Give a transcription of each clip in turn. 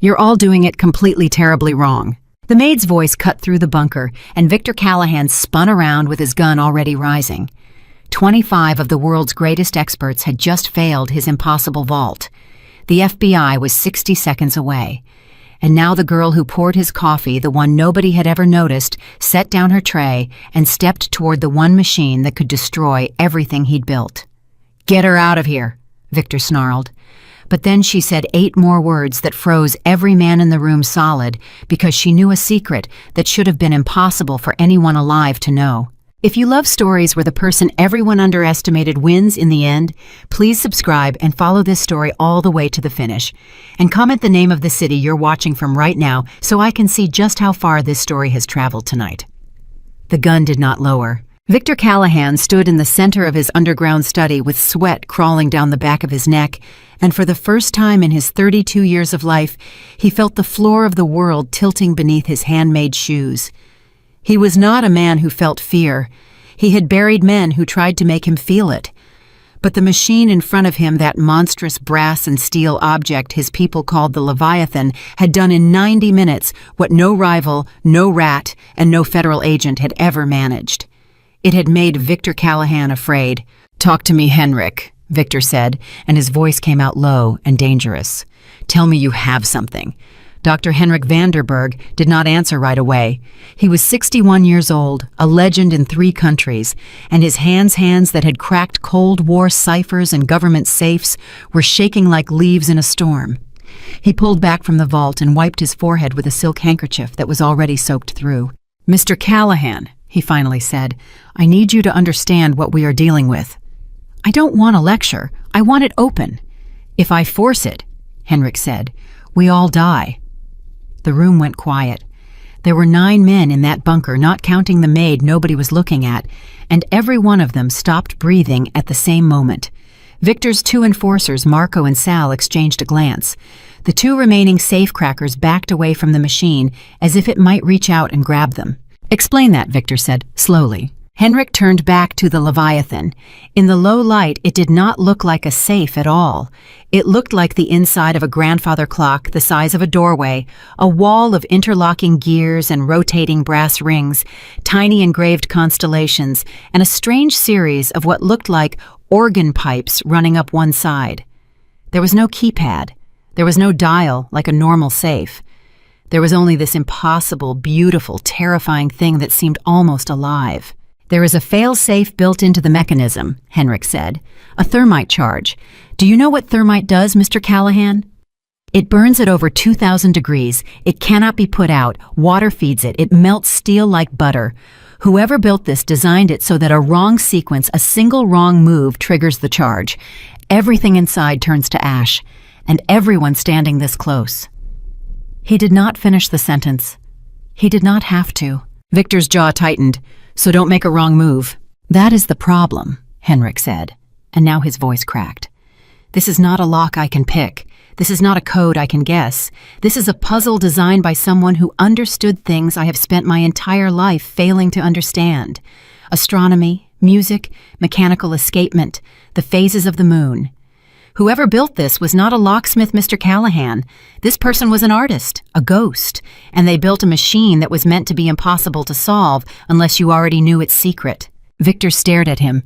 You're all doing it completely terribly wrong." The maid's voice cut through the bunker, and Victor Callahan spun around with his gun already rising. 25 of the world's greatest experts had just failed his impossible vault. The FBI was 60 seconds away. And now the girl who poured his coffee, the one nobody had ever noticed, set down her tray and stepped toward the one machine that could destroy everything he'd built. "Get her out of here," Victor snarled. But then she said 8 more words that froze every man in the room solid because she knew a secret that should have been impossible for anyone alive to know. If you love stories where the person everyone underestimated wins in the end, please subscribe and follow this story all the way to the finish. And comment the name of the city you're watching from right now so I can see just how far this story has traveled tonight. The gun did not lower. Victor Callahan stood in the center of his underground study with sweat crawling down the back of his neck, and for the first time in his 32 years of life, he felt the floor of the world tilting beneath his handmade shoes. He was not a man who felt fear. He had buried men who tried to make him feel it. But the machine in front of him, that monstrous brass and steel object his people called the Leviathan, had done in 90 minutes what no rival, no rat, and no federal agent had ever managed. It had made Victor Callahan afraid. "Talk to me, Henrik," Victor said, and his voice came out low and dangerous. "Tell me you have something." Dr. Henrik Vanderberg did not answer right away. He was 61 years old, a legend in 3 countries, and his hands that had cracked Cold War ciphers and government safes were shaking like leaves in a storm. He pulled back from the vault and wiped his forehead with a silk handkerchief that was already soaked through. "Mr. Callahan," he finally said, "I need you to understand what we are dealing with." "I don't want a lecture. I want it open." "If I force it," Henrik said, "we all die." The room went quiet. There were 9 men in that bunker, not counting the maid nobody was looking at, and every one of them stopped breathing at the same moment. Victor's 2 enforcers, Marco and Sal, exchanged a glance. The 2 remaining safecrackers backed away from the machine as if it might reach out and grab them. "Explain that," Victor said, slowly. Henrik turned back to the Leviathan. In the low light, it did not look like a safe at all. It looked like the inside of a grandfather clock the size of a doorway, a wall of interlocking gears and rotating brass rings, tiny engraved constellations, and a strange series of what looked like organ pipes running up one side. There was no keypad. There was no dial like a normal safe. There was only this impossible, beautiful, terrifying thing that seemed almost alive. "There is a fail-safe built into the mechanism," Henrik said. "A thermite charge. Do you know what thermite does, Mr. Callahan?" "It burns at over 2,000 degrees. It cannot be put out. Water feeds it. It melts steel like butter. Whoever built this designed it so that a wrong sequence, a single wrong move triggers the charge. Everything inside turns to ash, and everyone standing this close." He did not finish the sentence. He did not have to. Victor's jaw tightened. "So don't make a wrong move." "That is the problem," Henrik said, and now his voice cracked. "This is not a lock I can pick. This is not a code I can guess. This is a puzzle designed by someone who understood things I have spent my entire life failing to understand. Astronomy, music, mechanical escapement, the phases of the moon. Whoever built this was not a locksmith, Mr. Callahan. This person was an artist, a ghost, and they built a machine that was meant to be impossible to solve unless you already knew its secret." Victor stared at him.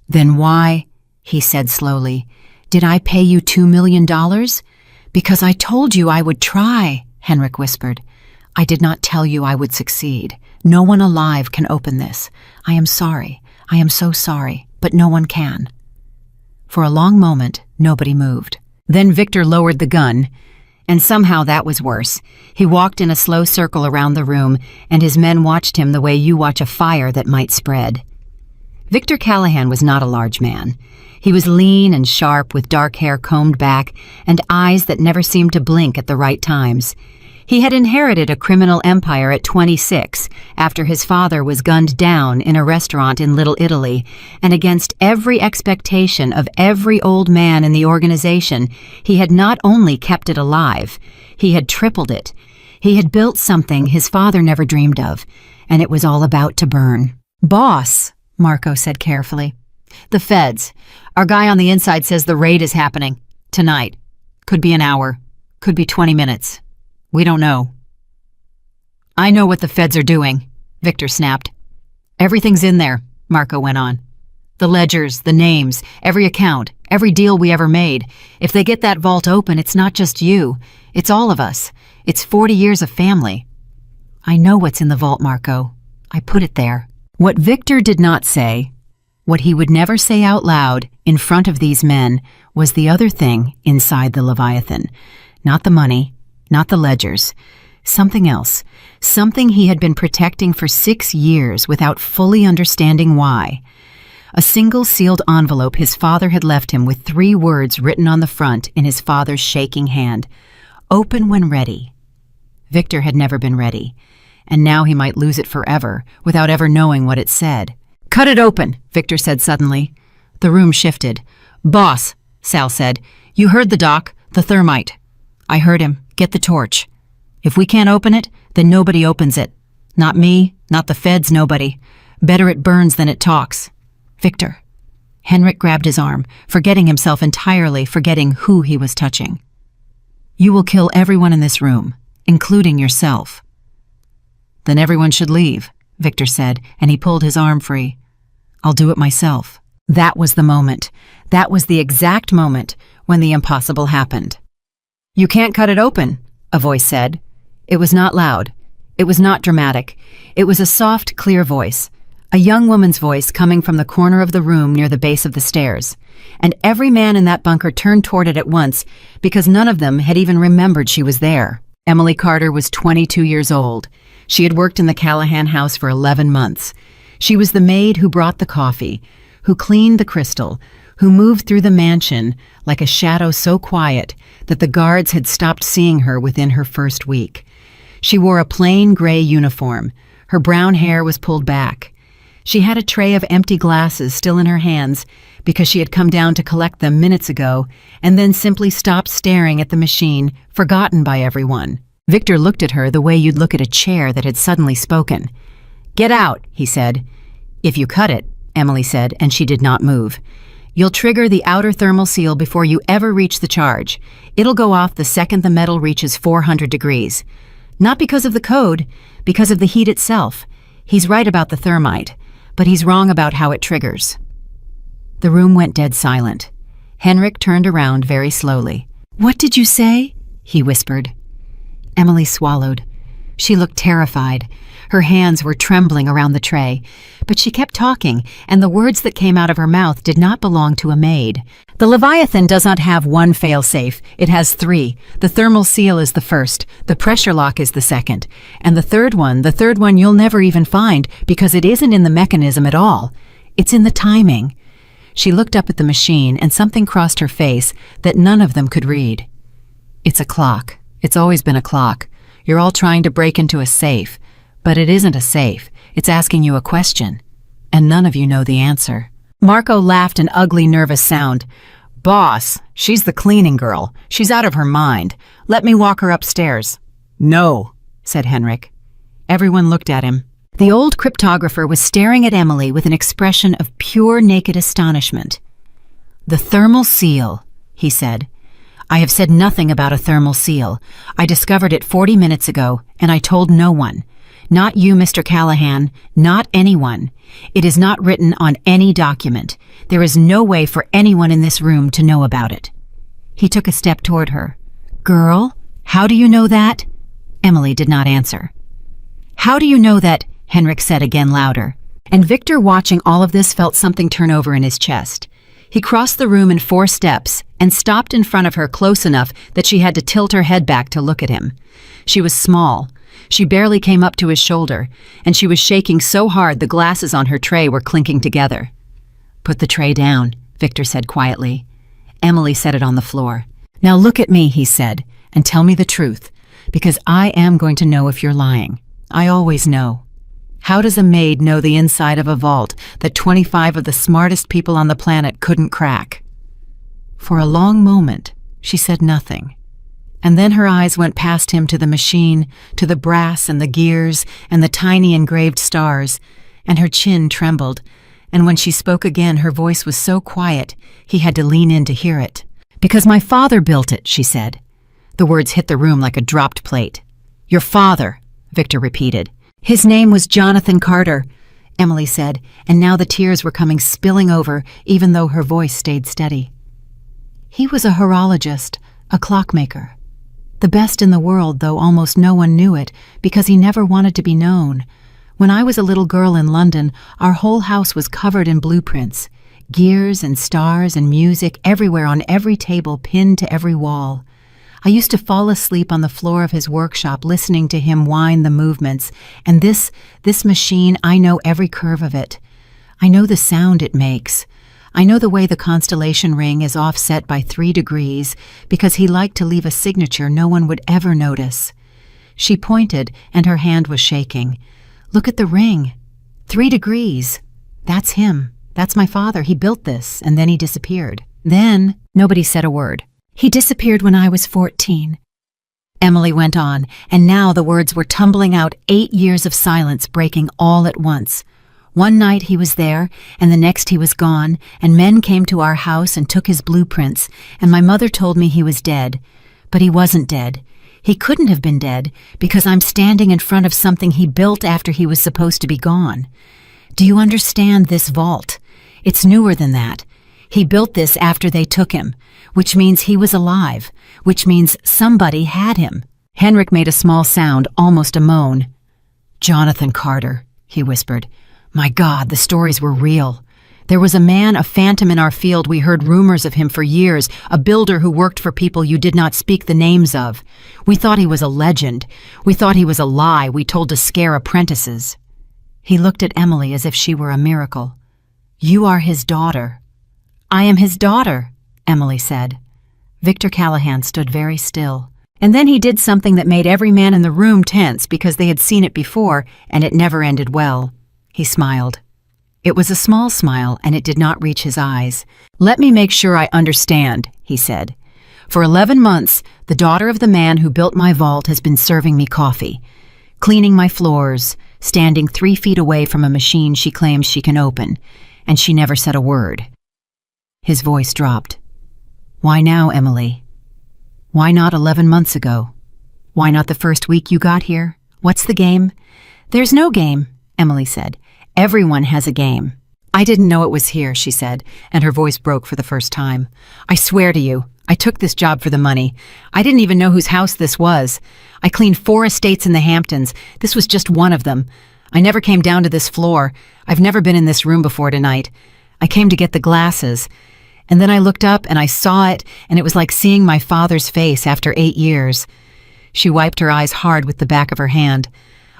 "Then why," he said slowly, "did I pay you $2 million? "Because I told you I would try," Henrik whispered. "I did not tell you I would succeed. No one alive can open this. I am sorry. I am so sorry, but no one can." For a long moment, nobody moved. Then Victor lowered the gun, and somehow that was worse. He walked in a slow circle around the room, and his men watched him the way you watch a fire that might spread. Victor Callahan was not a large man. He was lean and sharp, with dark hair combed back and eyes that never seemed to blink at the right times. He had inherited a criminal empire at 26 after his father was gunned down in a restaurant in Little Italy, and against every expectation of every old man in the organization, he had not only kept it alive, he had tripled it. He had built something his father never dreamed of, and it was all about to burn. "Boss," Marco said carefully. "The feds. Our guy on the inside says the raid is happening. Tonight. Could be an hour. Could be 20 minutes. We don't know. I know what the feds are doing, Victor snapped. Everything's in there, Marco went on. The ledgers, the names, every account, every deal we ever made. If they get that vault open, it's not just you. It's all of us. It's 40 years of family. I know what's in the vault, Marco. I put it there. What Victor did not say, what he would never say out loud in front of these men, was the other thing inside the Leviathan. Not the money, not the ledgers. Something else. Something he had been protecting for 6 years without fully understanding why. A single sealed envelope his father had left him with 3 words written on the front in his father's shaking hand. Open when ready. Victor had never been ready, and now he might lose it forever without ever knowing what it said. Cut it open, Victor said suddenly. The room shifted. Boss, Sal said, you heard the doc, the thermite. I heard him. Get the torch. If we can't open it, then nobody opens it. Not me, not the feds, nobody. Better it burns than it talks. Victor. Henrik grabbed his arm, forgetting himself entirely, forgetting who he was touching. You will kill everyone in this room, including yourself. Then everyone should leave, Victor said, and he pulled his arm free. I'll do it myself. That was the moment. That was the exact moment when the impossible happened. You can't cut it open, a voice said. It was not loud. It was not dramatic. It was a soft, clear voice. A young woman's voice coming from the corner of the room near the base of the stairs. And every man in that bunker turned toward it at once because none of them had even remembered she was there. Emily Carter was 22 years old. She had worked in the Callahan house for 11 months. She was the maid who brought the coffee, who cleaned the crystal, who moved through the mansion like a shadow so quiet that the guards had stopped seeing her within her first week. She wore a plain gray uniform. Her brown hair was pulled back. She had a tray of empty glasses still in her hands because she had come down to collect them minutes ago and then simply stopped staring at the machine, forgotten by everyone. Victor looked at her the way you'd look at a chair that had suddenly spoken. Get out, he said. If you cut it, Emily said, and she did not move. You'll trigger the outer thermal seal before you ever reach the charge. It'll go off the second the metal reaches 400 degrees. Not because of the code, because of the heat itself. He's right about the thermite, but he's wrong about how it triggers. The room went dead silent. Henrik turned around very slowly. What did you say? He whispered. Emily swallowed. She looked terrified. Her hands were trembling around the tray, but she kept talking, and the words that came out of her mouth did not belong to a maid. The Leviathan does not have one fail-safe. It has 3. The thermal seal is the first, the pressure lock is the second, and the third one you'll never even find because it isn't in the mechanism at all. It's in the timing. She looked up at the machine, and something crossed her face that none of them could read. It's a clock. It's always been a clock. You're all trying to break into a safe. But it isn't a safe. It's asking you a question. And none of you know the answer. Marco laughed an ugly, nervous sound. Boss, she's the cleaning girl. She's out of her mind. Let me walk her upstairs. No, said Henrik. Everyone looked at him. The old cryptographer was staring at Emily with an expression of pure naked astonishment. The thermal seal, he said. I have said nothing about a thermal seal. I discovered it 40 minutes ago, and I told no one. Not you, Mr. Callahan, not anyone. It is not written on any document. There is no way for anyone in this room to know about it. He took a step toward her. Girl, how do you know that? Emily did not answer. How do you know that? Henrik said again louder. And Victor, watching all of this, felt something turn over in his chest. He crossed the room in 4 steps and stopped in front of her close enough that she had to tilt her head back to look at him. She was small. She barely came up to his shoulder, and she was shaking so hard the glasses on her tray were clinking together. Put the tray down, Victor said quietly. Emily set it on the floor. Now look at me, he said, and tell me the truth, because I am going to know if you're lying. I always know. How does a maid know the inside of a vault that 25 of the smartest people on the planet couldn't crack? For a long moment, she said nothing. And then her eyes went past him to the machine, to the brass and the gears and the tiny engraved stars, and her chin trembled, and when she spoke again her voice was so quiet he had to lean in to hear it. Because my father built it, she said. The words hit the room like a dropped plate. Your father, Victor repeated. His name was Jonathan Carter, Emily said, and now the tears were coming spilling over, even though her voice stayed steady. He was a horologist, a clockmaker. The best in the world, though almost no one knew it, because he never wanted to be known. When I was a little girl in London, our whole house was covered in blueprints. Gears and stars and music everywhere on every table, pinned to every wall. I used to fall asleep on the floor of his workshop listening to him wind the movements, and this machine, I know every curve of it. I know the sound it makes. I know the way the constellation ring is offset by 3 degrees, because he liked to leave a signature no one would ever notice. She pointed, and her hand was shaking. Look at the ring. 3 degrees. That's him. That's my father. He built this, and then he disappeared. Then, nobody said a word. He disappeared when I was 14. Emily went on, and now the words were tumbling out, 8 years of silence breaking all at once. One night he was there, and the next he was gone, and men came to our house and took his blueprints, and my mother told me he was dead. But he wasn't dead. He couldn't have been dead, because I'm standing in front of something he built after he was supposed to be gone. Do you understand this vault? It's newer than that. He built this after they took him, which means he was alive, which means somebody had him. Henrik made a small sound, almost a moan. Jonathan Carter, he whispered. My God, the stories were real. There was a man, a phantom in our field. We heard rumors of him for years, a builder who worked for people you did not speak the names of. We thought he was a legend. We thought he was a lie we told to scare apprentices. He looked at Emily as if she were a miracle. You are his daughter. I am his daughter, Emily said. Victor Callahan stood very still. And then he did something that made every man in the room tense because they had seen it before, and it never ended well. He smiled. It was a small smile, and it did not reach his eyes. Let me make sure I understand, he said. For 11 months, the daughter of the man who built my vault has been serving me coffee, cleaning my floors, standing 3 feet away from a machine she claims she can open, and she never said a word. His voice dropped. Why now, Emily? Why not 11 months ago? Why not the first week you got here? What's the game? There's no game, Emily said. Everyone has a game. I didn't know it was here, she said, and her voice broke for the first time. I swear to you, I took this job for the money. I didn't even know whose house this was. I cleaned 4 estates in the Hamptons. This was just one of them. I never came down to this floor. I've never been in this room before tonight. I came to get the glasses. And then I looked up and I saw it, and it was like seeing my father's face after 8 years. She wiped her eyes hard with the back of her hand.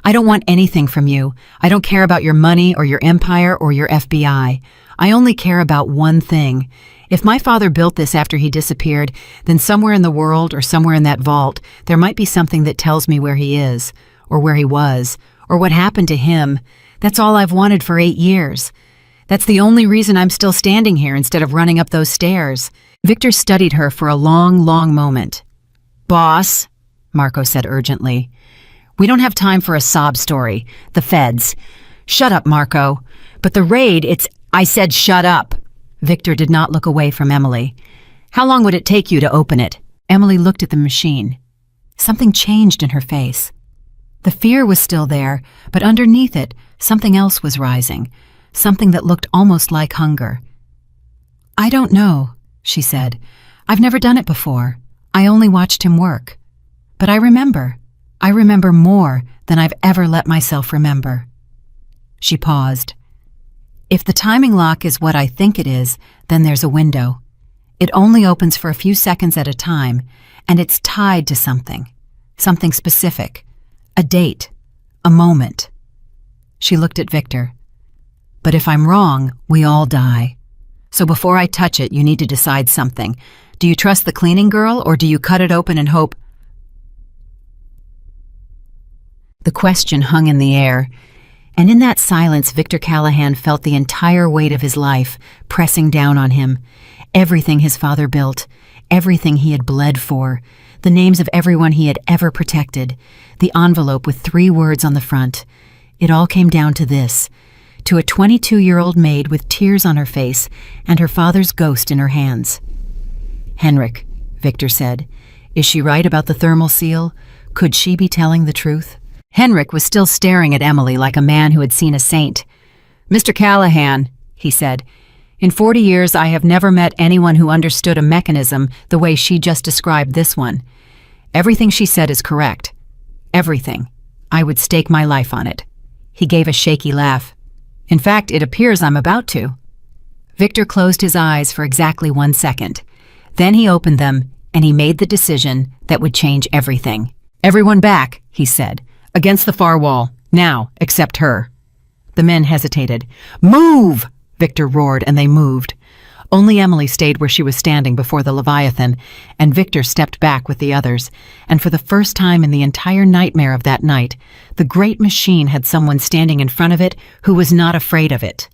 I don't want anything from you. I don't care about your money or your empire or your FBI. I only care about one thing. If my father built this after he disappeared, then somewhere in the world or somewhere in that vault, there might be something that tells me where he is, or where he was, or what happened to him. That's all I've wanted for 8 years. That's the only reason I'm still standing here instead of running up those stairs. Victor studied her for a long, long moment. Boss, Marco said urgently. We don't have time for a sob story. The feds. Shut up, Marco. But the raid, I said shut up. Victor did not look away from Emily. How long would it take you to open it? Emily looked at the machine. Something changed in her face. The fear was still there, but underneath it, something else was rising. Something that looked almost like hunger. I don't know, she said. I've never done it before. I only watched him work. But I remember. I remember more than I've ever let myself remember. She paused. If the timing lock is what I think it is, then there's a window. It only opens for a few seconds at a time, and it's tied to something specific, a date, a moment. She looked at Victor. But if I'm wrong, we all die. So before I touch it, you need to decide something. Do you trust the cleaning girl, or do you cut it open and hope? The question hung in the air, and in that silence Victor Callahan felt the entire weight of his life pressing down on him. Everything his father built, everything he had bled for, the names of everyone he had ever protected, the envelope with 3 words on the front. It all came down to this, to a 22-year-old maid with tears on her face and her father's ghost in her hands. Henrik, Victor said, is she right about the thermal seal? Could she be telling the truth? Henrik was still staring at Emily like a man who had seen a saint. "Mr. Callahan," he said, "in 40 years I have never met anyone who understood a mechanism the way she just described this one. Everything she said is correct. Everything. I would stake my life on it." He gave a shaky laugh. "In fact, it appears I'm about to." Victor closed his eyes for exactly 1 second. Then he opened them, and he made the decision that would change everything. "Everyone back," he said, "against the far wall. Now, except her." The men hesitated. "Move!" Victor roared, and they moved. Only Emily stayed where she was standing before the Leviathan, and Victor stepped back with the others. And for the first time in the entire nightmare of that night, the great machine had someone standing in front of it who was not afraid of it.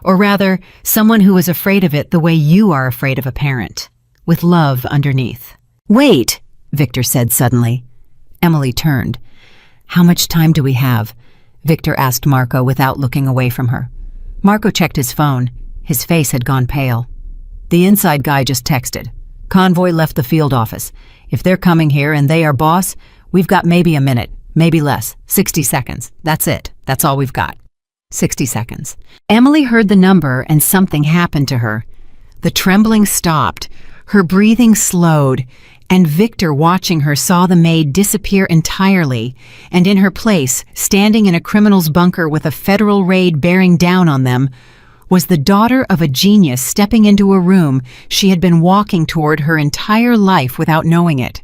Or rather, someone who was afraid of it the way you are afraid of a parent, with love underneath. "Wait," Victor said suddenly. Emily turned. "How much time do we have?" Victor asked Marco without looking away from her. Marco checked his phone. His face had gone pale. "The inside guy just texted. Convoy left the field office. If they're coming here and they are boss, we've got maybe a minute, maybe less, 60 seconds. That's it. That's all we've got." 60 seconds. Emily heard the number and something happened to her. The trembling stopped, her breathing slowed, and Victor, watching her, saw the maid disappear entirely, and in her place, standing in a criminal's bunker with a federal raid bearing down on them, was the daughter of a genius stepping into a room she had been walking toward her entire life without knowing it.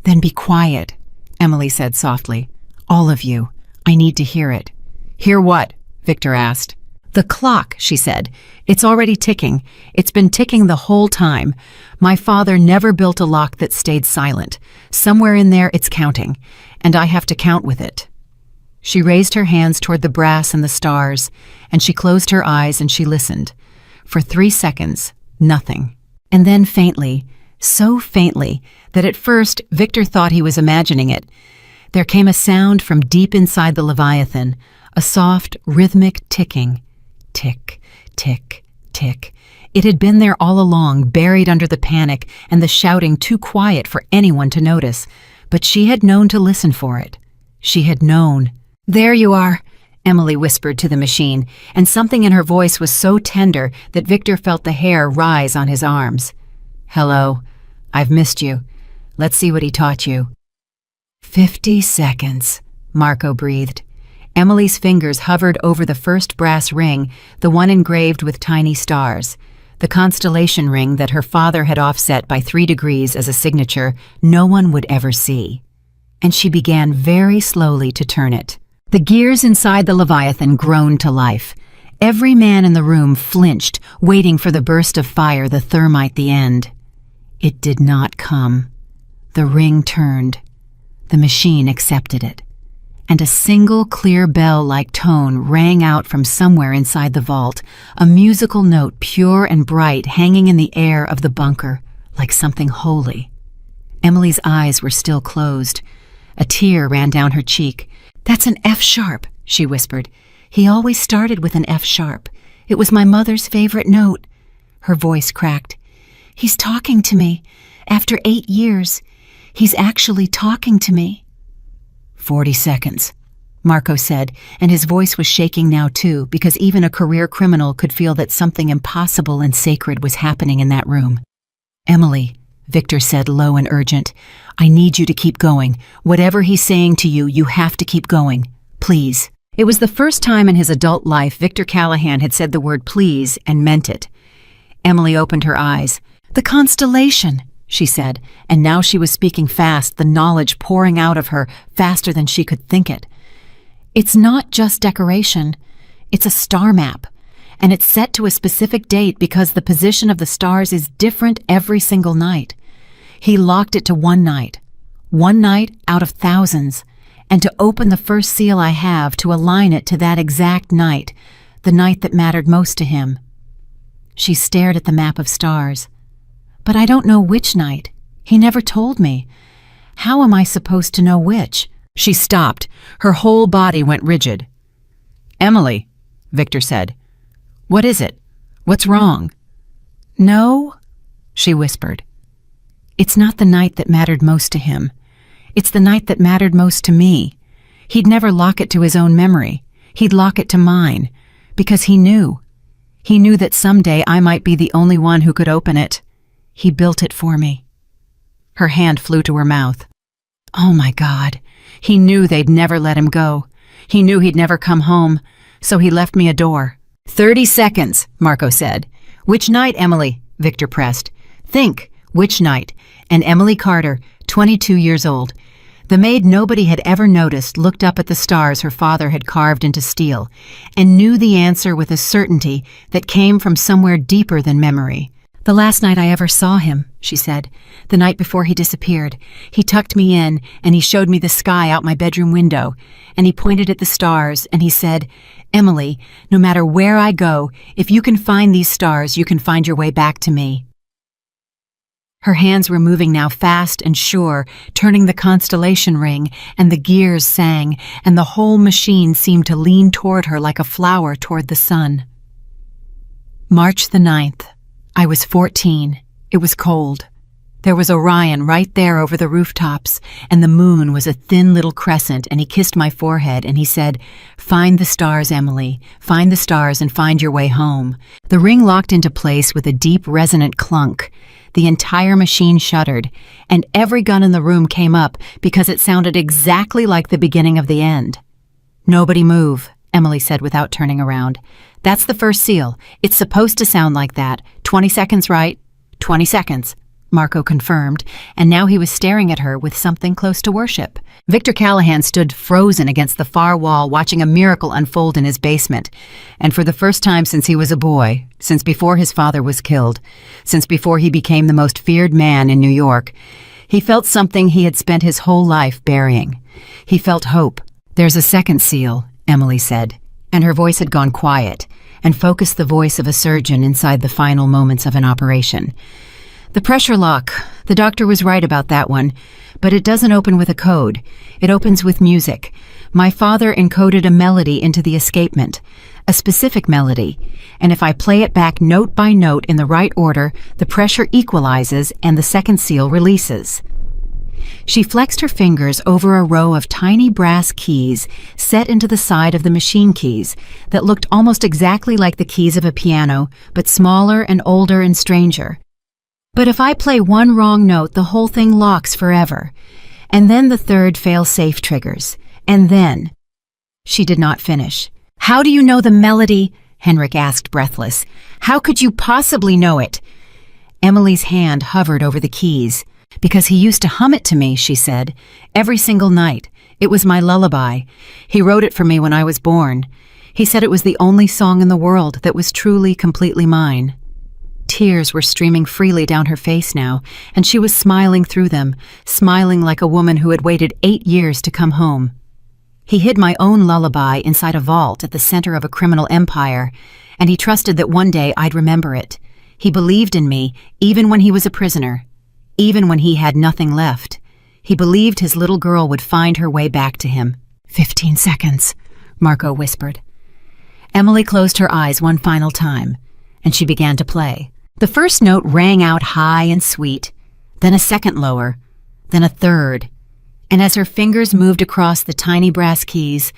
"Then be quiet," Emily said softly. "All of you. I need to hear it." "Hear what?" Victor asked. "The clock," she said. "It's already ticking. It's been ticking the whole time. My father never built a lock that stayed silent. Somewhere in there it's counting, and I have to count with it." She raised her hands toward the brass and the stars, and she closed her eyes and she listened. For 3 seconds, nothing. And then faintly, so faintly that at first Victor thought he was imagining it, there came a sound from deep inside the Leviathan, a soft, rhythmic ticking. Tick, tick, tick. It had been there all along, buried under the panic and the shouting too quiet for anyone to notice, but she had known to listen for it. She had known. "There you are," Emily whispered to the machine, and something in her voice was so tender that Victor felt the hair rise on his arms. "Hello. I've missed you. Let's see what he taught you." 50 seconds, Marco breathed. Emily's fingers hovered over the first brass ring, the one engraved with tiny stars, the constellation ring that her father had offset by 3 degrees as a signature no one would ever see. And she began very slowly to turn it. The gears inside the Leviathan groaned to life. Every man in the room flinched, waiting for the burst of fire, the thermite, the end. It did not come. The ring turned. The machine accepted it. And a single clear bell-like tone rang out from somewhere inside the vault, a musical note pure and bright hanging in the air of the bunker, like something holy. Emily's eyes were still closed. A tear ran down her cheek. "That's an F sharp," she whispered. "He always started with an F sharp. It was my mother's favorite note." Her voice cracked. "He's talking to me. After 8 years, he's actually talking to me." 40 seconds, Marco said, and his voice was shaking now too, because even a career criminal could feel that something impossible and sacred was happening in that room. "Emily," Victor said, low and urgent, "I need you to keep going. Whatever he's saying to you, you have to keep going. Please." It was the first time in his adult life Victor Callahan had said the word please and meant it. Emily opened her eyes. "The constellation," she said, and now she was speaking fast, the knowledge pouring out of her faster than she could think it. "It's not just decoration. It's a star map. And it's set to a specific date because the position of the stars is different every single night. He locked it to one night out of thousands, and to open the first seal I have to align it to that exact night, the night that mattered most to him." She stared at the map of stars. "But I don't know which night. He never told me. How am I supposed to know which?" She stopped. Her whole body went rigid. "Emily," Victor said. "What is it? What's wrong?" "No," she whispered. "It's not the night that mattered most to him. It's the night that mattered most to me. He'd never lock it to his own memory. He'd lock it to mine. Because he knew. He knew that someday I might be the only one who could open it. He built it for me. Her hand flew to her mouth. Oh my God. He knew they'd never let him go. He knew he'd never come home, so he left me a door. 30 seconds, Marco said. Which night, Emily? Victor pressed. Think, which night? And Emily Carter, 22 years old. The maid nobody had ever noticed looked up at the stars her father had carved into steel and knew the answer with a certainty that came from somewhere deeper than memory. The last night I ever saw him, she said. The night before he disappeared. He tucked me in and he showed me the sky out my bedroom window and he pointed at the stars and he said, Emily, no matter where I go, if you can find these stars, you can find your way back to me. Her hands were moving now fast and sure, turning the constellation ring, and the gears sang, and the whole machine seemed to lean toward her like a flower toward the sun. March the 9th. I was 14. It was cold. There was Orion right there over the rooftops, and the moon was a thin little crescent, and he kissed my forehead, and he said, Find the stars, Emily. Find the stars and find your way home. The ring locked into place with a deep, resonant clunk. The entire machine shuddered, and every gun in the room came up because it sounded exactly like the beginning of the end. Nobody move, Emily said without turning around. That's the first seal. It's supposed to sound like that. 20 seconds, right? 20 seconds. Marco confirmed, and now he was staring at her with something close to worship. Victor Callahan stood frozen against the far wall, watching a miracle unfold in his basement. And for the first time since he was a boy, since before his father was killed, since before he became the most feared man in New York, he felt something he had spent his whole life burying. He felt hope. There's a second seal, Emily said, and her voice had gone quiet and focused the voice of a surgeon inside the final moments of an operation. The pressure lock. The doctor was right about that one. But it doesn't open with a code. It opens with music. My father encoded a melody into the escapement. A specific melody. And if I play it back note by note in the right order, the pressure equalizes and the second seal releases. She flexed her fingers over a row of tiny brass keys set into the side of the machine keys that looked almost exactly like the keys of a piano, but smaller and older and stranger. But if I play one wrong note, the whole thing locks forever. And then the third fail-safe triggers. And then... She did not finish. How do you know the melody? Henrik asked, breathless. How could you possibly know it? Emily's hand hovered over the keys. Because he used to hum it to me, she said. Every single night. It was my lullaby. He wrote it for me when I was born. He said it was the only song in the world that was truly, completely mine. Tears were streaming freely down her face now, and she was smiling through them, smiling like a woman who had waited 8 years to come home. He hid my own lullaby inside a vault at the center of a criminal empire, and he trusted that one day I'd remember it. He believed in me, even when he was a prisoner, even when he had nothing left. He believed his little girl would find her way back to him. 15 seconds, Marco whispered. Emily closed her eyes one final time, and she began to play. The first note rang out high and sweet, then a second lower, then a third, and as her fingers moved across the tiny brass keys,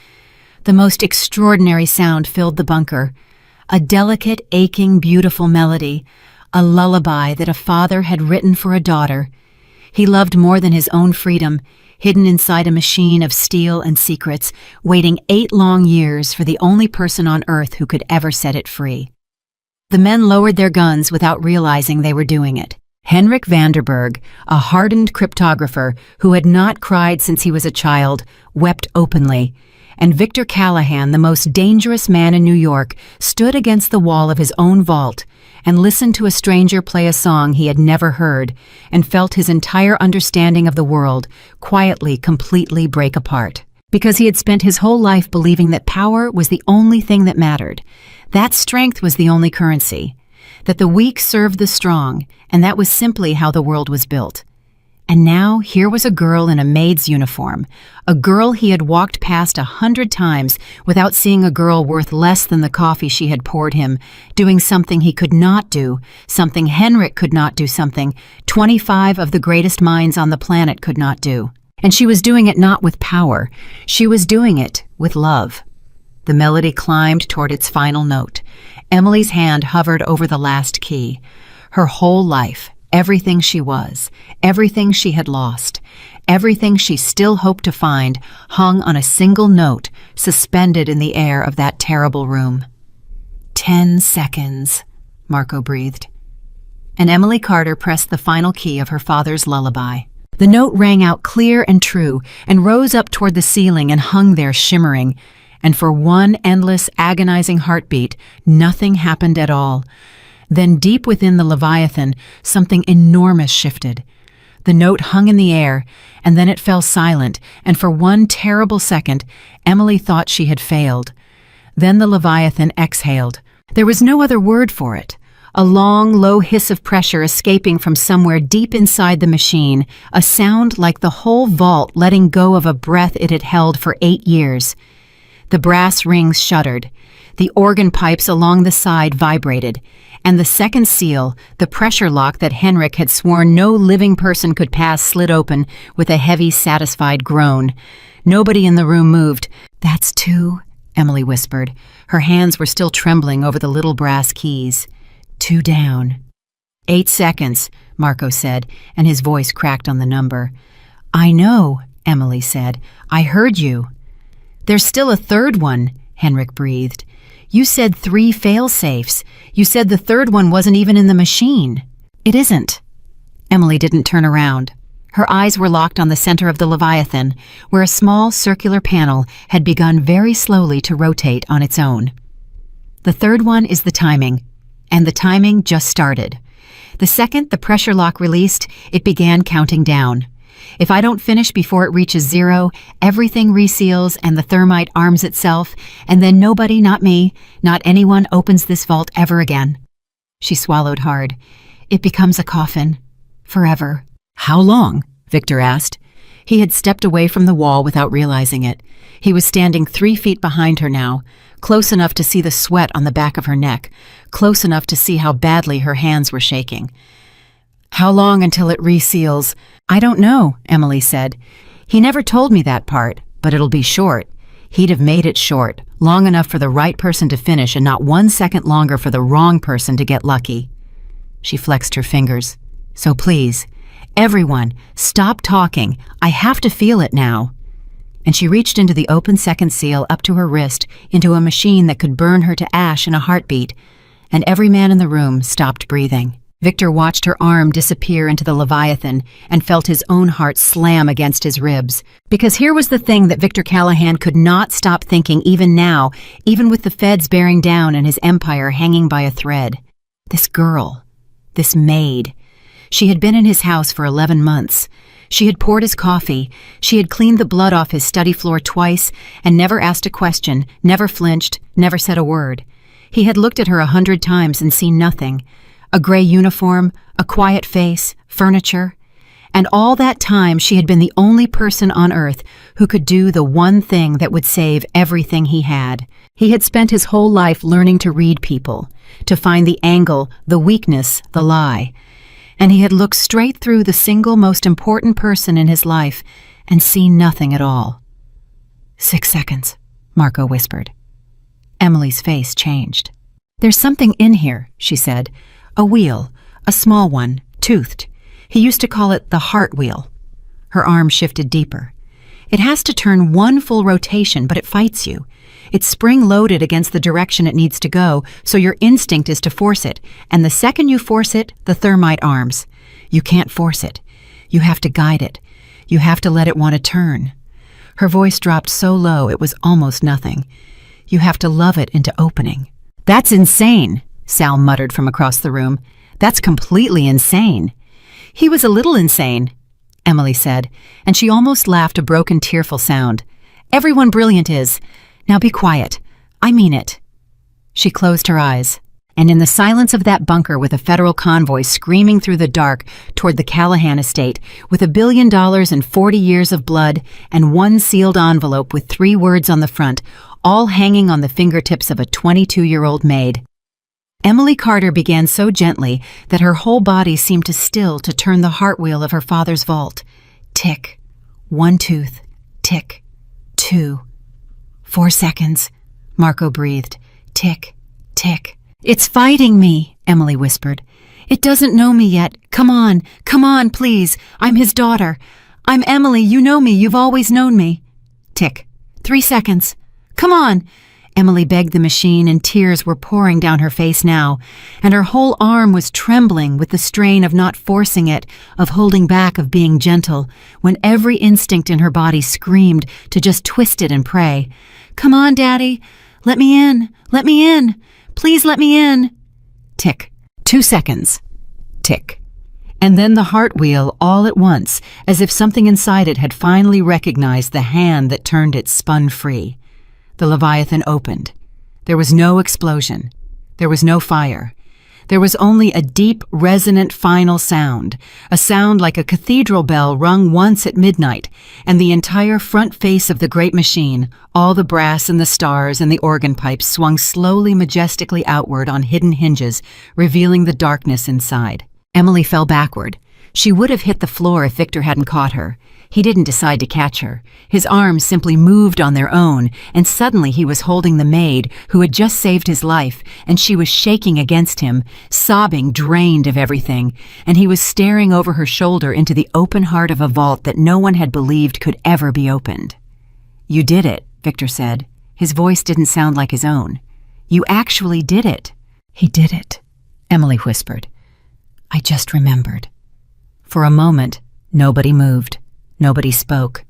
the most extraordinary sound filled the bunker, a delicate, aching, beautiful melody, a lullaby that a father had written for a daughter. He loved more than his own freedom, hidden inside a machine of steel and secrets, waiting 8 long years for the only person on earth who could ever set it free. The men lowered their guns without realizing they were doing it. Henrik Vanderberg, a hardened cryptographer who had not cried since he was a child, wept openly, and Victor Callahan, the most dangerous man in New York, stood against the wall of his own vault and listened to a stranger play a song he had never heard and felt his entire understanding of the world quietly, completely break apart. Because he had spent his whole life believing that power was the only thing that mattered. That strength was the only currency, that the weak served the strong, and that was simply how the world was built. And now here was a girl in a maid's uniform, a girl he had walked past 100 times without seeing a girl worth less than the coffee she had poured him, doing something he could not do, something Henrik could not do, something 25 of the greatest minds on the planet could not do. And she was doing it not with power. She was doing it with love. The melody climbed toward its final note. Emily's hand hovered over the last key. Her whole life, everything she was, everything she had lost, everything she still hoped to find, hung on a single note suspended in the air of that terrible room. 10 seconds, Marco breathed. And Emily Carter pressed the final key of her father's lullaby. The note rang out clear and true and rose up toward the ceiling and hung there shimmering. And for one endless, agonizing heartbeat, nothing happened at all. Then deep within the Leviathan, something enormous shifted. The note hung in the air, and then it fell silent, and for one terrible second, Emily thought she had failed. Then the Leviathan exhaled. There was no other word for it. A long, low hiss of pressure escaping from somewhere deep inside the machine, a sound like the whole vault letting go of a breath it had held for 8 years. The brass rings shuddered. The organ pipes along the side vibrated, and the second seal, the pressure lock that Henrik had sworn no living person could pass, slid open with a heavy, satisfied groan. Nobody in the room moved. "That's 2, Emily whispered. Her hands were still trembling over the little brass keys. 2 down. 8 seconds, Marco said, and his voice cracked on the number. "I know," Emily said. "I heard you." "There's still a third one," Henrik breathed. "You said 3 fail-safes. You said the third one wasn't even in the machine." "It isn't." Emily didn't turn around. Her eyes were locked on the center of the Leviathan, where a small circular panel had begun very slowly to rotate on its own. "The third one is the timing. And the timing just started. The second the pressure lock released, it began counting down. If I don't finish before it reaches 0, everything reseals and the thermite arms itself, and then nobody, not me, not anyone opens this vault ever again." She swallowed hard. "It becomes a coffin. Forever." "How long?" Victor asked. He had stepped away from the wall without realizing it. He was standing 3 feet behind her now, close enough to see the sweat on the back of her neck, close enough to see how badly her hands were shaking. "How long until it reseals?" "I don't know," Emily said. "He never told me that part, but it'll be short. He'd have made it short, long enough for the right person to finish and not 1 second longer for the wrong person to get lucky." She flexed her fingers. "So please, everyone, stop talking. I have to feel it now." And she reached into the open second seal up to her wrist, into a machine that could burn her to ash in a heartbeat, and every man in the room stopped breathing. Victor watched her arm disappear into the Leviathan and felt his own heart slam against his ribs. Because here was the thing that Victor Callahan could not stop thinking even now, even with the feds bearing down and his empire hanging by a thread. This girl, this Maid. She had been in his house for 11 months. She had poured his coffee, she had cleaned the blood off his study floor twice, and never asked a question, never flinched, never said a word. He had looked at her 100 times and seen nothing. A gray uniform, a quiet face, furniture. And all that time she had been the only person on earth who could do the one thing that would save everything he had. He had spent his whole life learning to read people, to find the angle, the weakness, the lie. And he had looked straight through the single most important person in his life and seen nothing at all. 6 seconds, Marco whispered. Emily's face changed. "There's something in here," she said. "A wheel, a small one, toothed. He used to call it the heart wheel." Her arm shifted deeper. "It has to turn 1 full rotation, but it fights you. It's spring-loaded against the direction it needs to go, so your instinct is to force it, and the second you force it, the thermite arms. You can't force it. You have to guide it. You have to let it want to turn." Her voice dropped so low it was almost nothing. "You have to love it into opening." "That's insane," Sal muttered from across the room. "That's completely insane." "He was a little insane," Emily said, and she almost laughed a broken, tearful sound. "Everyone brilliant is. Now be quiet. I mean it." She closed her eyes, and in the silence of that bunker with a federal convoy screaming through the dark toward the Callahan estate, with $1 billion and 40 years of blood, and 1 sealed envelope with 3 words on the front, all hanging on the fingertips of a 22-year-old maid, Emily Carter began so gently that her whole body seemed to still to turn the heart wheel of her father's vault. Tick, 1 tooth. Tick. 2. 4 seconds. Marco breathed. Tick. Tick. It's fighting me, Emily whispered. It doesn't know me yet. Come on, please. I'm his daughter. I'm Emily, you know me, you've always known me. Tick. 3 seconds. Come on. Emily begged the machine, and tears were pouring down her face now, and her whole arm was trembling with the strain of not forcing it, of holding back, of being gentle, when every instinct in her body screamed to just twist it and pray. Come on, Daddy. Let me in. Let me in. Please let me in. Tick. 2 seconds. Tick. And then the heart wheel all at once, as if something inside it had finally recognized the hand that turned it, spun free. The Leviathan opened. There was no explosion. There was no fire. There was only a deep, resonant final sound, a sound like a cathedral bell rung once at midnight, and the entire front face of the great machine, all the brass and the stars and the organ pipes, swung slowly, majestically outward on hidden hinges, revealing the darkness inside. Emily fell backward. She would have hit the floor if Victor hadn't caught her. He didn't decide to catch her. His arms simply moved on their own, and suddenly he was holding the maid who had just saved his life, and she was shaking against him, sobbing, drained of everything, and he was staring over her shoulder into the open heart of a vault that no one had believed could ever be opened. You did it, Victor said. His voice didn't sound like his own. You actually did it. He did it, Emily whispered. I just remembered. For a moment, nobody moved. Nobody spoke.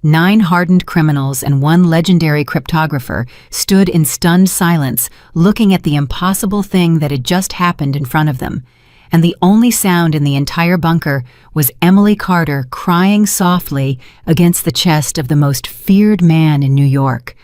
9 hardened criminals and 1 legendary cryptographer stood in stunned silence, looking at the impossible thing that had just happened in front of them. And the only sound in the entire bunker was Emily Carter crying softly against the chest of the most feared man in New York.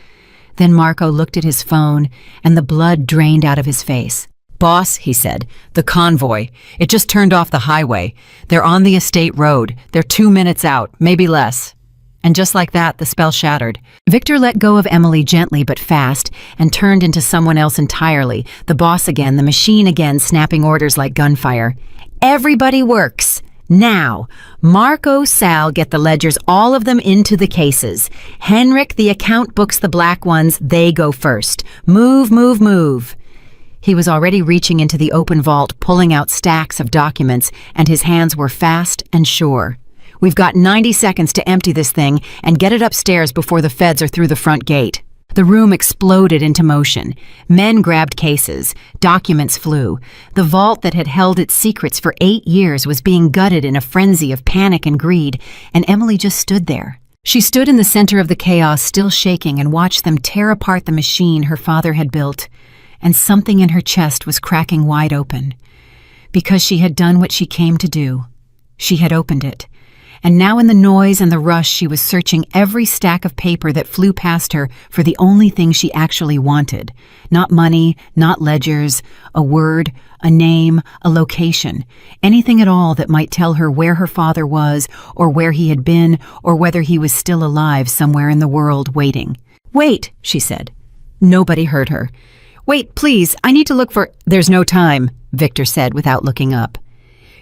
Then Marco looked at his phone, and the blood drained out of his face. Boss, he said, the convoy. It just turned off the highway. They're on the estate road. They're 2 minutes out, maybe less. And just like that, the spell shattered. Victor let go of Emily gently but fast and turned into someone else entirely, the boss again, the machine again, snapping orders like gunfire. Everybody works. Now, Marco, Sal, get the ledgers, all of them into the cases. Henrik, the account books the black ones. They go first. Move, move, move. He was already reaching into the open vault, pulling out stacks of documents, and his hands were fast and sure. We've got 90 seconds to empty this thing and get it upstairs before the feds are through the front gate. The room exploded into motion. Men grabbed cases. Documents flew. The vault that had held its secrets for 8 years was being gutted in a frenzy of panic and greed, and Emily just stood there. She stood in the center of the chaos, still shaking, and watched them tear apart the machine her father had built. And something in her chest was cracking wide open. Because she had done what she came to do. She had opened it. And now in the noise and the rush, she was searching every stack of paper that flew past her for the only thing she actually wanted. Not money, not ledgers, a word, a name, a location. Anything at all that might tell her where her father was, or where he had been, or whether he was still alive somewhere in the world waiting. Wait, she said. Nobody heard her. Wait, please, I need to look for— There's no time, Victor said without looking up.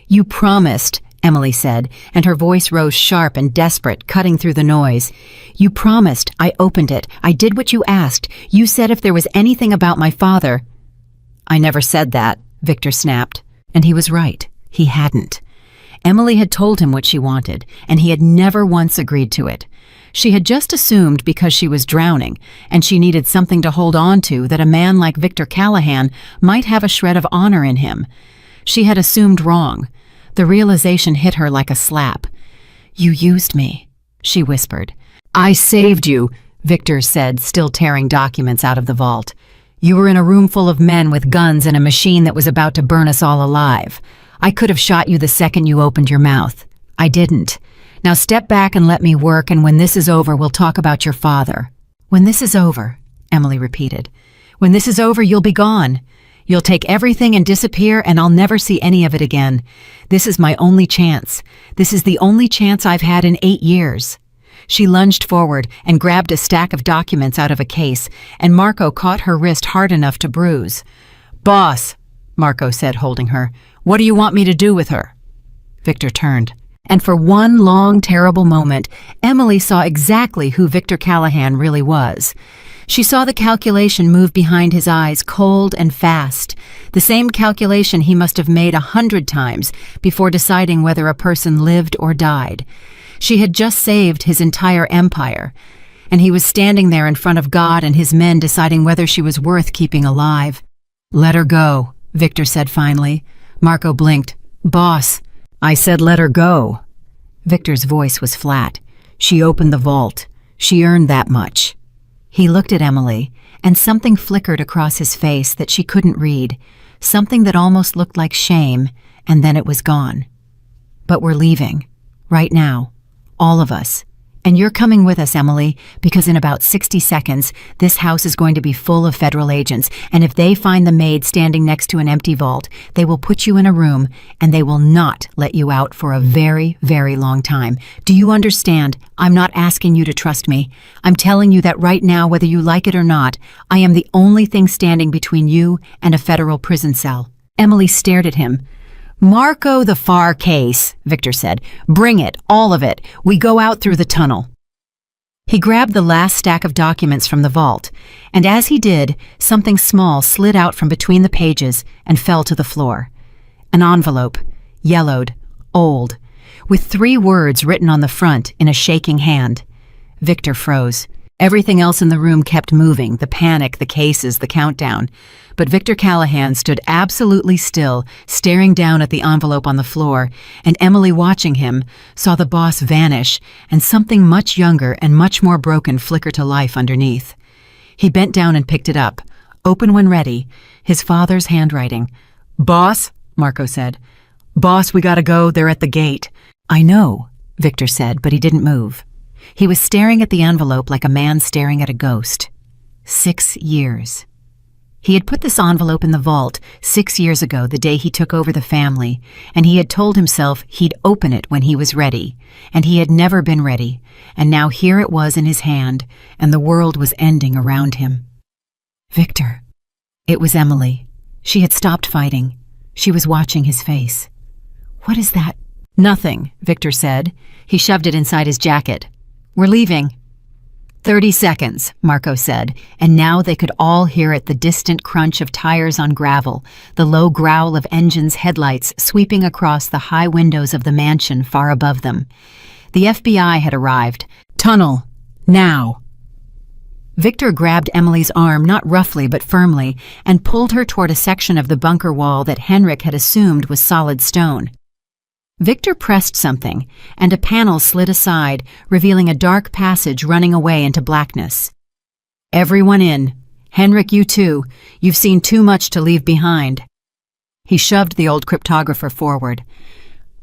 You promised, Emily said, and her voice rose sharp and desperate, cutting through the noise. You promised. I opened it. I did what you asked. You said if there was anything about my father— I never said that, Victor snapped. And he was right. He hadn't. Emily had told him what she wanted, and he had never once agreed to it. She had just assumed because she was drowning, and she needed something to hold on to, that a man like Victor Callahan might have a shred of honor in him. She had assumed wrong. The realization hit her like a slap. You used me, she whispered. I saved you, Victor said, still tearing documents out of the vault. You were in a room full of men with guns and a machine that was about to burn us all alive. I could have shot you the second you opened your mouth. I didn't. Now step back and let me work, and when this is over, we'll talk about your father. When this is over, Emily repeated. When this is over, you'll be gone. You'll take everything and disappear, and I'll never see any of it again. This is my only chance. This is the only chance I've had in 8 years. She lunged forward and grabbed a stack of documents out of a case, and Marco caught her wrist hard enough to bruise. Boss, Marco said, holding her, what do you want me to do with her? Victor turned. And for one long, terrible moment, Emily saw exactly who Victor Callahan really was. She saw the calculation move behind his eyes, cold and fast, the same calculation he must have made 100 times before deciding whether a person lived or died. She had just saved his entire empire, and he was standing there in front of God and his men deciding whether she was worth keeping alive. "Let her go," Victor said finally. Marco blinked. "Boss, I said let her go." Victor's voice was flat. "She opened the vault. She earned that much." He looked at Emily, and something flickered across his face that she couldn't read, something that almost looked like shame, and then it was gone. "But we're leaving. Right now. All of us. And you're coming with us, Emily, because in about 60 seconds, this house is going to be full of federal agents, and if they find the maid standing next to an empty vault, they will put you in a room, and they will not let you out for a very, very long time. Do you understand? I'm not asking you to trust me. I'm telling you that right now, whether you like it or not, I am the only thing standing between you and a federal prison cell." Emily stared at him. "Marco, the FAR case," Victor said. "Bring it, all of it. We go out through the tunnel." He grabbed the last stack of documents from the vault, and as he did, something small slid out from between the pages and fell to the floor. An envelope, yellowed, old, with 3 words written on the front in a shaking hand. Victor froze. Everything else in the room kept moving, the panic, the cases, the countdown. But Victor Callahan stood absolutely still, staring down at the envelope on the floor, and Emily, watching him, saw the boss vanish and something much younger and much more broken flicker to life underneath. He bent down and picked it up, open when ready, his father's handwriting. "Boss," Marco said. "Boss, we gotta go, they're at the gate." "I know," Victor said, but he didn't move. He was staring at the envelope like a man staring at a ghost. 6 years. He had put this envelope in the vault 6 years ago, the day he took over the family, and he had told himself he'd open it when he was ready, and he had never been ready, and now here it was in his hand, and the world was ending around him. Victor. It was Emily. She had stopped fighting. She was watching his face. "What is that?" "Nothing," Victor said. He shoved it inside his jacket. "We're leaving." 30 seconds, Marco said, and now they could all hear it, the distant crunch of tires on gravel, the low growl of engines' headlights sweeping across the high windows of the mansion far above them. The FBI had arrived. "Tunnel. Now." Victor grabbed Emily's arm, not roughly but firmly, and pulled her toward a section of the bunker wall that Henrik had assumed was solid stone. Victor pressed something, and a panel slid aside, revealing a dark passage running away into blackness. "Everyone in. Henrik, you too. You've seen too much to leave behind." He shoved the old cryptographer forward.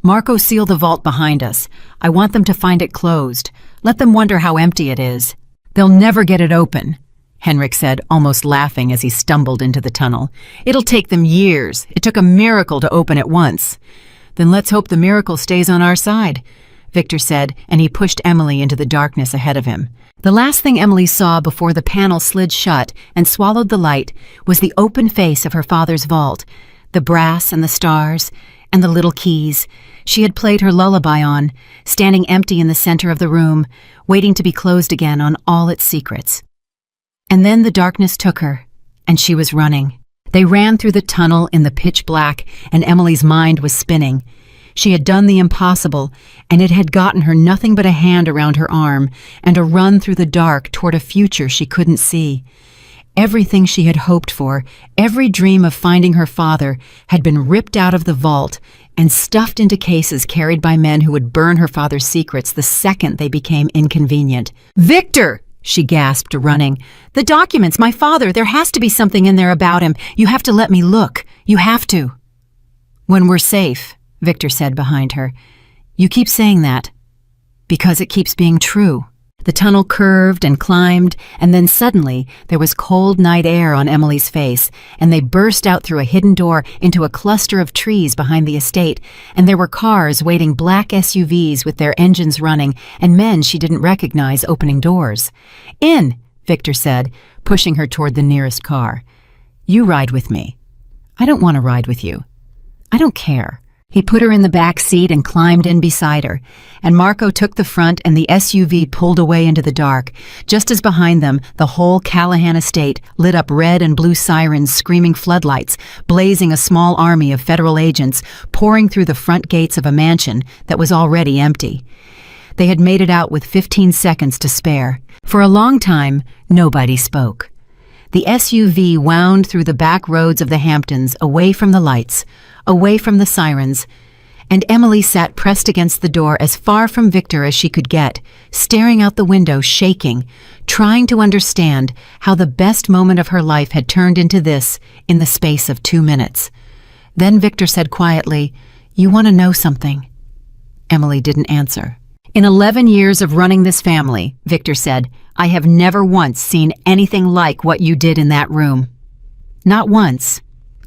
"Marco, seal the vault behind us. I want them to find it closed. Let them wonder how empty it is. They'll never get it open," Henrik said, almost laughing as he stumbled into the tunnel. "It'll take them years. It took a miracle to open it once." "Then let's hope the miracle stays on our side," Victor said, and he pushed Emily into the darkness ahead of him. The last thing Emily saw before the panel slid shut and swallowed the light was the open face of her father's vault, the brass and the stars and the little keys she had played her lullaby on, standing empty in the center of the room, waiting to be closed again on all its secrets. And then the darkness took her, and she was running. They ran through the tunnel in the pitch black, and Emily's mind was spinning. She had done the impossible, and it had gotten her nothing but a hand around her arm and a run through the dark toward a future she couldn't see. Everything she had hoped for, every dream of finding her father, had been ripped out of the vault and stuffed into cases carried by men who would burn her father's secrets the second they became inconvenient. "Victor!" she gasped, running. "The documents, my father, there has to be something in there about him. You have to let me look. You have to." "When we're safe," Victor said behind her. "You keep saying that." "Because it keeps being true." The tunnel curved and climbed, and then suddenly there was cold night air on Emily's face, and they burst out through a hidden door into a cluster of trees behind the estate, and there were cars waiting, black SUVs with their engines running, and men she didn't recognize opening doors. "In," Victor said, pushing her toward the nearest car. "You ride with me." "I don't want to ride with you." "I don't care. He put her in the back seat and climbed in beside her, and Marco took the front and the SUV pulled away into the dark, just as behind them the whole Callahan estate lit up red and blue sirens screaming floodlights, blazing a small army of federal agents pouring through the front gates of a mansion that was already empty. They had made it out with 15 seconds to spare. For a long time, nobody spoke. The SUV wound through the back roads of the Hamptons, away from the lights, away from the sirens, and Emily sat pressed against the door as far from Victor as she could get, staring out the window, shaking, trying to understand how the best moment of her life had turned into this in the space of 2 minutes. Then Victor said quietly, "You want to know something?" Emily didn't answer. "In 11 years of running this family," Victor said, "I have never once seen anything like what you did in that room. Not once.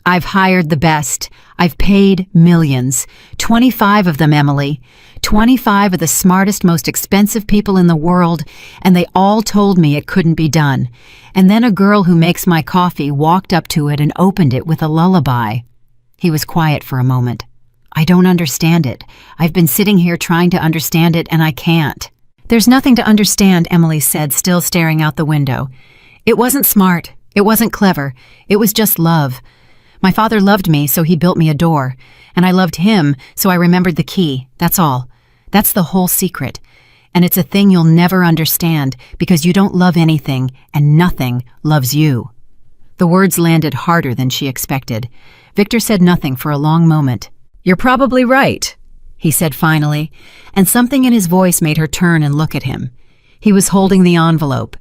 I've hired the best. I've paid millions. 25 of them, Emily. 25 of the smartest, most expensive people in the world, and they all told me it couldn't be done. And then a girl who makes my coffee walked up to it and opened it with a lullaby." He was quiet for a moment. "I don't understand it. I've been sitting here trying to understand it, and I can't." "There's nothing to understand," Emily said, still staring out the window. "It wasn't smart. It wasn't clever. It was just love. My father loved me, so he built me a door. And I loved him, so I remembered the key. That's all. That's the whole secret. And it's a thing you'll never understand, because you don't love anything, and nothing loves you." The words landed harder than she expected. Victor said nothing for a long moment. "You're probably right," he said finally, and something in his voice made her turn and look at him. He was holding the envelope.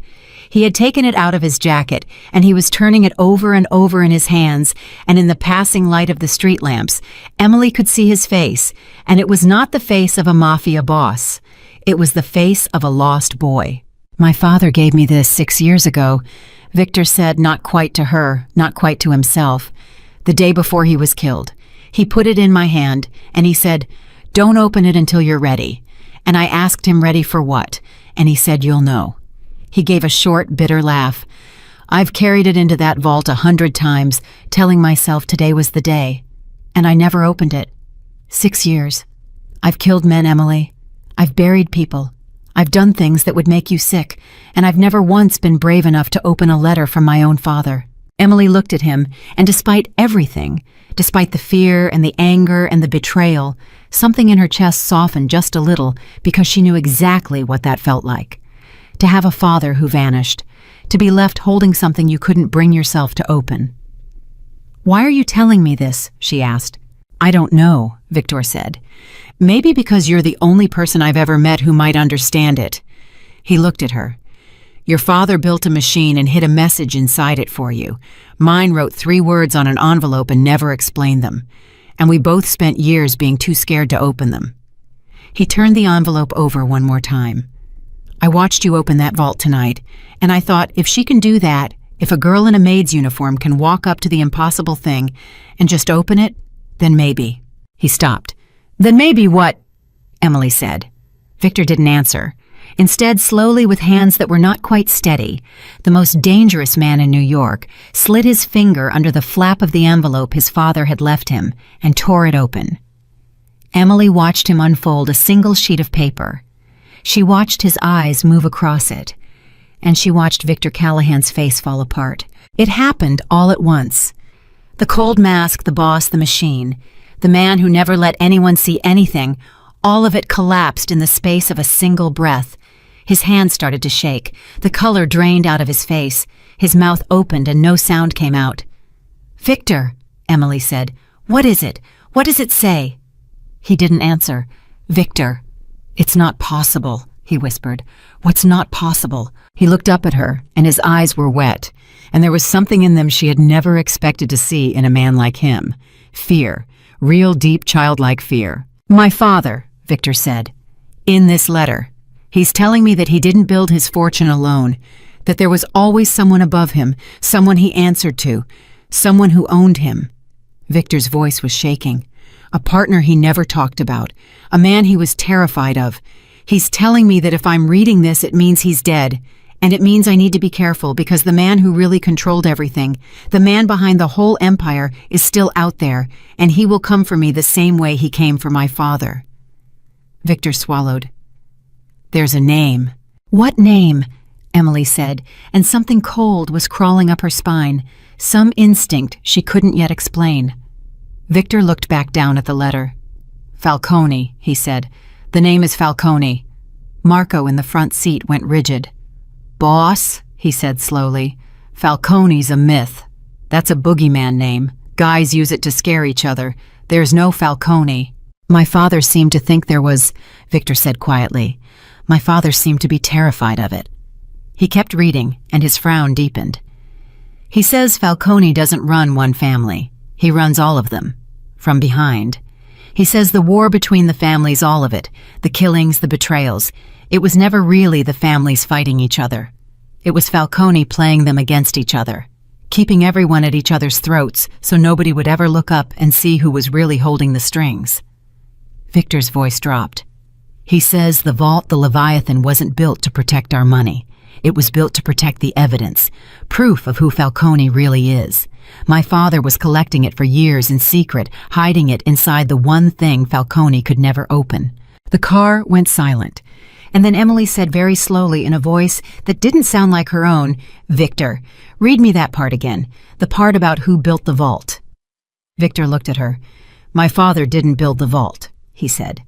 He had taken it out of his jacket, and he was turning it over and over in his hands, and in the passing light of the street lamps, Emily could see his face, and it was not the face of a Mafia boss. It was the face of a lost boy. "My father gave me this 6 years ago," Victor said, not quite to her, not quite to himself. "The day before he was killed. He put it in my hand, and he said, 'Don't open it until you're ready.' And I asked him ready for what, and he said, 'You'll know.'" He gave a short, bitter laugh. "I've carried it into that vault 100 times, telling myself today was the day. And I never opened it. 6 years. I've killed men, Emily. I've buried people. I've done things that would make you sick, and I've never once been brave enough to open a letter from my own father." Emily looked at him, and despite everything, despite the fear and the anger and the betrayal, something in her chest softened just a little because she knew exactly what that felt like. To have a father who vanished, to be left holding something you couldn't bring yourself to open. "Why are you telling me this?" she asked. "I don't know," Victor said. "Maybe because you're the only person I've ever met who might understand it." He looked at her. "Your father built a machine and hid a message inside it for you. Mine wrote 3 words on an envelope and never explained them. And we both spent years being too scared to open them." He turned the envelope over one more time. "I watched you open that vault tonight, and I thought, if she can do that, if a girl in a maid's uniform can walk up to the impossible thing and just open it, then maybe." He stopped. "Then maybe what?" Emily said. Victor didn't answer. Instead, slowly, with hands that were not quite steady, the most dangerous man in New York slid his finger under the flap of the envelope his father had left him and tore it open. Emily watched him unfold a single sheet of paper. She watched his eyes move across it, and she watched Victor Callahan's face fall apart. It happened all at once. The cold mask, the boss, the machine, the man who never let anyone see anything, all of it collapsed in the space of a single breath. His hands started to shake. The color drained out of his face. His mouth opened and no sound came out. "Victor," Emily said, "what is it? What does it say?" He didn't answer. "Victor." "It's not possible," he whispered. "What's not possible?" He looked up at her, and his eyes were wet, and there was something in them she had never expected to see in a man like him. Fear. Real deep childlike fear. "My father," Victor said. "In this letter. He's telling me that he didn't build his fortune alone, that there was always someone above him, someone he answered to, someone who owned him." Victor's voice was shaking. "A partner he never talked about, a man he was terrified of. He's telling me that if I'm reading this, it means he's dead, And it means I need to be careful because the man who really controlled everything, the man behind the whole empire, is still out there, and he will come for me the same way he came for my father." Victor swallowed. "There's a name." "What name?" Emily said, and something cold was crawling up her spine, some instinct she couldn't yet explain. Victor looked back down at the letter. "Falcone," he said. "The name is Falcone." Marco in the front seat went rigid. "Boss," he said slowly, "Falcone's a myth. That's a boogeyman name. Guys use it to scare each other. There's no Falcone." "My father seemed to think there was," Victor said quietly. "My father seemed to be terrified of it." He kept reading, and his frown deepened. "He says Falcone doesn't run one family. He runs all of them. From behind. He says the war between the families, all of it, the killings, the betrayals, it was never really the families fighting each other. It was Falcone playing them against each other, keeping everyone at each other's throats so nobody would ever look up and see who was really holding the strings." Victor's voice dropped. "He says the vault, the Leviathan, wasn't built to protect our money. It was built to protect the evidence, proof of who Falcone really is. My father was collecting it for years in secret, hiding it inside the one thing Falcone could never open." The car went silent, and then Emily said very slowly in a voice that didn't sound like her own, "Victor, read me that part again, the part about who built the vault." Victor looked at her. "My father didn't build the vault," he said.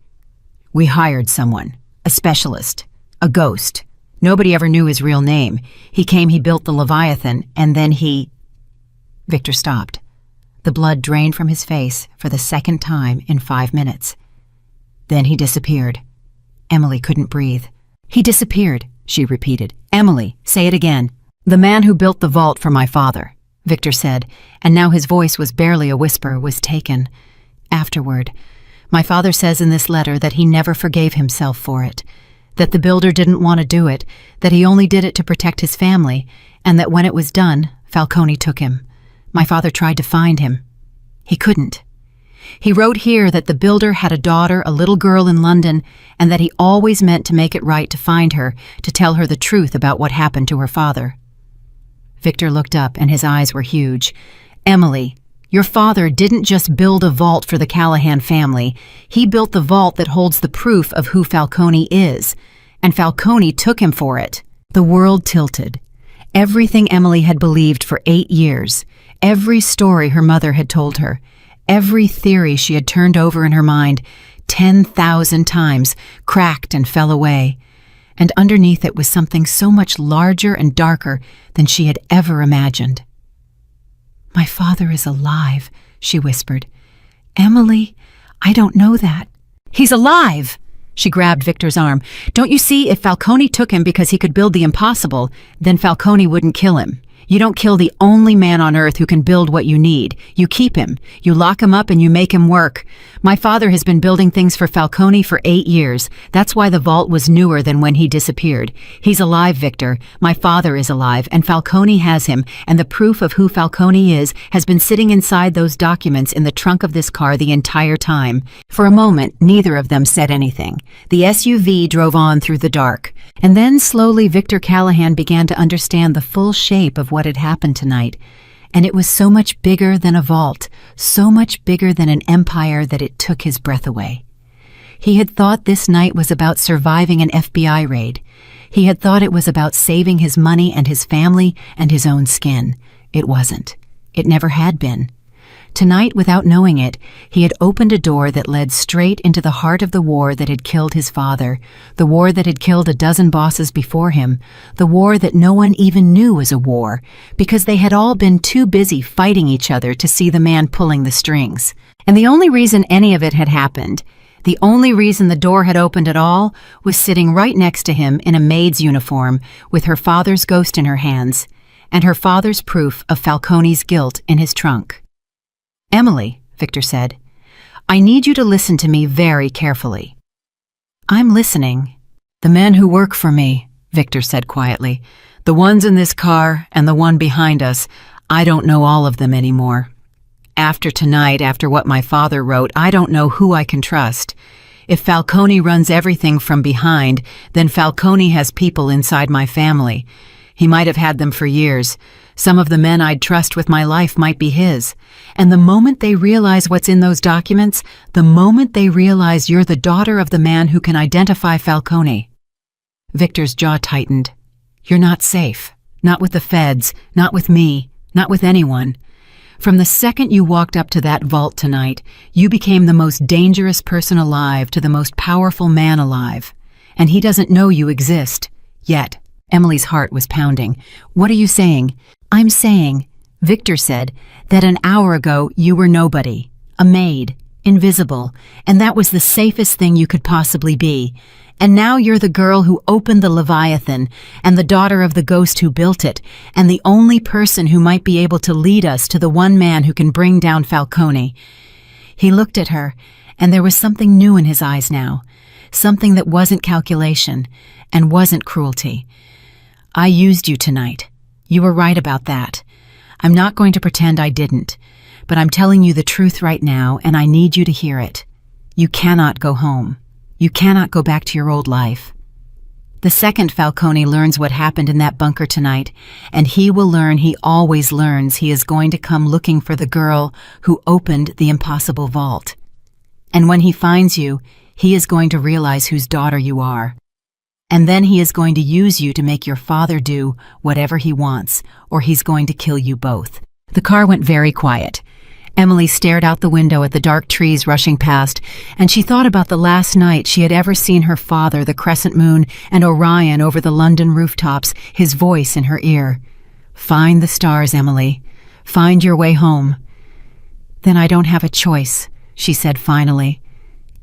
"We hired someone, a specialist, a ghost. Nobody ever knew his real name. He came, he built the Leviathan, and then he—" Victor stopped. The blood drained from his face for the second time in 5 minutes. Then he disappeared. Emily couldn't breathe. "He disappeared," she repeated. "Emily, say it again." "The man who built the vault for my father," Victor said, and now his voice was barely a whisper, was taken. "Afterward, my father says in this letter that he never forgave himself for it, that the builder didn't want to do it, that he only did it to protect his family, and that when it was done, Falcone took him. My father tried to find him. He couldn't. He wrote here that the builder had a daughter, a little girl in London, and that he always meant to make it right to find her, to tell her the truth about what happened to her father." Victor looked up, and his eyes were huge. "Emily, your father didn't just build a vault for the Callahan family. He built the vault that holds the proof of who Falcone is, and Falcone took him for it." The world tilted. Everything Emily had believed for 8 years, every story her mother had told her, every theory she had turned over in her mind 10,000 times, cracked and fell away. And underneath it was something so much larger and darker than she had ever imagined. "My father is alive," she whispered. "Emily, I don't know that." "He's alive!" She grabbed Victor's arm. "Don't you see, if Falcone took him because he could build the impossible, then Falcone wouldn't kill him. You don't kill the only man on earth who can build what you need. You keep him. You lock him up and you make him work. My father has been building things for Falcone for 8 years. That's why the vault was newer than when he disappeared. He's alive, Victor. My father is alive, and Falcone has him, and the proof of who Falcone is has been sitting inside those documents in the trunk of this car the entire time." For a moment, neither of them said anything. The SUV drove on through the dark. And then slowly Victor Callahan began to understand the full shape of what had happened tonight. And it was so much bigger than a vault, so much bigger than an empire that it took his breath away. He had thought this night was about surviving an FBI raid. He had thought it was about saving his money and his family and his own skin. It wasn't. It never had been. Tonight, without knowing it, he had opened a door that led straight into the heart of the war that had killed his father, the war that had killed a dozen bosses before him, the war that no one even knew was a war, because they had all been too busy fighting each other to see the man pulling the strings. And the only reason any of it had happened, the only reason the door had opened at all, was sitting right next to him in a maid's uniform, with her father's ghost in her hands, and her father's proof of Falcone's guilt in his trunk. "Emily," Victor said, "I need you to listen to me very carefully." "I'm listening." "The men who work for me," Victor said quietly, "the ones in this car and the one behind us, I don't know all of them anymore. After tonight, after what my father wrote, I don't know who I can trust. If Falcone runs everything from behind, then Falcone has people inside my family. He might have had them for years. Some of the men I'd trust with my life might be his. And the moment they realize what's in those documents, the moment they realize you're the daughter of the man who can identify Falcone. Victor's jaw tightened. You're not safe. Not with the feds, not with me, not with anyone. From the second you walked up to that vault tonight, you became the most dangerous person alive to the most powerful man alive. And he doesn't know you exist. Yet. Emily's heart was pounding. What are you saying? I'm saying, Victor said, that an hour ago you were nobody. A maid. Invisible. And that was the safest thing you could possibly be. And now you're the girl who opened the Leviathan, and the daughter of the ghost who built it, and the only person who might be able to lead us to the one man who can bring down Falcone. He looked at her, and there was something new in his eyes now. Something that wasn't calculation, and wasn't cruelty. I used you tonight. You were right about that. I'm not going to pretend I didn't, but I'm telling you the truth right now, and I need you to hear it. You cannot go home. You cannot go back to your old life. The second Falcone learns what happened in that bunker tonight, and he will learn he always learns he is going to come looking for the girl who opened the impossible vault. And when he finds you, he is going to realize whose daughter you are. And then he is going to use you to make your father do whatever he wants, or he's going to kill you both. The car went very quiet. Emily stared out the window at the dark trees rushing past, and she thought about the last night she had ever seen her father, the crescent moon, and Orion over the London rooftops, his voice in her ear. Find the stars, Emily. Find your way home. Then I don't have a choice, she said finally.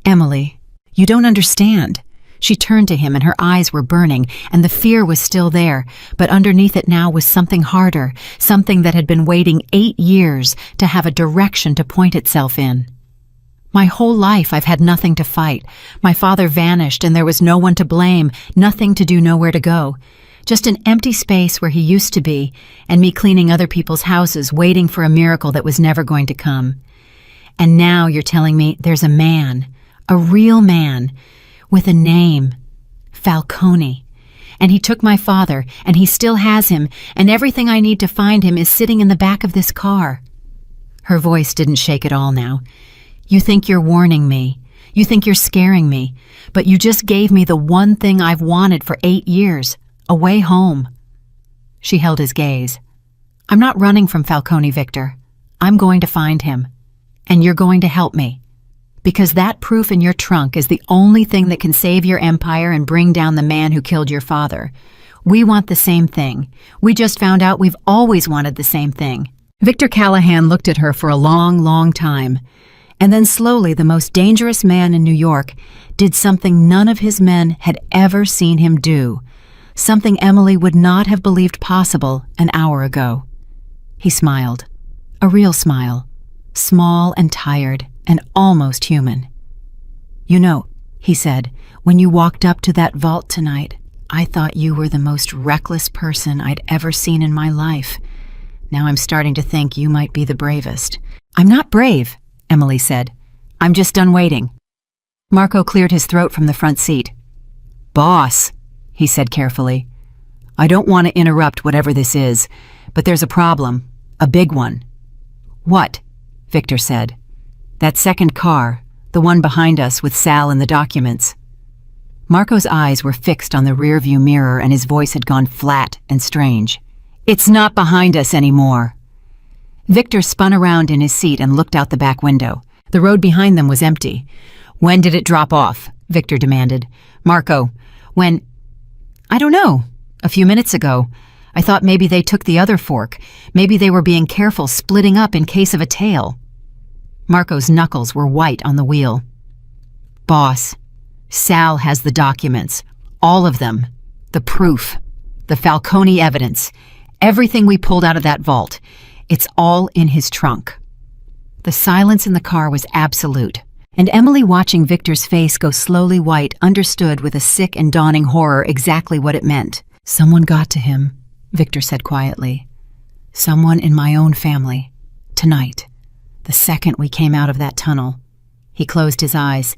Emily, you don't understand. She turned to him and her eyes were burning, and the fear was still there, but underneath it now was something harder, something that had been waiting 8 years to have a direction to point itself in. My whole life I've had nothing to fight. My father vanished and there was no one to blame, nothing to do, nowhere to go. Just an empty space where he used to be, and me cleaning other people's houses, waiting for a miracle that was never going to come. And now you're telling me there's a man, a real man, with a name, Falcone. And he took my father, and he still has him, and everything I need to find him is sitting in the back of this car. Her voice didn't shake at all now. You think you're warning me. You think you're scaring me. But you just gave me the one thing I've wanted for 8 years, a way home. She held his gaze. I'm not running from Falcone, Victor. I'm going to find him. And you're going to help me. Because that proof in your trunk is the only thing that can save your empire and bring down the man who killed your father. We want the same thing. We just found out we've always wanted the same thing. Victor Callahan looked at her for a long, long time. And then slowly the most dangerous man in New York did something none of his men had ever seen him do. Something Emily would not have believed possible an hour ago. He smiled. A real smile. Small and tired. And almost human. You know, he said, when you walked up to that vault tonight, I thought you were the most reckless person I'd ever seen in my life. Now I'm starting to think you might be the bravest. I'm not brave, Emily said. I'm just done waiting. Marco cleared his throat from the front seat. Boss, he said carefully, I don't want to interrupt whatever this is, but there's a problem, a big one. What? Victor said. That second car, the one behind us with Sal and the documents. Marco's eyes were fixed on the rearview mirror and his voice had gone flat and strange. It's not behind us anymore. Victor spun around in his seat and looked out the back window. The road behind them was empty. When did it drop off? Victor demanded. Marco, when... I don't know. A few minutes ago. I thought maybe they took the other fork. Maybe they were being careful, splitting up in case of a tail. Marco's knuckles were white on the wheel. Boss, Sal has the documents. All of them. The proof. The Falcone evidence. Everything we pulled out of that vault. It's all in his trunk. The silence in the car was absolute, and Emily, watching Victor's face go slowly white, understood with a sick and dawning horror exactly what it meant. Someone got to him, Victor said quietly. Someone in my own family. Tonight. The second we came out of that tunnel. He closed his eyes.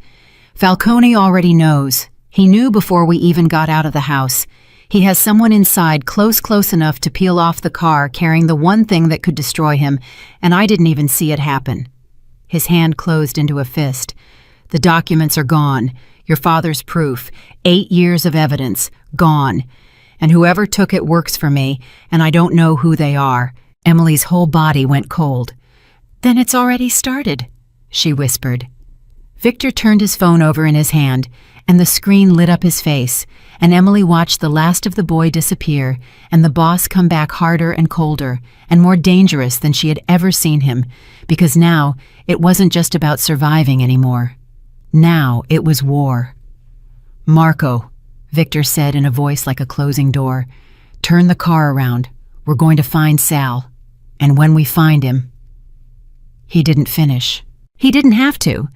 Falcone already knows. He knew before we even got out of the house. He has someone inside close enough to peel off the car carrying the one thing that could destroy him, and I didn't even see it happen." His hand closed into a fist. "The documents are gone. Your father's proof. 8 years of evidence. Gone. And whoever took it works for me, and I don't know who they are." Emily's whole body went cold. "Then it's already started," she whispered. Victor turned his phone over in his hand, and the screen lit up his face, and Emily watched the last of the boy disappear, and the boss come back harder and colder, and more dangerous than she had ever seen him, because now it wasn't just about surviving anymore. Now it was war. "Marco," Victor said in a voice like a closing door, "turn the car around. We're going to find Sal. And when we find him..." He didn't finish. He didn't have to.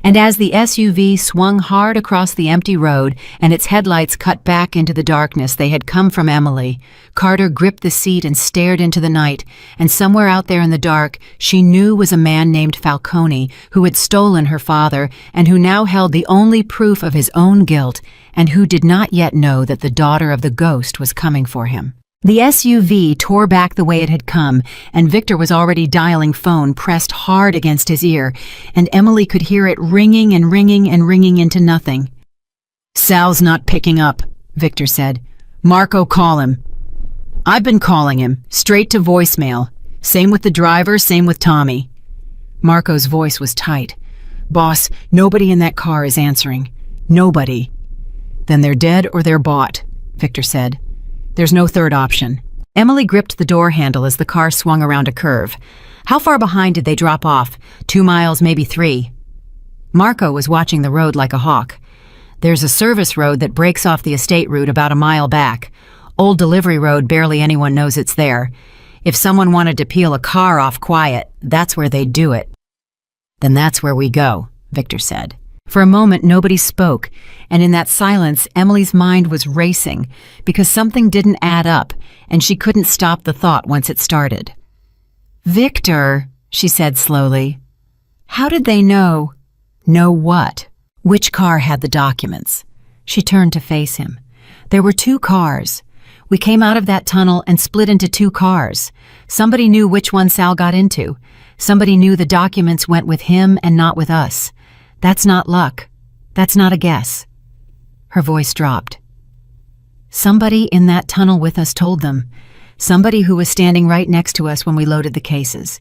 And as the SUV swung hard across the empty road and its headlights cut back into the darkness they had come from Emily, Carter gripped the seat and stared into the night, and somewhere out there in the dark she knew was a man named Falcone who had stolen her father and who now held the only proof of his own guilt and who did not yet know that the daughter of the ghost was coming for him. The SUV tore back the way it had come, and Victor was already dialing phone pressed hard against his ear, and Emily could hear it ringing and ringing and ringing into nothing. "Sal's not picking up," Victor said. "Marco, call him." "I've been calling him, straight to voicemail. Same with the driver, same with Tommy." Marco's voice was tight. "Boss, nobody in that car is answering. Nobody." "Then they're dead or they're bought," Victor said. "There's no third option." Emily gripped the door handle as the car swung around a curve. How far behind did they drop off? 2 miles, maybe 3. Marco was watching the road like a hawk. "There's a service road that breaks off the estate route about a mile back. Old delivery road, barely anyone knows it's there. If someone wanted to peel a car off quiet, that's where they'd do it." "Then that's where we go," Victor said. For a moment, nobody spoke, and in that silence, Emily's mind was racing because something didn't add up, and she couldn't stop the thought once it started. "Victor," she said slowly, "how did they know?" "Know what?" "Which car had the documents?" She turned to face him. "There were 2 cars. We came out of that tunnel and split into 2 cars. Somebody knew which one Sal got into. Somebody knew the documents went with him and not with us. That's not luck. That's not a guess." Her voice dropped. "Somebody in that tunnel with us told them. Somebody who was standing right next to us when we loaded the cases."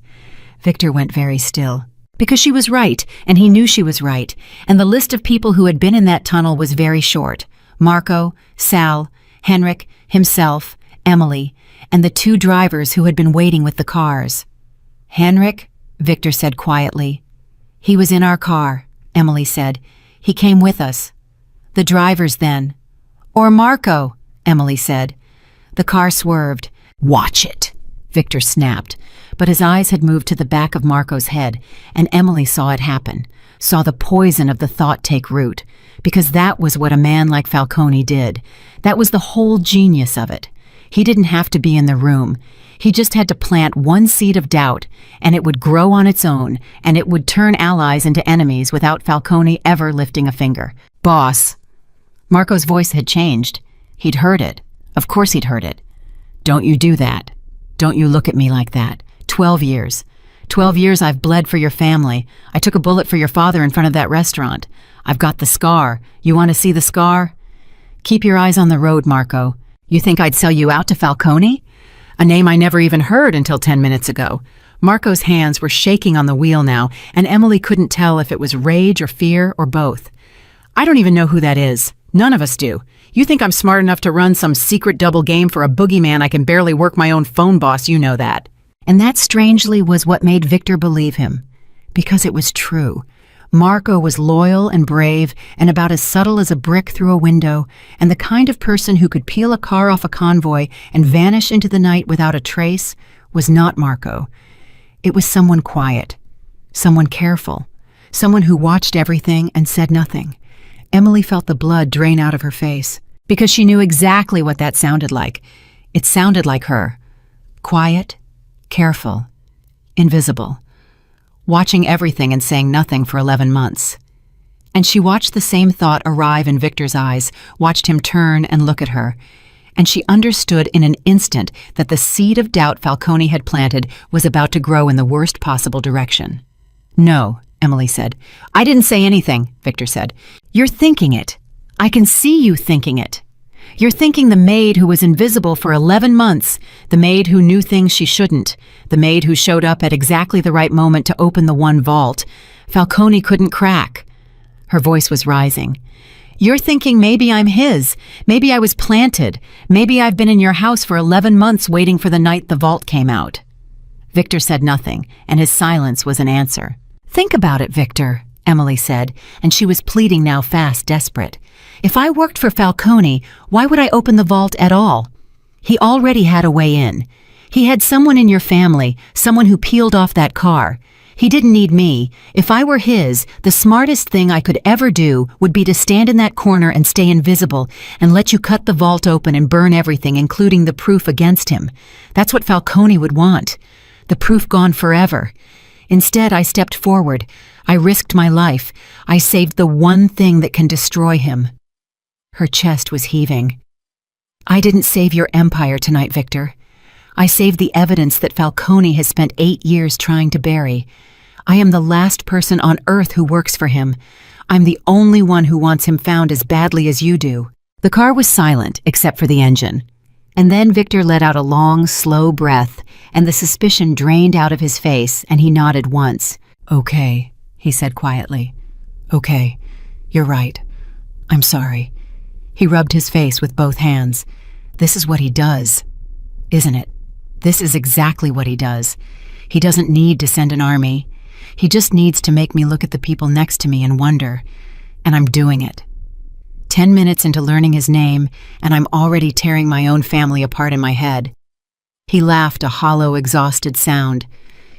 Victor went very still. Because she was right, and he knew she was right, and the list of people who had been in that tunnel was very short. Marco, Sal, Henrik, himself, Emily, and the 2 drivers who had been waiting with the cars. "Henrik," Victor said quietly. "He was in our car," Emily said. "He came with us." "The drivers then." "Or Marco," Emily said. The car swerved. "Watch it," Victor snapped, but his eyes had moved to the back of Marco's head, and Emily saw it happen, saw the poison of the thought take root, because that was what a man like Falcone did. That was the whole genius of it. He didn't have to be in the room. He just had to plant one seed of doubt, and it would grow on its own, and it would turn allies into enemies without Falcone ever lifting a finger. "Boss." Marco's voice had changed. He'd heard it. Of course he'd heard it. "Don't you do that. Don't you look at me like that. 12 years. 12 years I've bled for your family. I took a bullet for your father in front of that restaurant. I've got the scar. You want to see the scar? Keep your eyes on the road, Marco. You think I'd sell you out to Falcone? A name I never even heard until 10 minutes ago." Marco's hands were shaking on the wheel now, and Emily couldn't tell if it was rage or fear or both. "I don't even know who that is. None of us do. You think I'm smart enough to run some secret double game for a boogeyman I can barely work my own phone, boss, you know that." And that strangely was what made Victor believe him, because it was true. Marco was loyal and brave and about as subtle as a brick through a window, and the kind of person who could peel a car off a convoy and vanish into the night without a trace was not Marco. It was someone quiet, someone careful, someone who watched everything and said nothing. Emily felt the blood drain out of her face, because she knew exactly what that sounded like. It sounded like her. Quiet, careful, invisible. Watching everything and saying nothing for 11 months. And she watched the same thought arrive in Victor's eyes, watched him turn and look at her. And she understood in an instant that the seed of doubt Falcone had planted was about to grow in the worst possible direction. "No," Emily said. "I didn't say anything," Victor said. "You're thinking it. I can see you thinking it. You're thinking the maid who was invisible for 11 months, the maid who knew things she shouldn't, the maid who showed up at exactly the right moment to open the one vault Falcone couldn't crack." Her voice was rising. "You're thinking maybe I'm his, maybe I was planted, maybe I've been in your house for 11 months waiting for the night the vault came out." Victor said nothing, and his silence was an answer. "Think about it, Victor," Emily said, and she was pleading now, fast, desperate. "If I worked for Falcone, why would I open the vault at all? He already had a way in. He had someone in your family, someone who peeled off that car. He didn't need me. If I were his, the smartest thing I could ever do would be to stand in that corner and stay invisible and let you cut the vault open and burn everything, including the proof against him. That's what Falcone would want. The proof gone forever. Instead, I stepped forward. I risked my life. I saved the one thing that can destroy him." Her chest was heaving. "I didn't save your empire tonight, Victor. I saved the evidence that Falcone has spent 8 years trying to bury. I am the last person on earth who works for him. I'm the only one who wants him found as badly as you do." The car was silent, except for the engine. And then Victor let out a long, slow breath, and the suspicion drained out of his face, and he nodded once. "Okay," he said quietly. "Okay, you're right. I'm sorry." He rubbed his face with both hands. "This is what he does, isn't it? This is exactly what he does. He doesn't need to send an army. He just needs to make me look at the people next to me and wonder. And I'm doing it. 10 minutes into learning his name, and I'm already tearing my own family apart in my head." He laughed, a hollow, exhausted sound.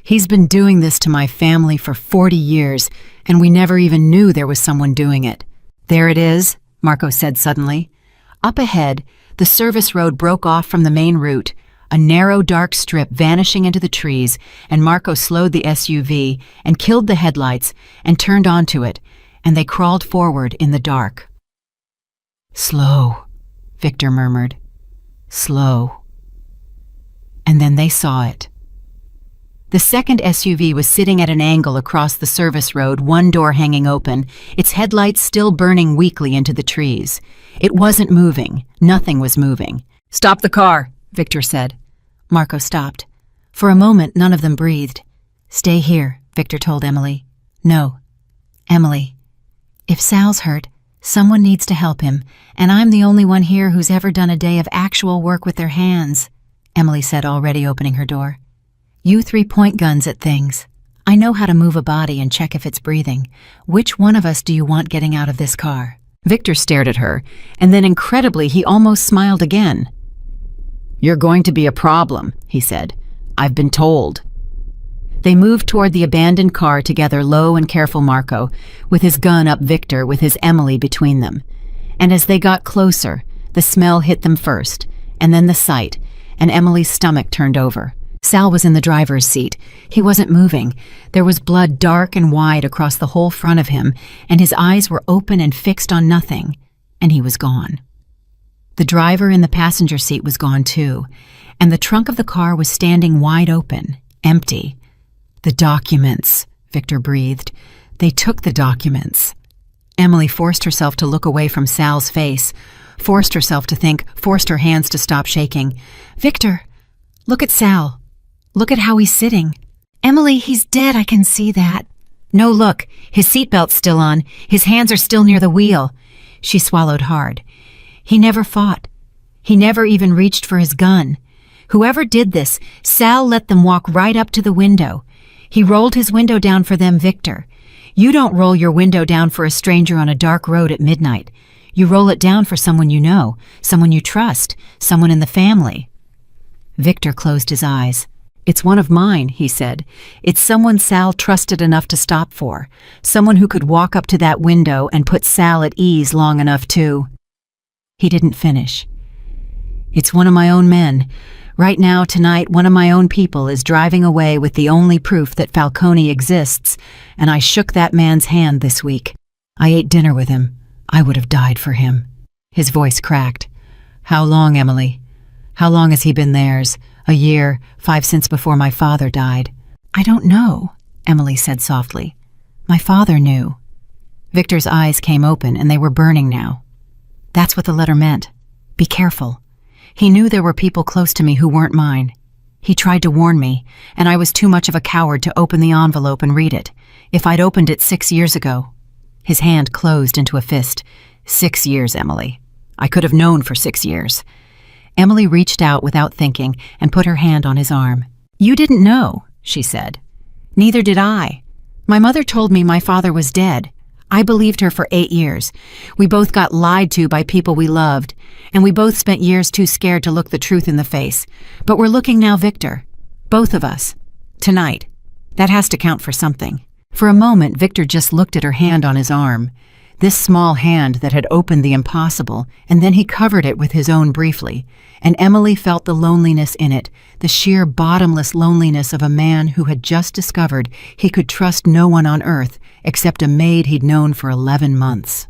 "He's been doing this to my family for 40 years, and we never even knew there was someone doing it." "There it is," Marco said suddenly. Up ahead, the service road broke off from the main route, a narrow, dark strip vanishing into the trees, and Marco slowed the SUV and killed the headlights and turned onto it, and they crawled forward in the dark. "Slow," Victor murmured. "Slow." And then they saw it. The second SUV was sitting at an angle across the service road, one door hanging open, its headlights still burning weakly into the trees. It wasn't moving. Nothing was moving. "Stop the car," Victor said. Marco stopped. For a moment, none of them breathed. "Stay here," Victor told Emily. "No. Emily, if Sal's hurt, someone needs to help him, and I'm the only one here who's ever done a day of actual work with their hands," Emily said, already opening her door. "You 3 point guns at things. I know how to move a body and check if it's breathing. Which one of us do you want getting out of this car?" Victor stared at her, and then incredibly he almost smiled again. "You're going to be a problem," he said. "I've been told." They moved toward the abandoned car together, low and careful Marco, with his gun up, Victor with his Emily between them. And as they got closer, the smell hit them first, and then the sight, and Emily's stomach turned over. Sal was in the driver's seat. He wasn't moving. There was blood dark and wide across the whole front of him, and his eyes were open and fixed on nothing, and he was gone. The driver in the passenger seat was gone too, and the trunk of the car was standing wide open, empty. "The documents," Victor breathed. "They took the documents." Emily forced herself to look away from Sal's face, forced herself to think, forced her hands to stop shaking. "Victor, look at Sal. Look at how he's sitting." "Emily, he's dead, I can see that." "No, look, his seatbelt's still on. His hands are still near the wheel." She swallowed hard. "He never fought. He never even reached for his gun. Whoever did this, Sal let them walk right up to the window. He rolled his window down for them, Victor. You don't roll your window down for a stranger on a dark road at midnight. You roll it down for someone you know, someone you trust, someone in the family." Victor closed his eyes. "It's one of mine," he said. "It's someone Sal trusted enough to stop for. Someone who could walk up to that window and put Sal at ease long enough to—" He didn't finish. "It's one of my own men. Right now, tonight, one of my own people is driving away with the only proof that Falcone exists, and I shook that man's hand this week." I ate dinner with him. I would have died for him." His voice cracked. "How long, Emily? How long has he been theirs? A year, 5 since before my father died." "I don't know," Emily said softly. "My father knew." Victor's eyes came open and they were burning now. That's what the letter meant. Be careful. He knew there were people close to me who weren't mine. He tried to warn me, and I was too much of a coward to open the envelope and read it. If I'd opened it 6 years ago. His hand closed into a fist. 6 years, Emily. I could have known for 6 years. Emily reached out without thinking and put her hand on his arm. "You didn't know," she said. "Neither did I. My mother told me my father was dead. I believed her for 8 years. We both got lied to by people we loved, and we both spent years too scared to look the truth in the face. But we're looking now, Victor. Both of us. Tonight. That has to count for something." For a moment, Victor just looked at her hand on his arm. This small hand that had opened the impossible, and then he covered it with his own briefly, and Emily felt the loneliness in it, the sheer bottomless loneliness of a man who had just discovered he could trust no one on earth except a maid he'd known for 11 months.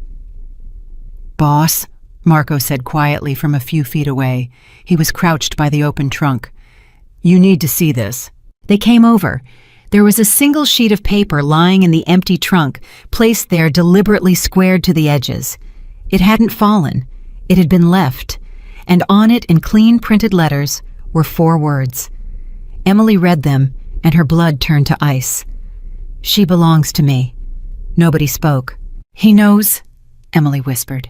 "Boss," Marco said quietly from a few feet away. He was crouched by the open trunk. "You need to see this." They came over. There was a single sheet of paper lying in the empty trunk, placed there deliberately squared to the edges. It hadn't fallen. It had been left, and on it in clean printed letters were 4 words. Emily read them, and her blood turned to ice. "She belongs to me." Nobody spoke. "He knows," Emily whispered.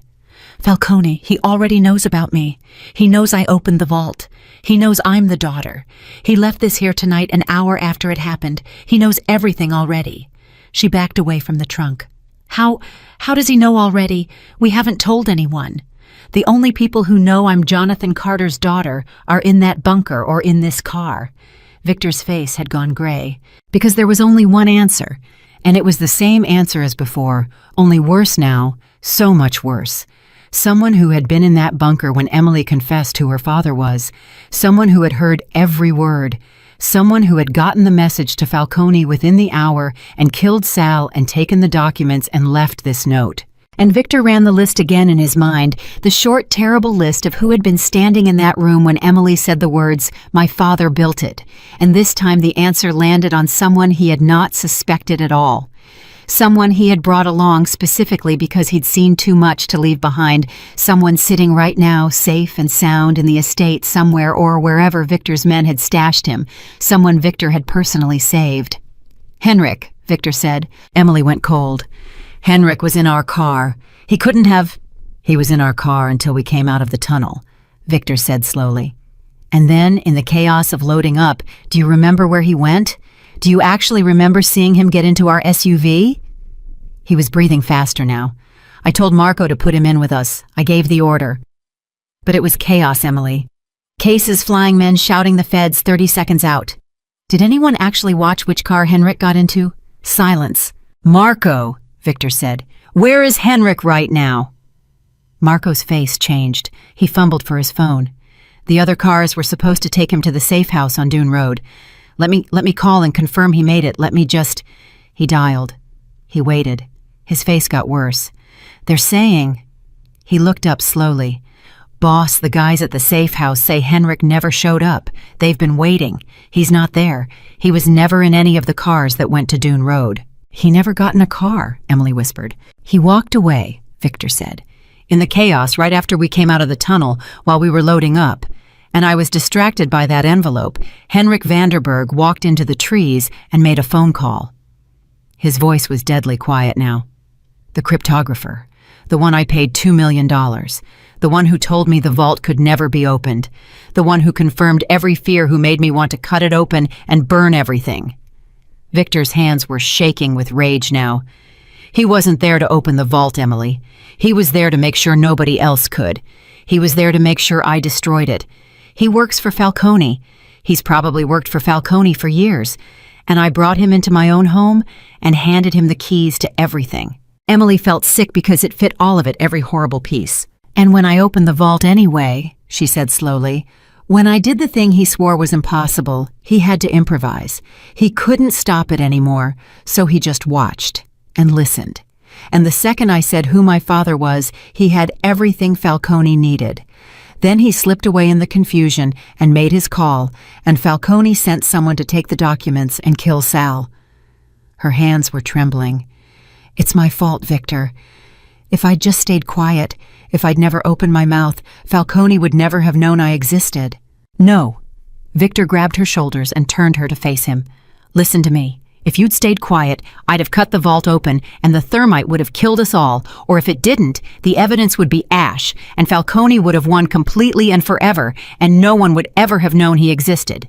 "Falcone, he already knows about me. He knows I opened the vault. He knows I'm the daughter. He left this here tonight an hour after it happened. He knows everything already." She backed away from the trunk. How does he know already? We haven't told anyone. The only people who know I'm Jonathan Carter's daughter are in that bunker or in this car." Victor's face had gone gray, because there was only one answer, and it was the same answer as before, only worse now, so much worse. Someone who had been in that bunker when Emily confessed who her father was. Someone who had heard every word. Someone who had gotten the message to Falcone within the hour and killed Sal and taken the documents and left this note. And Victor ran the list again in his mind, the short, terrible list of who had been standing in that room when Emily said the words, "My father built it." And this time the answer landed on someone he had not suspected at all. Someone he had brought along specifically because he'd seen too much to leave behind. Someone sitting right now, safe and sound in the estate somewhere or wherever Victor's men had stashed him. Someone Victor had personally saved. "Henrik," Victor said. Emily went cold. "Henrik was in our car. He couldn't have—" "He was in our car until we came out of the tunnel," Victor said slowly. "And then, in the chaos of loading up, do you remember where he went? Do you actually remember seeing him get into our SUV?" He was breathing faster now. "I told Marco to put him in with us. I gave the order." But it was chaos, Emily. Cases, flying men shouting the feds 30 seconds out. Did anyone actually watch which car Henrik got into? Silence. "Marco," Victor said. "Where is Henrik right now?" Marco's face changed. He fumbled for his phone. The other cars were supposed to take him to the safe house on Dune Road. Let me call and confirm he made it. He dialed. He waited. His face got worse. "They're saying—" He looked up slowly. "Boss, the guys at the safe house say Henrik never showed up. They've been waiting. He's not there. He was never in any of the cars that went to Dune Road." "He never got in a car," Emily whispered. "He walked away," Victor said. "In the chaos right after we came out of the tunnel while we were loading up. And I was distracted by that envelope. Henrik Vanderberg walked into the trees and made a phone call." His voice was deadly quiet now. "The cryptographer. The one I paid $2 million. The one who told me the vault could never be opened. The one who confirmed every fear, who made me want to cut it open and burn everything." Victor's hands were shaking with rage now. "He wasn't there to open the vault, Emily. He was there to make sure nobody else could. He was there to make sure I destroyed it. He works for Falcone. He's probably worked for Falcone for years. And I brought him into my own home and handed him the keys to everything." Emily felt sick because it fit all of it, every horrible piece. "And when I opened the vault anyway," she said slowly, "when I did the thing he swore was impossible, he had to improvise. He couldn't stop it anymore, so he just watched and listened. and the second I said who my father was, he had everything Falcone needed. Then he slipped away in the confusion and made his call, and Falcone sent someone to take the documents and kill Sal. Her hands were trembling. It's my fault, Victor. If I'd just stayed quiet, if I'd never opened my mouth, Falcone would never have known I existed. No. Victor grabbed her shoulders and turned her to face him. Listen to me. If you'd stayed quiet, I'd have cut the vault open, and the thermite would have killed us all, or if it didn't, the evidence would be ash, and Falcone would have won completely and forever, and no one would ever have known he existed.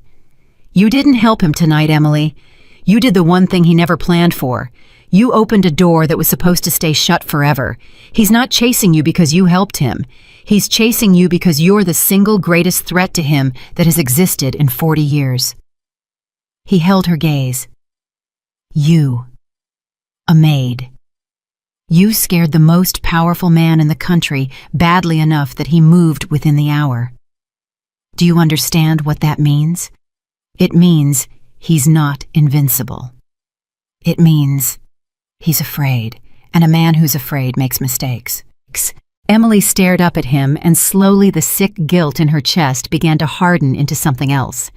You didn't help him tonight, Emily. You did the one thing he never planned for. You opened a door that was supposed to stay shut forever. He's not chasing you because you helped him. He's chasing you because you're the single greatest threat to him that has existed in 40 years. He held her gaze. You. A maid. You scared the most powerful man in the country badly enough that he moved within the hour. Do you understand what that means? It means he's not invincible. It means he's afraid, and a man who's afraid makes mistakes. Emily stared up at him, and slowly the sick guilt in her chest began to harden into something else.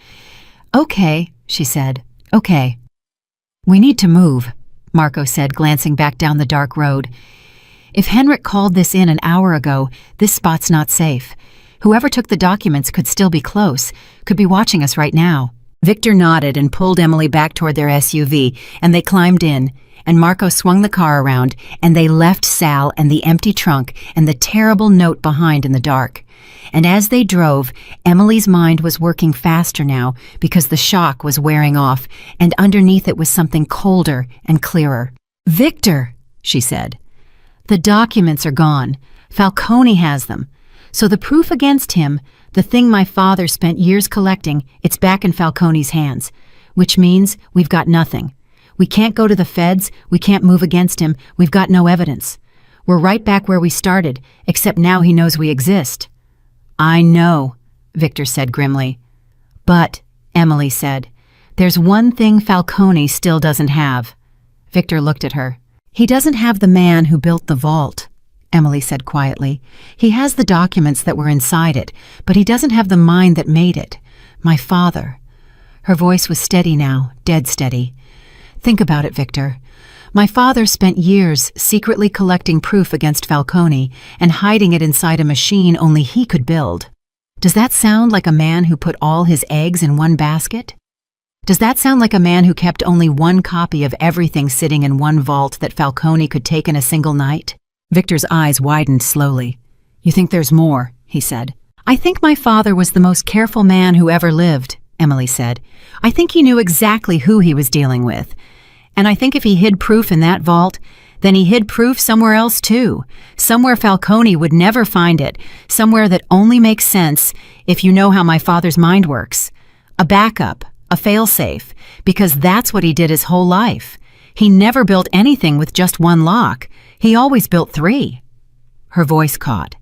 Okay, she said. Okay. We need to move, Marco said, glancing back down the dark road. If Henrik called this in an hour ago, this spot's not safe. Whoever took the documents could still be close, could be watching us right now. Victor nodded and pulled Emily back toward their SUV, and they climbed in, and Marco swung the car around, and they left Sal and the empty trunk and the terrible note behind in the dark. And as they drove, Emily's mind was working faster now because the shock was wearing off, and underneath it was something colder and clearer. Victor, she said. The documents are gone. Falcone has them. So the proof against him, the thing my father spent years collecting, it's back in Falcone's hands, which means we've got nothing. We can't go to the feds, we can't move against him, we've got no evidence. We're right back where we started, except now he knows we exist. I know, Victor said grimly. But, Emily said, there's one thing Falcone still doesn't have. Victor looked at her. He doesn't have the man who built the vault, Emily said quietly. He has the documents that were inside it, but he doesn't have the mind that made it. My father. Her voice was steady now, dead steady. Think about it, Victor. My father spent years secretly collecting proof against Falcone and hiding it inside a machine only he could build. Does that sound like a man who put all his eggs in one basket? Does that sound like a man who kept only one copy of everything sitting in one vault that Falcone could take in a single night? Victor's eyes widened slowly. You think there's more, he said. I think my father was the most careful man who ever lived, Emily said. I think he knew exactly who he was dealing with. And I think if he hid proof in that vault, then he hid proof somewhere else too. Somewhere Falcone would never find it. Somewhere that only makes sense if you know how my father's mind works. A backup, a failsafe, because that's what he did his whole life. He never built anything with just one lock. He always built 3. Her voice caught.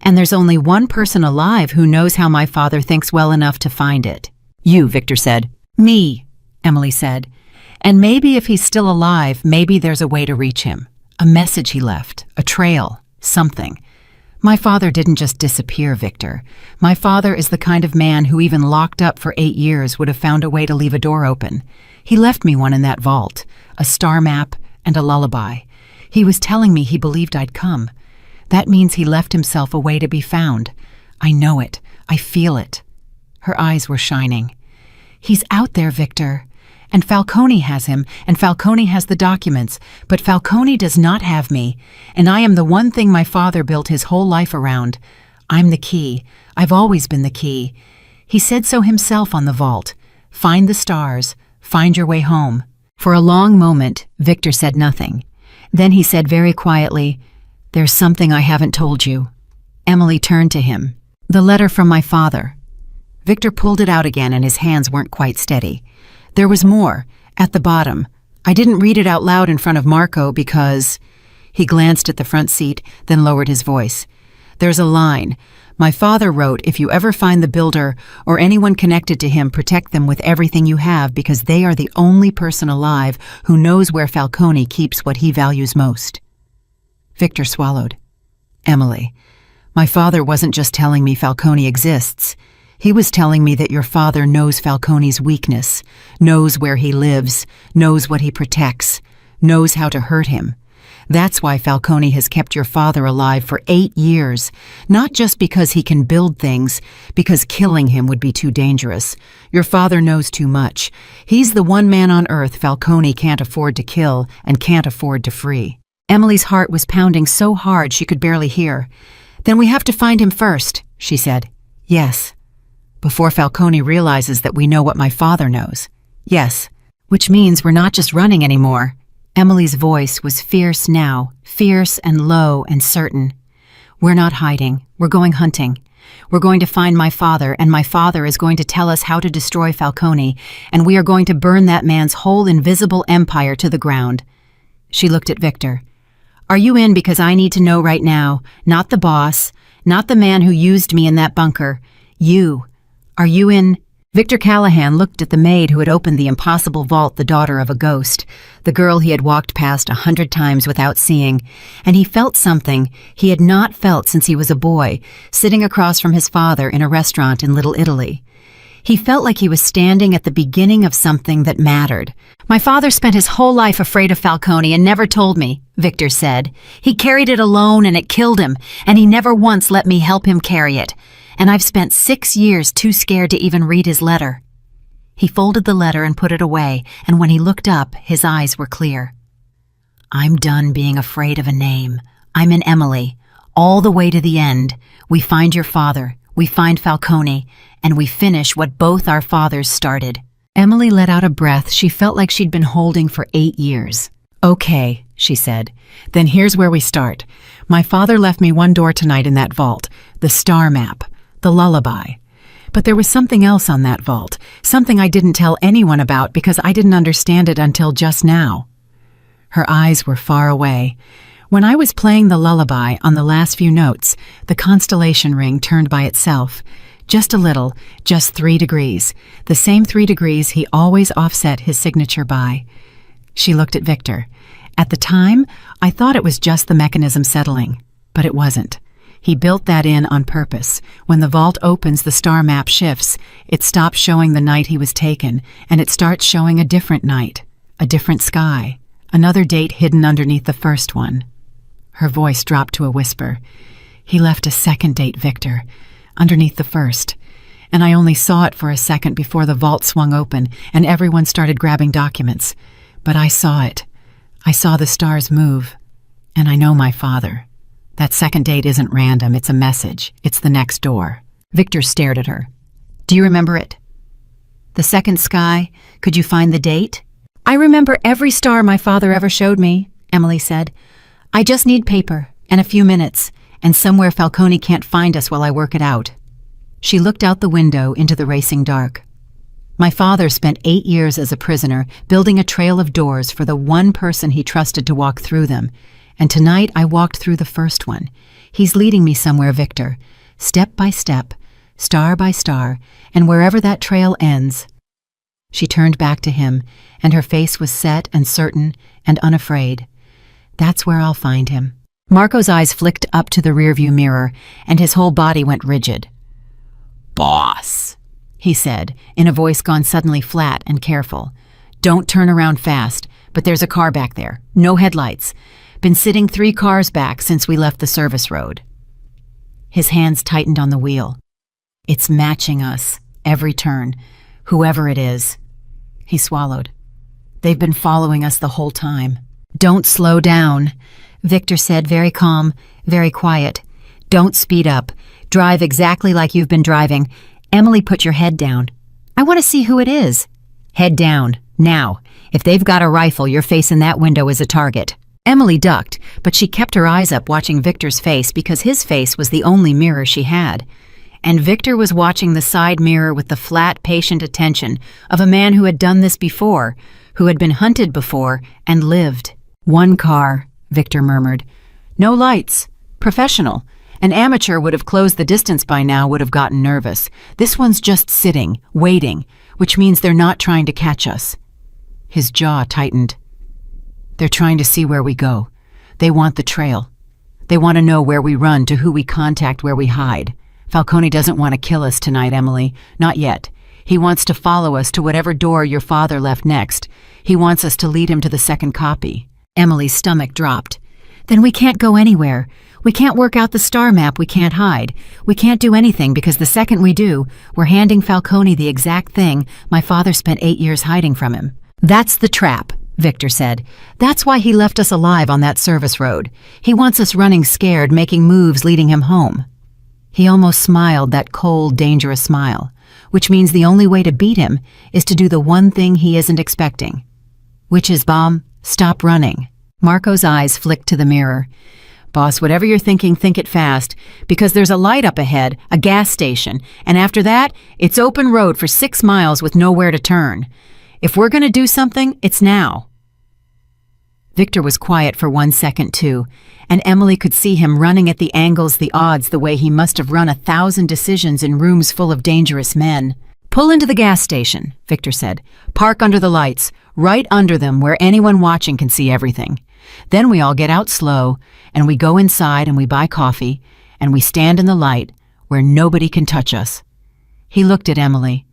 And there's only one person alive who knows how my father thinks well enough to find it. You, Victor said. Me, Emily said. And maybe if he's still alive, maybe there's a way to reach him. A message he left, a trail, something. My father didn't just disappear, Victor. My father is the kind of man who even locked up for 8 years would have found a way to leave a door open. He left me one in that vault, a star map and a lullaby. He was telling me he believed I'd come. That means he left himself a way to be found. I know it. I feel it. Her eyes were shining. He's out there, Victor. And Falcone has him, and Falcone has the documents, but Falcone does not have me, and I am the one thing my father built his whole life around. I'm the key. I've always been the key. He said so himself on the vault. Find the stars. Find your way home. For a long moment, Victor said nothing. Then he said very quietly, There's something I haven't told you. Emily turned to him. The letter from my father. Victor pulled it out again, and his hands weren't quite steady. There was more, at the bottom. I didn't read it out loud in front of Marco because... He glanced at the front seat, then lowered his voice. There's a line. My father wrote, if you ever find the builder or anyone connected to him, protect them with everything you have because they are the only person alive who knows where Falcone keeps what he values most. Victor swallowed. Emily, my father wasn't just telling me Falcone exists. He was telling me that your father knows Falcone's weakness, knows where he lives, knows what he protects, knows how to hurt him. That's why Falcone has kept your father alive for 8 years, not just because he can build things, because killing him would be too dangerous. Your father knows too much. He's the one man on earth Falcone can't afford to kill and can't afford to free. Emily's heart was pounding so hard she could barely hear. Then we have to find him first, she said. Yes. Before Falcone realizes that we know what my father knows. Yes. Which means we're not just running anymore. Emily's voice was fierce now, fierce and low and certain. We're not hiding. We're going hunting. We're going to find my father, and my father is going to tell us how to destroy Falcone, and we are going to burn that man's whole invisible empire to the ground. She looked at Victor. Are you in because I need to know right now, not the boss, not the man who used me in that bunker. You. Are you in? Victor Callahan looked at the maid who had opened the impossible vault, the daughter of a ghost, the girl he had walked past 100 times without seeing, and he felt something he had not felt since he was a boy, sitting across from his father in a restaurant in Little Italy. He felt like he was standing at the beginning of something that mattered. My father spent his whole life afraid of Falcone and never told me, Victor said. He carried it alone and it killed him, and he never once let me help him carry it. And I've spent 6 years too scared to even read his letter. He folded the letter and put it away, and when he looked up, his eyes were clear. I'm done being afraid of a name. I'm in Emily. All the way to the end. We find your father, we find Falcone, and we finish what both our fathers started. Emily let out a breath she felt like she'd been holding for 8 years. Okay, she said. Then here's where we start. My father left me one door tonight in that vault, the star map. The lullaby. But there was something else on that vault, something I didn't tell anyone about because I didn't understand it until just now. Her eyes were far away. When I was playing the lullaby on the last few notes, the constellation ring turned by itself. Just a little, just 3 degrees, the same 3 degrees he always offset his signature by. She looked at Victor. At the time, I thought it was just the mechanism settling, but it wasn't. He built that in on purpose. When the vault opens, the star map shifts. It stops showing the night he was taken, and it starts showing a different night, a different sky, another date hidden underneath the first one. Her voice dropped to a whisper. He left a second date, Victor, underneath the first, and I only saw it for a second before the vault swung open and everyone started grabbing documents. But I saw it. I saw the stars move, and I know my father. That second date isn't random, it's a message. It's the next door. Victor stared at her. Do you remember it? The second sky? Could you find the date? I remember every star my father ever showed me, Emily said. I just need paper, and a few minutes, and somewhere Falcone can't find us while I work it out. She looked out the window into the racing dark. My father spent 8 years as a prisoner, building a trail of doors for the one person he trusted to walk through them. And tonight I walked through the first one. He's leading me somewhere, Victor, step by step, star by star, and wherever that trail ends. She turned back to him, and her face was set and certain and unafraid. That's where I'll find him. Marco's eyes flicked up to the rearview mirror, and his whole body went rigid. Boss, he said, in a voice gone suddenly flat and careful. Don't turn around fast, but there's a car back there. No headlights. Been sitting 3 cars back since we left the service road. His hands tightened on the wheel. It's matching us, every turn, whoever it is. He swallowed. They've been following us the whole time. Don't slow down, Victor said, very calm, very quiet. Don't speed up. Drive exactly like you've been driving. Emily, put your head down. I want to see who it is. Head down, now. If they've got a rifle, your face in that window is a target. Emily ducked, but she kept her eyes up watching Victor's face because his face was the only mirror she had. And Victor was watching the side mirror with the flat, patient attention of a man who had done this before, who had been hunted before and lived. 1 car, Victor murmured. No lights. Professional. An amateur would have closed the distance by now, would have gotten nervous. This one's just sitting, waiting, which means they're not trying to catch us. His jaw tightened. They're trying to see where we go. They want the trail. They want to know where we run, to who we contact, where we hide. Falcone doesn't want to kill us tonight, Emily. Not yet. He wants to follow us to whatever door your father left next. He wants us to lead him to the second copy." Emily's stomach dropped. "Then we can't go anywhere. We can't work out the star map, we can't hide. We can't do anything because the second we do, we're handing Falcone the exact thing my father spent 8 years hiding from him." "That's the trap," Victor said. "That's why he left us alive on that service road. He wants us running scared, making moves leading him home." He almost smiled, that cold, dangerous smile, which means the only way to beat him is to do the one thing he isn't expecting. Which is, Bomb, stop running. Marco's eyes flicked to the mirror. "Boss, whatever you're thinking, think it fast, because there's a light up ahead, a gas station, and after that, it's open road for 6 miles with nowhere to turn. If we're going to do something, it's now." Victor was quiet for 1 second, too, and Emily could see him running at the angles, the odds, the way he must have run 1,000 decisions in rooms full of dangerous men. "Pull into the gas station," Victor said. "Park under the lights, right under them where anyone watching can see everything. Then we all get out slow, and we go inside and we buy coffee, and we stand in the light where nobody can touch us." He looked at Emily.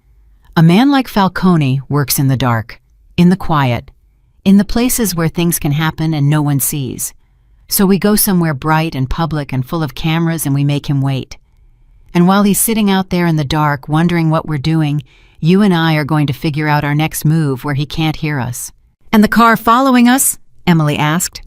"A man like Falcone works in the dark, in the quiet, in the places where things can happen and no one sees. So we go somewhere bright and public and full of cameras and we make him wait. And while he's sitting out there in the dark wondering what we're doing, you and I are going to figure out our next move where he can't hear us." "And the car following us?" Emily asked.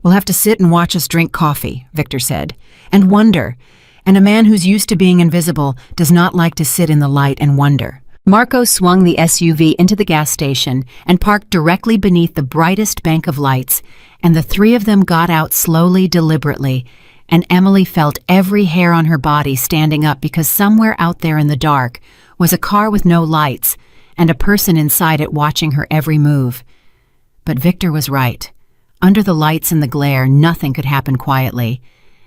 "We'll have to sit and watch us drink coffee," Victor said, "and wonder. And a man who's used to being invisible does not like to sit in the light and wonder." Marco swung the SUV into the gas station and parked directly beneath the brightest bank of lights, and the three of them got out slowly, deliberately, and Emily felt every hair on her body standing up because somewhere out there in the dark was a car with no lights and a person inside it watching her every move. But Victor was right. Under the lights and the glare, nothing could happen quietly,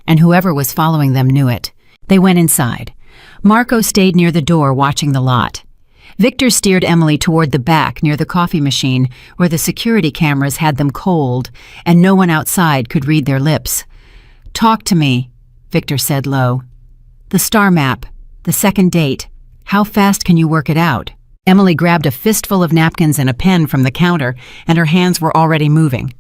and whoever was following them knew it. They went inside. Marco stayed near the door watching the lot. Victor steered Emily toward the back near the coffee machine where the security cameras had them cold and no one outside could read their lips. "Talk to me," Victor said low. "The star map, the second date, how fast can you work it out?" Emily grabbed a fistful of napkins and a pen from the counter, and her hands were already moving.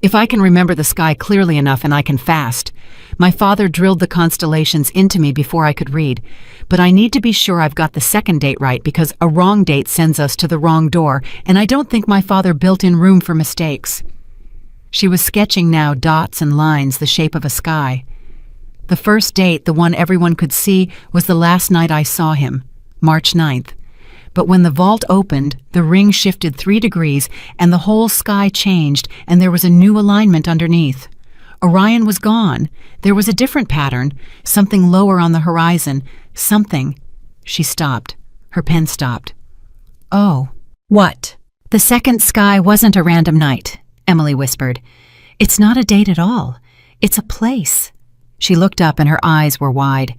"If I can remember the sky clearly enough and I can fast. My father drilled the constellations into me before I could read, but I need to be sure I've got the second date right because a wrong date sends us to the wrong door, and I don't think my father built in room for mistakes." She was sketching now, dots and lines, the shape of a sky. "The first date, the one everyone could see, was the last night I saw him, March 9th. But when the vault opened, the ring shifted 3 degrees and the whole sky changed and there was a new alignment underneath. Orion was gone. There was a different pattern, something lower on the horizon, something." She stopped. Her pen stopped. "Oh." "What?" "The second sky wasn't a random night," Emily whispered. "It's not a date at all. It's a place." She looked up and her eyes were wide.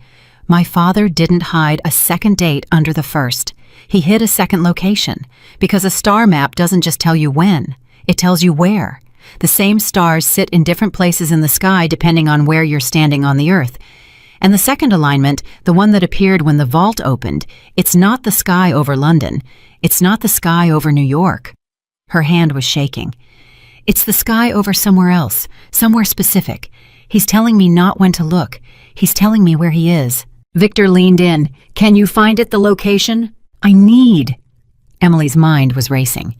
"My father didn't hide a second date under the first. He hid a second location, because a star map doesn't just tell you when, it tells you where. The same stars sit in different places in the sky depending on where you're standing on the earth. And the second alignment, the one that appeared when the vault opened, it's not the sky over London. It's not the sky over New York." Her hand was shaking. "It's the sky over somewhere else, somewhere specific. He's telling me not when to look. He's telling me where he is." Victor leaned in. "Can you find it, the location?" "I need." Emily's mind was racing.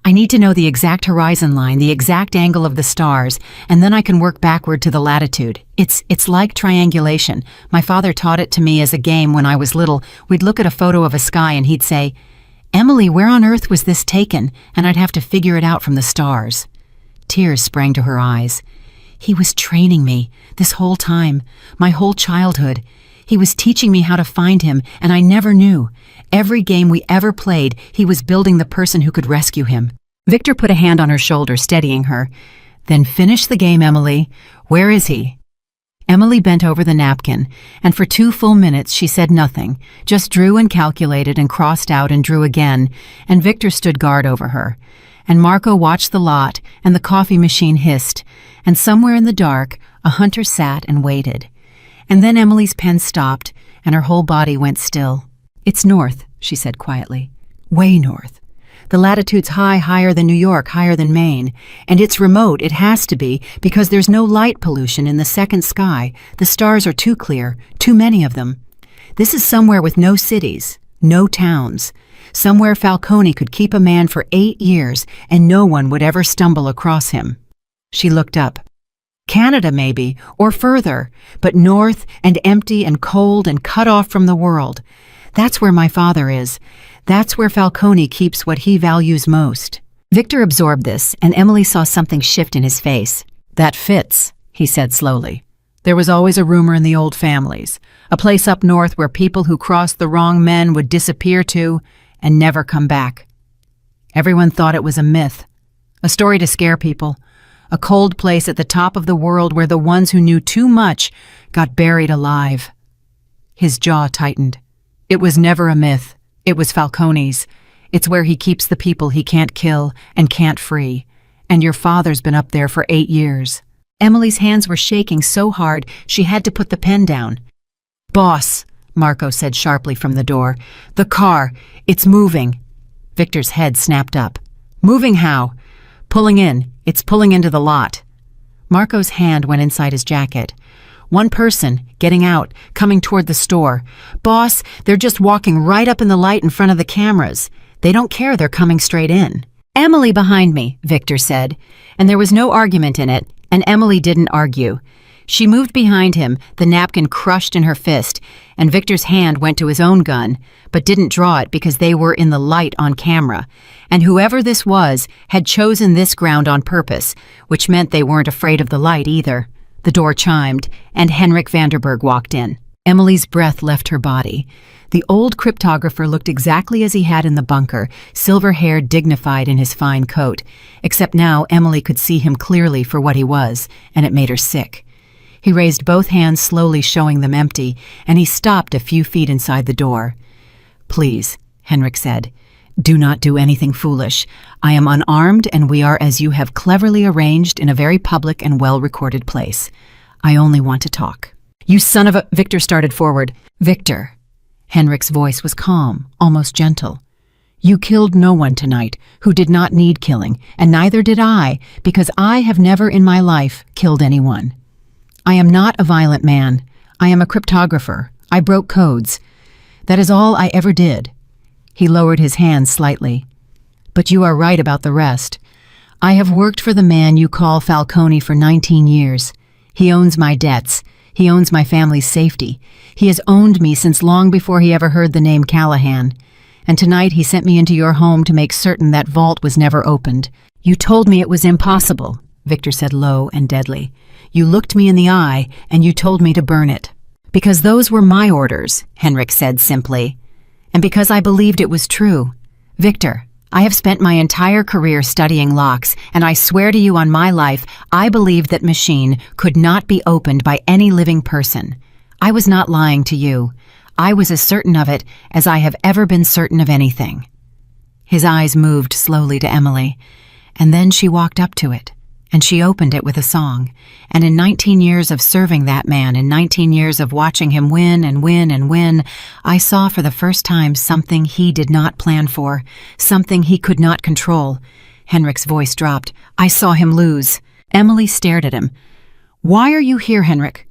"I need to know the exact horizon line, the exact angle of the stars, and then I can work backward to the latitude. It's like triangulation. My father taught it to me as a game when I was little. We'd look at a photo of a sky and he'd say, 'Emily, where on earth was this taken?' And I'd have to figure it out from the stars." Tears sprang to her eyes. "He was training me this whole time, my whole childhood. He was teaching me how to find him, and I never knew. Every game we ever played, he was building the person who could rescue him." Victor put a hand on her shoulder, steadying her. "Then finish the game, Emily. Where is he?" Emily bent over the napkin, and for 2 full minutes she said nothing, just drew and calculated and crossed out and drew again, and Victor stood guard over her. And Marco watched the lot, and the coffee machine hissed, and somewhere in the dark, A hunter sat and waited. And then Emily's pen stopped, and her whole body went still. "It's north," she said quietly. "Way north. The latitude's higher than New York, higher than Maine. And it's remote, it has to be, because there's no light pollution in the second sky. The stars are too clear, too many of them. This is somewhere with no cities, no towns. Somewhere Falcone could keep a man for 8 years and no one would ever stumble across him." She looked up. "Canada maybe, or further, but north and empty and cold and cut off from the world. That's where my father is. That's where Falcone keeps what he values most." Victor absorbed this, and Emily saw something shift in his face. "That fits," he said slowly. "There was always a rumor in the old families, a place up north where people who crossed the wrong men would disappear to and never come back. Everyone thought it was a myth, a story to scare people, a cold place at the top of the world where the ones who knew too much got buried alive." His jaw tightened. "It was never a myth. It was Falcone's. It's where he keeps the people he can't kill and can't free. And your father's been up there for 8 years. Emily's hands were shaking so hard she had to put the pen down. "Boss," Marco said sharply from the door. "The car, it's moving." Victor's head snapped up. "Moving how?" "Pulling in. It's pulling into the lot." Marco's hand went inside his jacket. "One person, getting out, coming toward the store. Boss, they're just walking right up in the light in front of the cameras. They don't care they're coming straight in." "Emily behind me," Victor said, and there was no argument in it, and Emily didn't argue. She moved behind him, the napkin crushed in her fist, and Victor's hand went to his own gun, but didn't draw it because they were in the light on camera. And whoever this was had chosen this ground on purpose, which meant they weren't afraid of the light either. The door chimed, and Henrik Vanderberg walked in. Emily's breath left her body. The old cryptographer looked exactly as he had in the bunker, silver-haired, dignified in his fine coat, except now Emily could see him clearly for what he was, and it made her sick. He raised both hands slowly, showing them empty, and he stopped a few feet inside the door. "Please," Henrik said, "do not do anything foolish. I am unarmed, and we are as you have cleverly arranged in a very public and well-recorded place. I only want to talk." "You son of a—" Victor started forward. "Victor." Henrik's voice was calm, almost gentle. "You killed no one tonight who did not need killing, and neither did I, because I have never in my life killed anyone. I am not a violent man. I am a cryptographer. I broke codes. That is all I ever did." He lowered his hands slightly. "But you are right about the rest. I have worked for the man you call Falcone for 19 years. He owns my debts. He owns my family's safety. He has owned me since long before he ever heard the name Callahan. And tonight he sent me into your home to make certain that vault was never opened. You told me it was impossible," Victor said low and deadly. "You looked me in the eye, and you told me to burn it." "Because those were my orders," Henrik said simply. "And because I believed it was true. Victor, I have spent my entire career studying locks, and I swear to you on my life, I believed that machine could not be opened by any living person. I was not lying to you. I was as certain of it as I have ever been certain of anything." His eyes moved slowly to Emily, and then she walked up to it, and she opened it with a song. And in 19 years of serving that man, in 19 years of watching him win and win and win, I saw for the first time something he did not plan for, something he could not control. Henrik's voice dropped. "I saw him lose." Emily stared at him. "Why are you here, Henrik?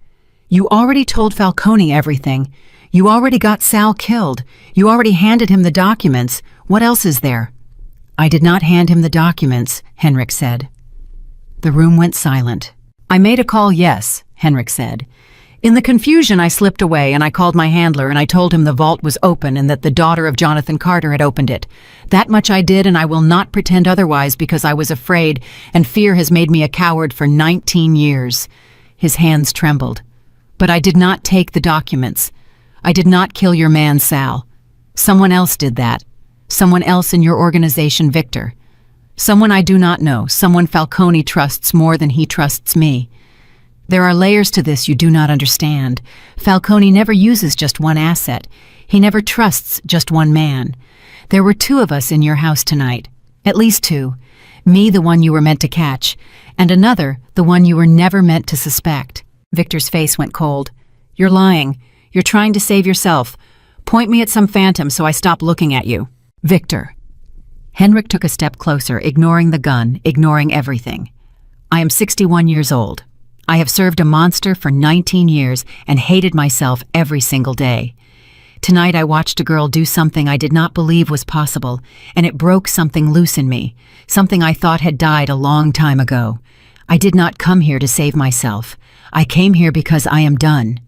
You already told Falcone everything. You already got Sal killed. You already handed him the documents. What else is there?" "I did not hand him the documents," Henrik said. The room went silent. "I made a call, yes," Henrik said. "In the confusion, I slipped away, and I called my handler, and I told him the vault was open and that the daughter of Jonathan Carter had opened it. That much I did, and I will not pretend otherwise because I was afraid, and fear has made me a coward for 19 years. His hands trembled. "But I did not take the documents. I did not kill your man, Sal. Someone else did that. Someone else in your organization, Victor. Someone I do not know, someone Falcone trusts more than he trusts me. There are layers to this you do not understand. Falcone never uses just one asset. He never trusts just one man. There were 2 of us in your house tonight. At least two. Me, the one you were meant to catch, and another, the one you were never meant to suspect. Victor's face went cold. You're lying. You're trying to save yourself. Point me at some phantom so I stop looking at you. Victor. Henrik took a step closer, ignoring the gun, ignoring everything. I am 61 years old. I have served a monster for 19 years and hated myself every single day. Tonight I watched a girl do something I did not believe was possible, and it broke something loose in me, something I thought had died a long time ago. I did not come here to save myself. I came here because I am done.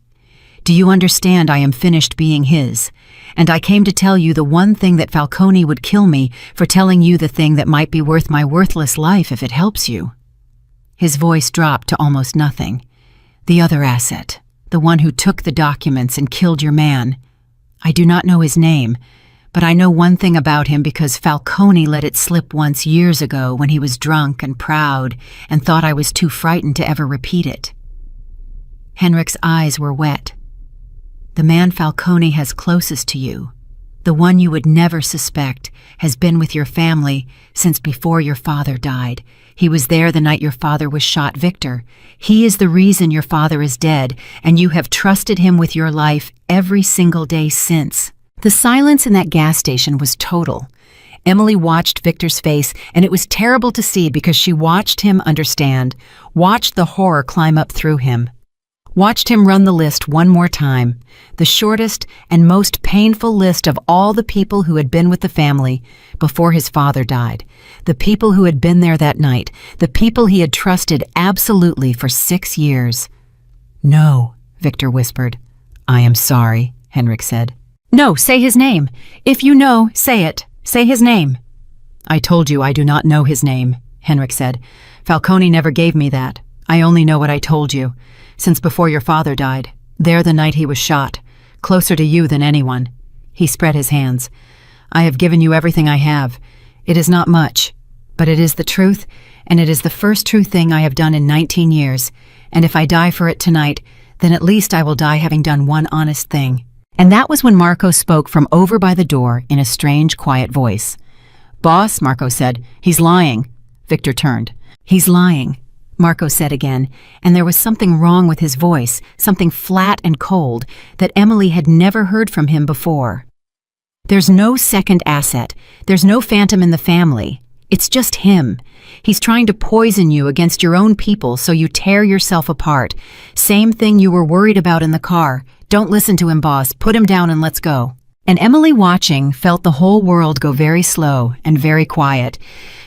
Do you understand I am finished being his? And I came to tell you the one thing that Falcone would kill me for telling you the thing that might be worth my worthless life if it helps you. His voice dropped to almost nothing. The other asset, the one who took the documents and killed your man. I do not know his name, but I know one thing about him because Falcone let it slip once years ago when he was drunk and proud and thought I was too frightened to ever repeat it. Henrik's eyes were wet. The man Falcone has closest to you, the one you would never suspect, has been with your family since before your father died. He was there the night your father was shot, Victor. He is the reason your father is dead, and you have trusted him with your life every single day since. The silence in that gas station was total. Emily watched Victor's face, and it was terrible to see because she watched him understand, watched the horror climb up through him. Watched him run the list one more time, the shortest and most painful list of all the people who had been with the family before his father died, the people who had been there that night, the people he had trusted absolutely for 6 years. No, Victor whispered. I am sorry, Henrik said. No, say his name. If you know, say it. Say his name. I told you I do not know his name, Henrik said. Falcone never gave me that. I only know what I told you. Since before your father died, there the night he was shot, closer to you than anyone. He spread his hands. I have given you everything I have. It is not much, but it is the truth, and it is the first true thing I have done in 19 years, and if I die for it tonight, then at least I will die having done one honest thing. And that was when Marco spoke from over by the door in a strange, quiet voice. Boss, Marco said, he's lying. Victor turned. He's lying, Marco said again, and there was something wrong with his voice, something flat and cold, that Emily had never heard from him before. There's no second asset. There's no phantom in the family. It's just him. He's trying to poison you against your own people so you tear yourself apart. Same thing you were worried about in the car. Don't listen to him, boss. Put him down and let's go. And Emily, watching, felt the whole world go very slow and very quiet,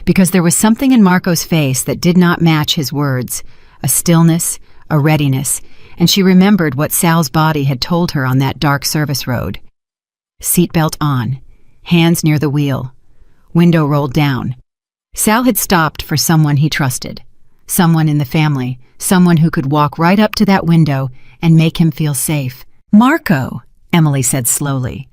because there was something in Marco's face that did not match his words, a stillness, a readiness, and she remembered what Sal's body had told her on that dark service road. Seatbelt on, hands near the wheel, window rolled down. Sal had stopped for someone he trusted, someone in the family, someone who could walk right up to that window and make him feel safe. Marco, Emily said slowly.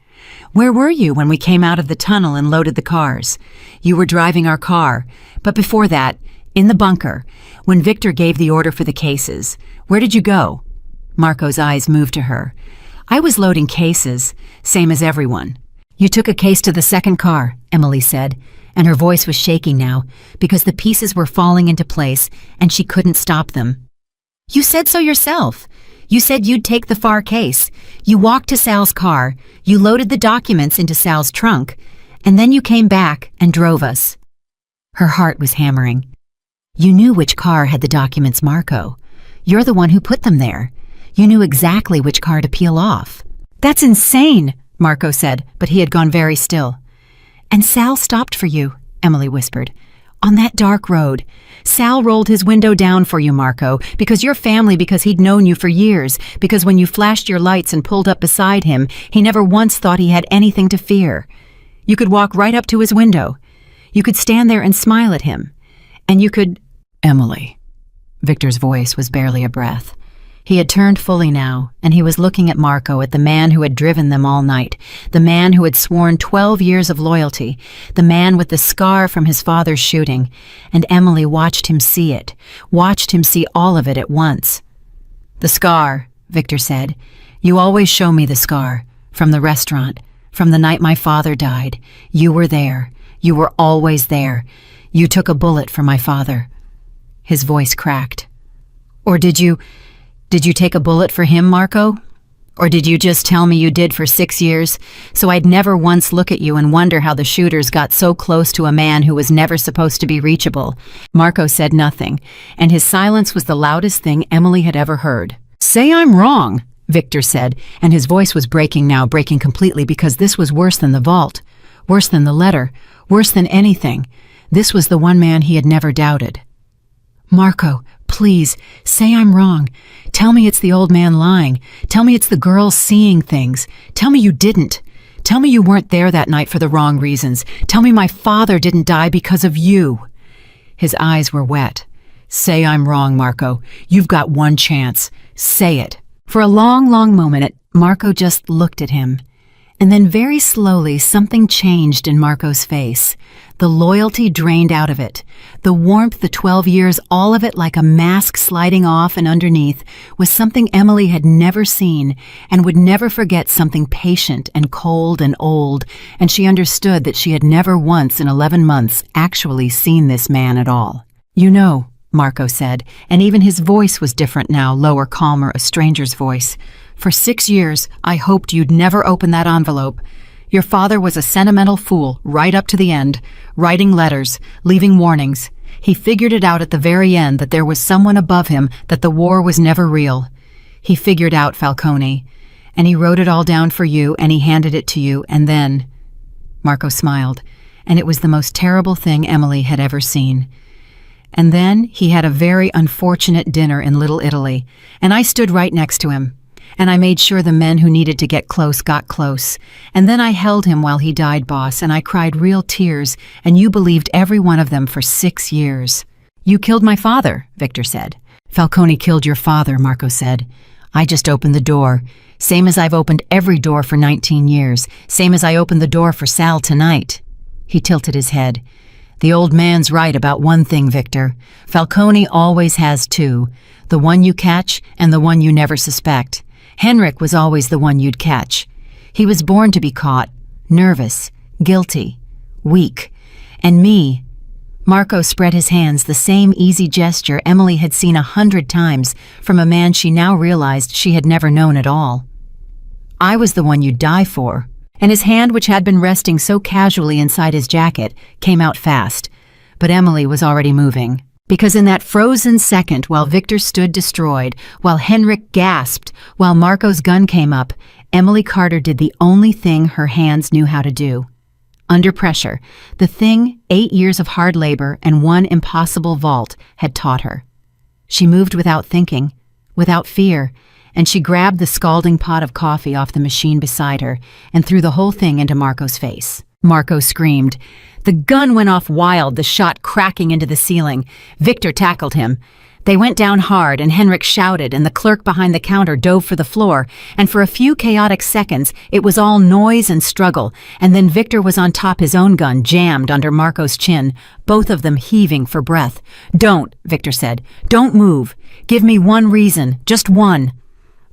Where were you when we came out of the tunnel and loaded the cars? You were driving our car, but before that, in the bunker, when Victor gave the order for the cases. Where did you go? Marco's eyes moved to her. I was loading cases, same as everyone. You took a case to the second car, Emily said, and her voice was shaking now because the pieces were falling into place and she couldn't stop them. You said so yourself. You said you'd take the far case. You walked to Sal's car, you loaded the documents into Sal's trunk, and then you came back and drove us. Her heart was hammering. You knew which car had the documents, Marco. You're the one who put them there. You knew exactly which car to peel off. That's insane, Marco said, but he had gone very still. And Sal stopped for you, Emily whispered. On that dark road, Sal rolled his window down for you, Marco, because you're family, because he'd known you for years, because when you flashed your lights and pulled up beside him, he never once thought he had anything to fear. You could walk right up to his window. You could stand there and smile at him. And you could... Emily. Victor's voice was barely a breath. He had turned fully now, and he was looking at Marco, at the man who had driven them all night, the man who had sworn 12 years of loyalty, the man with the scar from his father's shooting, and Emily watched him see it, watched him see all of it at once. The scar, Victor said. You always show me the scar, from the restaurant, from the night my father died. You were there. You were always there. You took a bullet for my father." His voice cracked. "Or did you take a bullet for him, Marco? Or did you just tell me you did for 6 years, so I'd never once look at you and wonder how the shooters got so close to a man who was never supposed to be reachable?" Marco said nothing, and his silence was the loudest thing Emily had ever heard. "Say I'm wrong," Victor said, and his voice was breaking now, breaking completely, because this was worse than the vault, worse than the letter, worse than anything. This was the one man he had never doubted. "Marco, please, say I'm wrong. Tell me it's the old man lying. Tell me it's the girl seeing things. Tell me you didn't. Tell me you weren't there that night for the wrong reasons. Tell me my father didn't die because of you." His eyes were wet. "Say I'm wrong, Marco. You've got one chance. Say it." For a long, long moment, Marco just looked at him. And then very slowly something changed in Marco's face. The loyalty drained out of it. The warmth, the 12 years, all of it like a mask sliding off, and underneath was something Emily had never seen and would never forget, something patient and cold and old, and she understood that she had never once in 11 months actually seen this man at all. "You know," Marco said, and even his voice was different now, lower, calmer, a stranger's voice. "For 6 years, I hoped you'd never open that envelope. Your father was a sentimental fool right up to the end, writing letters, leaving warnings. He figured it out at the very end that there was someone above him, that the war was never real. He figured out Falcone, and he wrote it all down for you, and he handed it to you, and then—" Marco smiled, and it was the most terrible thing Emily had ever seen. "And then he had a very unfortunate dinner in Little Italy, and I stood right next to him. And I made sure the men who needed to get close got close. And then I held him while he died, boss, and I cried real tears, and you believed every one of them for 6 years. "You killed my father," Victor said. "Falcone killed your father," Marco said. "I just opened the door, same as I've opened every door for 19 years, same as I opened the door for Sal tonight." He tilted his head. "The old man's right about one thing, Victor. Falcone always has two, the one you catch and the one you never suspect. Henrik was always the one you'd catch. He was born to be caught, nervous, guilty, weak. And me—" Marco spread his hands, the same easy gesture Emily had seen 100 times from a man she now realized she had never known at all. "I was the one you'd die for." And his hand, which had been resting so casually inside his jacket, came out fast. But Emily was already moving. Because in that frozen second, while Victor stood destroyed, while Henrik gasped, while Marco's gun came up, Emily Carter did the only thing her hands knew how to do. Under pressure, the thing 8 years of hard labor and one impossible vault had taught her. She moved without thinking, without fear, and she grabbed the scalding pot of coffee off the machine beside her and threw the whole thing into Marco's face. Marco screamed. The gun went off wild, the shot cracking into the ceiling. Victor tackled him. They went down hard, and Henrik shouted, and the clerk behind the counter dove for the floor, and for a few chaotic seconds it was all noise and struggle, and then Victor was on top, his own gun jammed under Marco's chin, both of them heaving for breath. "Don't," Victor said. "Don't move. Give me one reason, just one."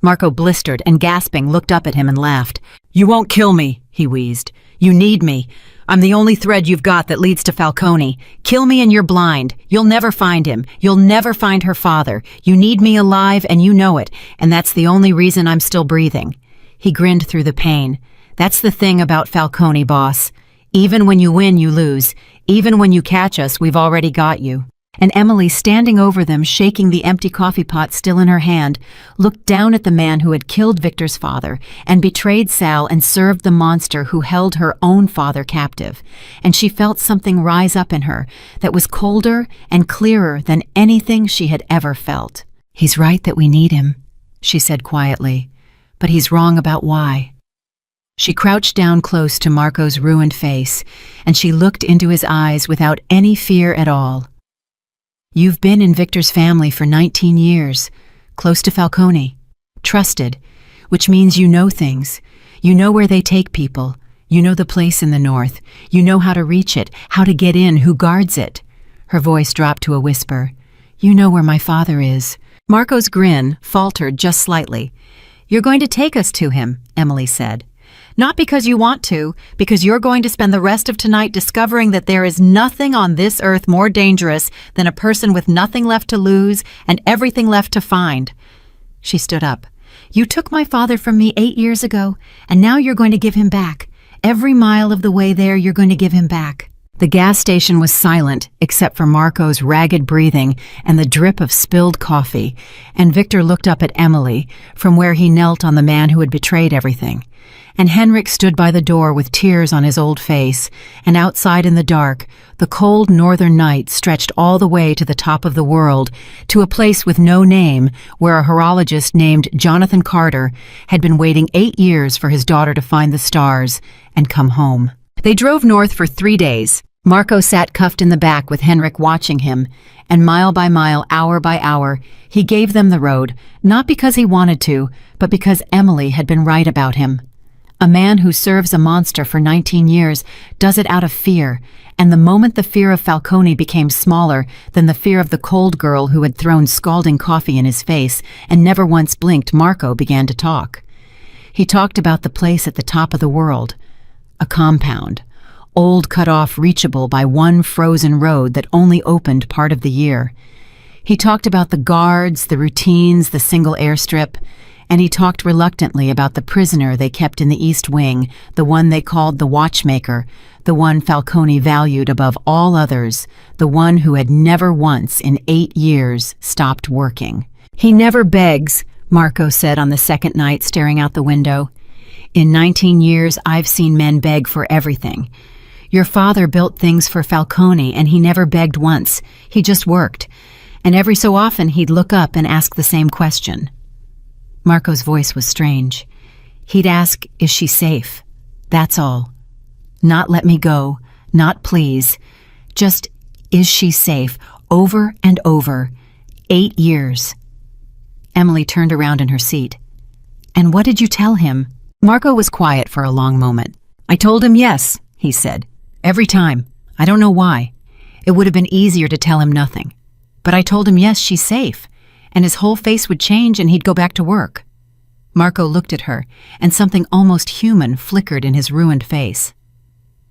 Marco blistered and, gasping, looked up at him and laughed. "You won't kill me," he wheezed. "You need me. I'm the only thread you've got that leads to Falcone. Kill me and you're blind. You'll never find him. You'll never find her father. You need me alive and you know it, and that's the only reason I'm still breathing." He grinned through the pain. "That's the thing about Falcone, boss. Even when you win, you lose. Even when you catch us, we've already got you." And Emily, standing over them, shaking the empty coffee pot still in her hand, looked down at the man who had killed Victor's father and betrayed Sal and served the monster who held her own father captive. And she felt something rise up in her that was colder and clearer than anything she had ever felt. "He's right that we need him," she said quietly, "but he's wrong about why." She crouched down close to Marco's ruined face, and she looked into his eyes without any fear at all. "You've been in Victor's family for 19 years, close to Falcone, trusted, which means you know things. You know where they take people. You know the place in the north. You know how to reach it, how to get in, who guards it." Her voice dropped to a whisper. "You know where my father is." Marco's grin faltered just slightly. "You're going to take us to him," Emily said. Not because you want to, because you're going to spend the rest of tonight discovering that there is nothing on this earth more dangerous than a person with nothing left to lose and everything left to find. She stood up. You took my father from me 8 years ago, and now you're going to give him back. Every mile of the way there, you're going to give him back. The gas station was silent, except for Marco's ragged breathing and the drip of spilled coffee, and Victor looked up at Emily from where he knelt on the man who had betrayed everything. And Henrik stood by the door with tears on his old face, and outside in the dark, the cold northern night stretched all the way to the top of the world, to a place with no name, where a horologist named Jonathan Carter had been waiting 8 years for his daughter to find the stars and come home. They drove north for 3 days. Marco sat cuffed in the back with Henrik watching him, and mile by mile, hour by hour, he gave them the road, not because he wanted to, but because Emily had been right about him. A man who serves a monster for 19 years does it out of fear, and the moment the fear of Falcone became smaller than the fear of the cold girl who had thrown scalding coffee in his face and never once blinked, Marco began to talk. He talked about the place at the top of the world, a compound, old, cut off, reachable by one frozen road that only opened part of the year. He talked about the guards, the routines, the single airstrip, and he talked reluctantly about the prisoner they kept in the East Wing, the one they called the watchmaker, the one Falcone valued above all others, the one who had never once in 8 years stopped working. He never begs, Marco said on the second night, staring out the window. In 19 years, I've seen men beg for everything. Your father built things for Falcone, and he never begged once. He just worked. And every so often, he'd look up and ask the same question. Marco's voice was strange. He'd ask, is she safe? That's all. Not let me go, not please. Just, is she safe? Over and over. 8 years. Emily turned around in her seat. And what did you tell him? Marco was quiet for a long moment. I told him yes, he said. Every time. I don't know why. It would have been easier to tell him nothing. But I told him yes, she's safe. And his whole face would change and he'd go back to work. Marco looked at her, and something almost human flickered in his ruined face.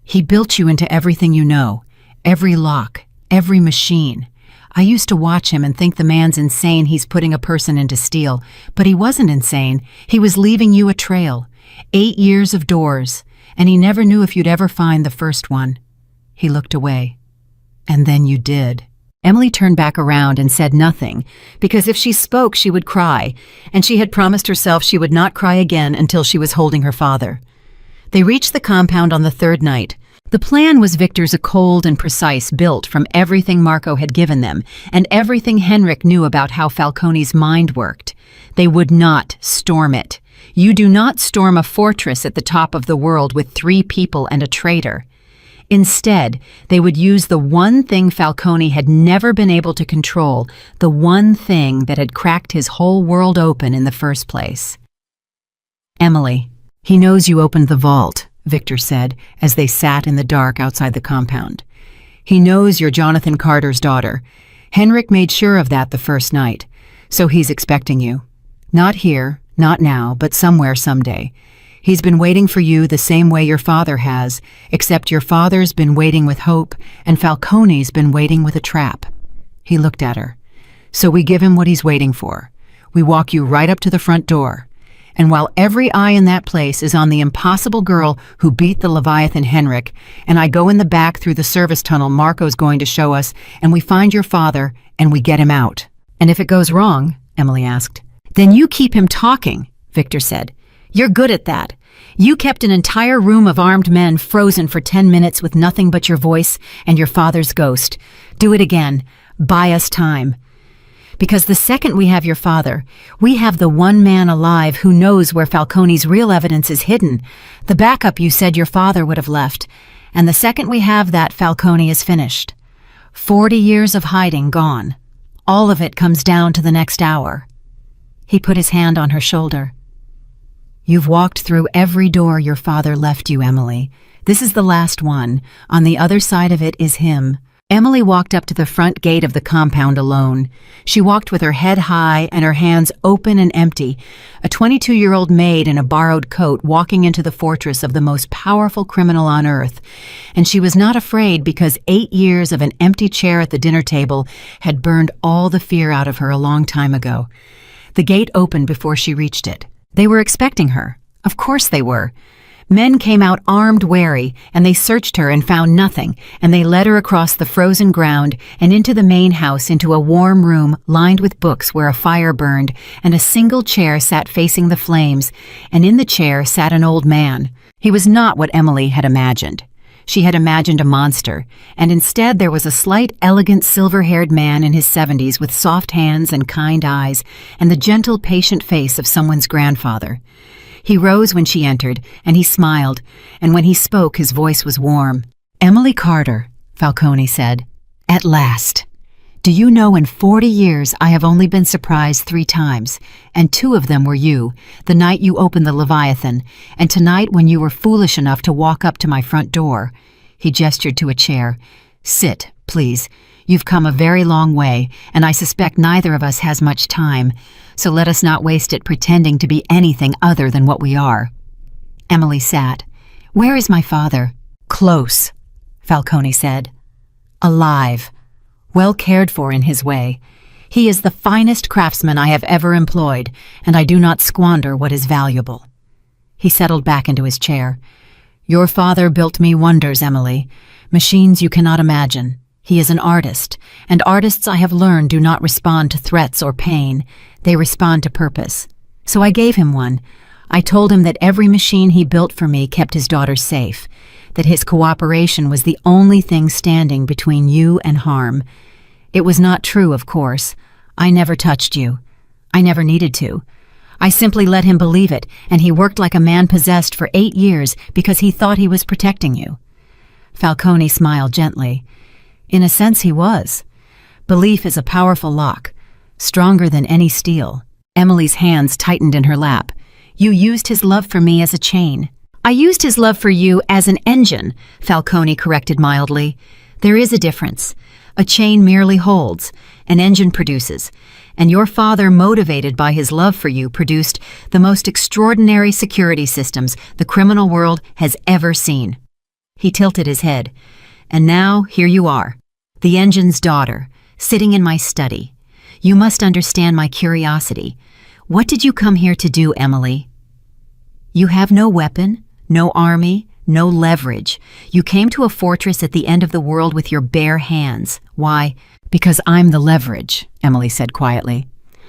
He built you into everything you know, every lock, every machine. I used to watch him and think the man's insane, he's putting a person into steel. But he wasn't insane. He was leaving you a trail. 8 years of doors, and he never knew if you'd ever find the first one. He looked away. And then you did. Emily turned back around and said nothing, because if she spoke she would cry, and she had promised herself she would not cry again until she was holding her father. They reached the compound on the third night. The plan was Victor's, a cold and precise, built from everything Marco had given them, and everything Henrik knew about how Falcone's mind worked. They would not storm it. You do not storm a fortress at the top of the world with 3 people and a traitor. Instead, they would use the one thing Falcone had never been able to control, the one thing that had cracked his whole world open in the first place. Emily, he knows you opened the vault, Victor said, as they sat in the dark outside the compound. He knows you're Jonathan Carter's daughter. Henrik made sure of that the first night, so he's expecting you. Not here, not now, but somewhere someday. He's been waiting for you the same way your father has, except your father's been waiting with hope, and Falcone's been waiting with a trap. He looked at her. So we give him what he's waiting for. We walk you right up to the front door. And while every eye in that place is on the impossible girl who beat the Leviathan Henrik, and I go in the back through the service tunnel Marco's going to show us, and we find your father, and we get him out. And if it goes wrong, Emily asked. Then you keep him talking, Victor said. You're good at that. You kept an entire room of armed men frozen for 10 minutes with nothing but your voice and your father's ghost. Do it again. Buy us time. Because the second we have your father, we have the one man alive who knows where Falcone's real evidence is hidden, the backup you said your father would have left. And the second we have that, Falcone is finished. 40 years of hiding gone. All of it comes down to the next hour. He put his hand on her shoulder. You've walked through every door your father left you, Emily. This is the last one. On the other side of it is him. Emily walked up to the front gate of the compound alone. She walked with her head high and her hands open and empty, a 22-year-old maid in a borrowed coat walking into the fortress of the most powerful criminal on earth. And she was not afraid because 8 years of an empty chair at the dinner table had burned all the fear out of her a long time ago. The gate opened before she reached it. They were expecting her. Of course they were. Men came out armed wary, and they searched her and found nothing, and they led her across the frozen ground and into the main house into a warm room lined with books where a fire burned, and a single chair sat facing the flames, and in the chair sat an old man. He was not what Emily had imagined. She had imagined a monster, and instead there was a slight, elegant, silver-haired man in his 70s with soft hands and kind eyes, and the gentle, patient face of someone's grandfather. He rose when she entered, and he smiled, and when he spoke his voice was warm. "Emily Carter," Falcone said. "At last. Do you know in 40 years I have only been surprised 3 times, and 2 of them were you, the night you opened the Leviathan, and tonight when you were foolish enough to walk up to my front door." He gestured to a chair. "Sit, please. You've come a very long way, and I suspect neither of us has much time, so let us not waste it pretending to be anything other than what we are." Emily sat. "Where is my father?" "Close," Falcone said. "Alive. Well cared for in his way. He is the finest craftsman I have ever employed, and I do not squander what is valuable." He settled back into his chair. "Your father built me wonders, Emily. Machines you cannot imagine. He is an artist, and artists I have learned do not respond to threats or pain. They respond to purpose. So I gave him one. I told him that every machine he built for me kept his daughter safe, that his cooperation was the only thing standing between you and harm. It was not true, of course. I never touched you. I never needed to. I simply let him believe it, and he worked like a man possessed for 8 years because he thought he was protecting you." Falcone smiled gently. "In a sense he was. Belief is a powerful lock, stronger than any steel." Emily's hands tightened in her lap. "You used his love for me as a chain." "I used his love for you as an engine," Falcone corrected mildly. "There is a difference. A chain merely holds, an engine produces, and your father, motivated by his love for you, produced the most extraordinary security systems the criminal world has ever seen." He tilted his head. "And now here you are, the engine's daughter, sitting in my study. You must understand my curiosity. What did you come here to do, Emily? You have no weapon, no army, no leverage. You came to a fortress at the end of the world with your bare hands. Why? Because I'm the leverage," Emily said quietly.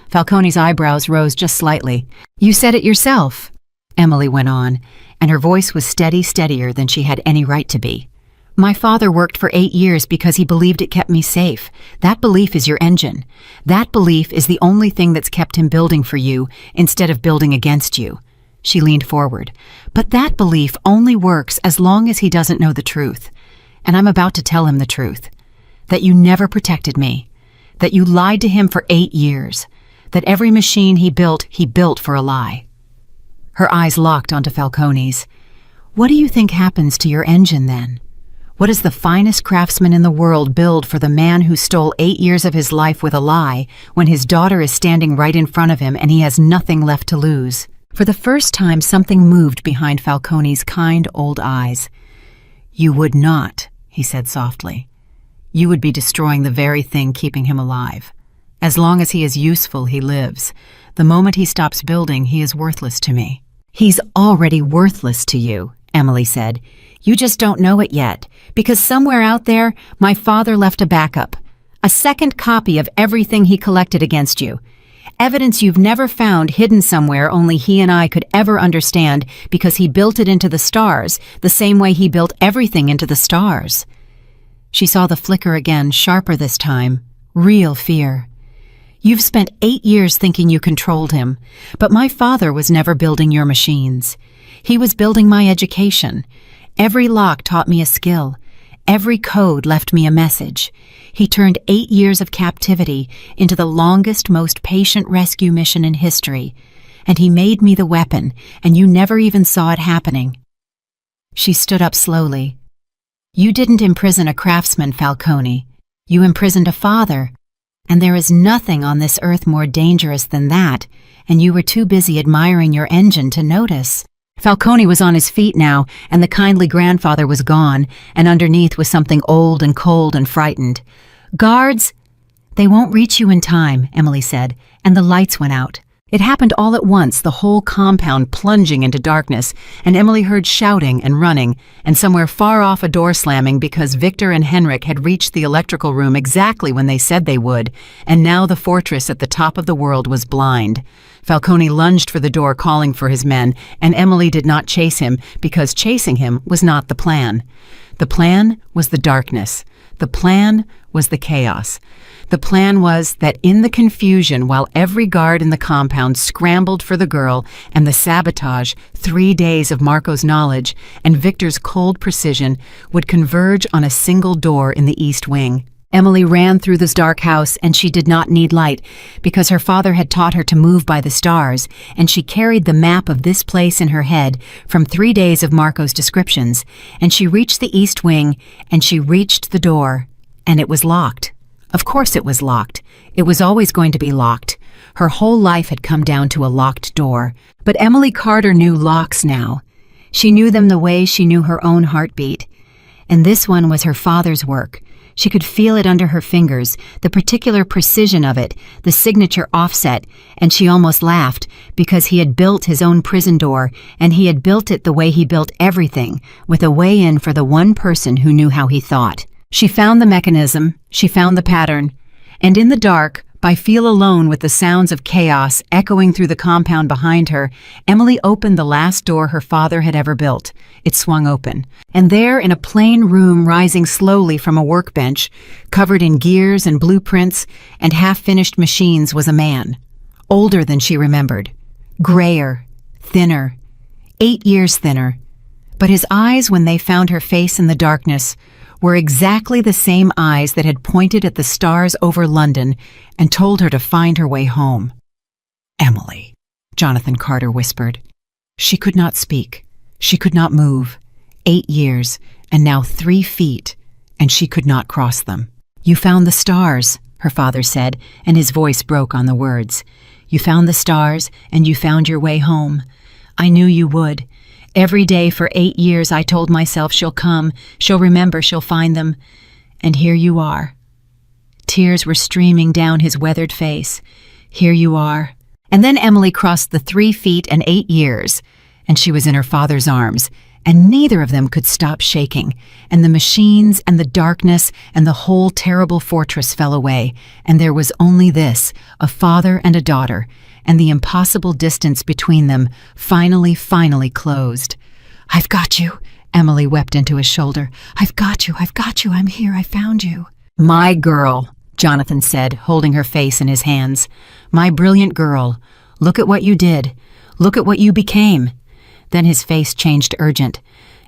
Falcone's eyebrows rose just slightly. "You said it yourself," Emily went on, and her voice was steadier than she had any right to be. "My father worked for 8 years because he believed it kept me safe. That belief is your engine. That belief is the only thing that's kept him building for you instead of building against you." She leaned forward. "But that belief only works as long as he doesn't know the truth. And I'm about to tell him the truth. That you never protected me. That you lied to him for 8 years. That every machine he built for a lie." Her eyes locked onto Falcone's. "What do you think happens to your engine then? What does the finest craftsman in the world build for the man who stole 8 years of his life with a lie when his daughter is standing right in front of him and he has nothing left to lose?" For the first time, something moved behind Falcone's kind old eyes. "You would not," he said softly. "You would be destroying the very thing keeping him alive. As long as he is useful, he lives. The moment he stops building, he is worthless to me." "He's already worthless to you," Emily said. "You just don't know it yet, because somewhere out there, my father left a backup. A second copy of everything he collected against you. Evidence you've never found hidden somewhere only he and I could ever understand because he built it into the stars, the same way he built everything into the stars." She saw the flicker again, sharper this time. Real fear. "You've spent 8 years thinking you controlled him, but my father was never building your machines. He was building my education. Every lock taught me a skill. Every code left me a message. He turned 8 years of captivity into the longest, most patient rescue mission in history. And he made me the weapon, and you never even saw it happening." She stood up slowly. "You didn't imprison a craftsman, Falcone. You imprisoned a father, and there is nothing on this earth more dangerous than that, and you were too busy admiring your engine to notice." Falcone was on his feet now, and the kindly grandfather was gone, and underneath was something old and cold and frightened. "Guards!" "They won't reach you in time," Emily said, and the lights went out. It happened all at once, the whole compound plunging into darkness, and Emily heard shouting and running, and somewhere far off a door slamming because Victor and Henrik had reached the electrical room exactly when they said they would, and now the fortress at the top of the world was blind. Falcone lunged for the door calling for his men, and Emily did not chase him because chasing him was not the plan. The plan was the darkness. The plan was the chaos. The plan was that in the confusion, while every guard in the compound scrambled for the girl and the sabotage, 3 days of Marco's knowledge and Victor's cold precision would converge on a single door in the east wing. Emily ran through this dark house, and she did not need light because her father had taught her to move by the stars, and she carried the map of this place in her head from 3 days of Marco's descriptions, and she reached the east wing, and she reached the door, and it was locked. Of course it was locked. It was always going to be locked. Her whole life had come down to a locked door. But Emily Carter knew locks now. She knew them the way she knew her own heartbeat. And this one was her father's work. She could feel it under her fingers, the particular precision of it, the signature offset, and she almost laughed because he had built his own prison door, and he had built it the way he built everything, with a way in for the one person who knew how he thought. She found the mechanism, she found the pattern, and in the dark, by feel alone with the sounds of chaos echoing through the compound behind her, Emily opened the last door her father had ever built. It swung open, and there in a plain room rising slowly from a workbench, covered in gears and blueprints and half-finished machines, was a man, older than she remembered, grayer, thinner, 8 years thinner, but his eyes, when they found her face in the darkness, were exactly the same eyes that had pointed at the stars over London and told her to find her way home. "Emily," Jonathan Carter whispered. She could not speak. She could not move. 8 years, and now 3 feet, and she could not cross them. "You found the stars," her father said, and his voice broke on the words. "You found the stars, and you found your way home. I knew you would. Every day for 8 years I told myself she'll come, she'll remember, she'll find them. And here you are." Tears were streaming down his weathered face. "Here you are." And then Emily crossed the 3 feet and 8 years, and she was in her father's arms, and neither of them could stop shaking, and the machines and the darkness and the whole terrible fortress fell away, and there was only this, a father and a daughter, and the impossible distance between them finally closed. "I've got you," Emily wept into his shoulder. "I've got you, I'm here, I found you." "My girl," Jonathan said, holding her face in his hands. "My brilliant girl, look at what you did. Look at what you became." Then his face changed urgent.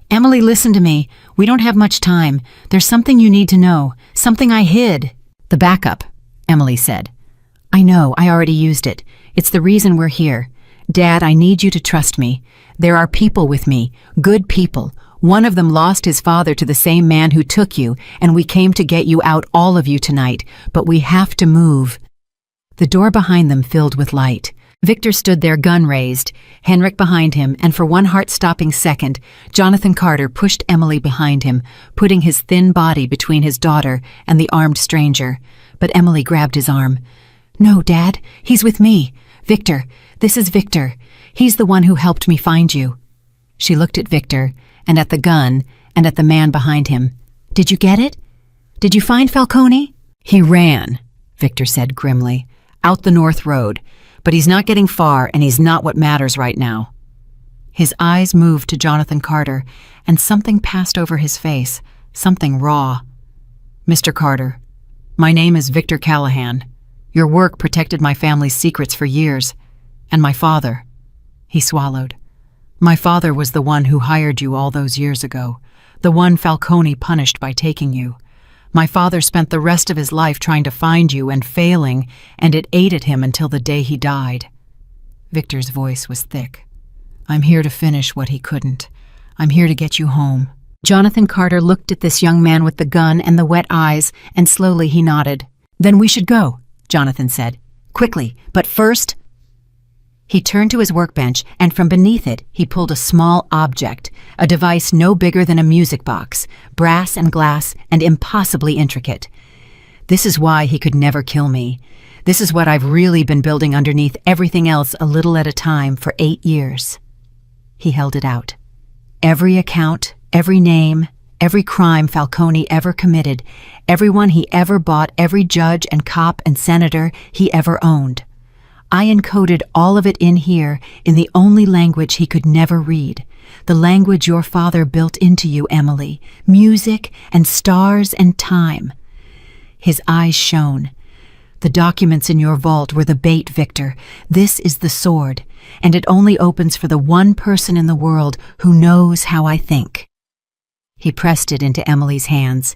"Emily, listen to me. We don't have much time. There's something you need to know, something I hid." "The backup," Emily said. "I know, I already used it. It's the reason we're here. Dad, I need you to trust me. There are people with me, good people. One of them lost his father to the same man who took you, and we came to get you out, all of you, tonight. But we have to move." The door behind them filled with light. Victor stood there, gun raised, Henrik behind him, and for one heart-stopping second, Jonathan Carter pushed Emily behind him, putting his thin body between his daughter and the armed stranger. But Emily grabbed his arm. "No, Dad, he's with me. Victor, this is Victor. He's the one who helped me find you." She looked at Victor, and at the gun, and at the man behind him. "Did you get it? Did you find Falcone?" "He ran," Victor said grimly, "out the North Road. But he's not getting far, and he's not what matters right now." His eyes moved to Jonathan Carter, and something passed over his face, something raw. "Mr. Carter, my name is Victor Callahan. Your work protected my family's secrets for years. And my father," he swallowed. "My father was the one who hired you all those years ago, the one Falcone punished by taking you. My father spent the rest of his life trying to find you and failing, and it ate at him until the day he died." Victor's voice was thick. "I'm here to finish what he couldn't. I'm here to get you home." Jonathan Carter looked at this young man with the gun and the wet eyes, and slowly he nodded. "Then we should go," Jonathan said. "Quickly, but first—" He turned to his workbench, and from beneath it he pulled a small object, a device no bigger than a music box, brass and glass and impossibly intricate. "This is why he could never kill me. This is what I've really been building underneath everything else a little at a time for 8 years. He held it out. Every account, every name, every crime Falcone ever committed, everyone he ever bought, every judge and cop and senator he ever owned. I encoded all of it in here in the only language he could never read, the language your father built into you, Emily, music and stars and time." His eyes shone. "The documents in your vault were the bait, Victor. This is the sword, and it only opens for the one person in the world who knows how I think." He pressed it into Emily's hands.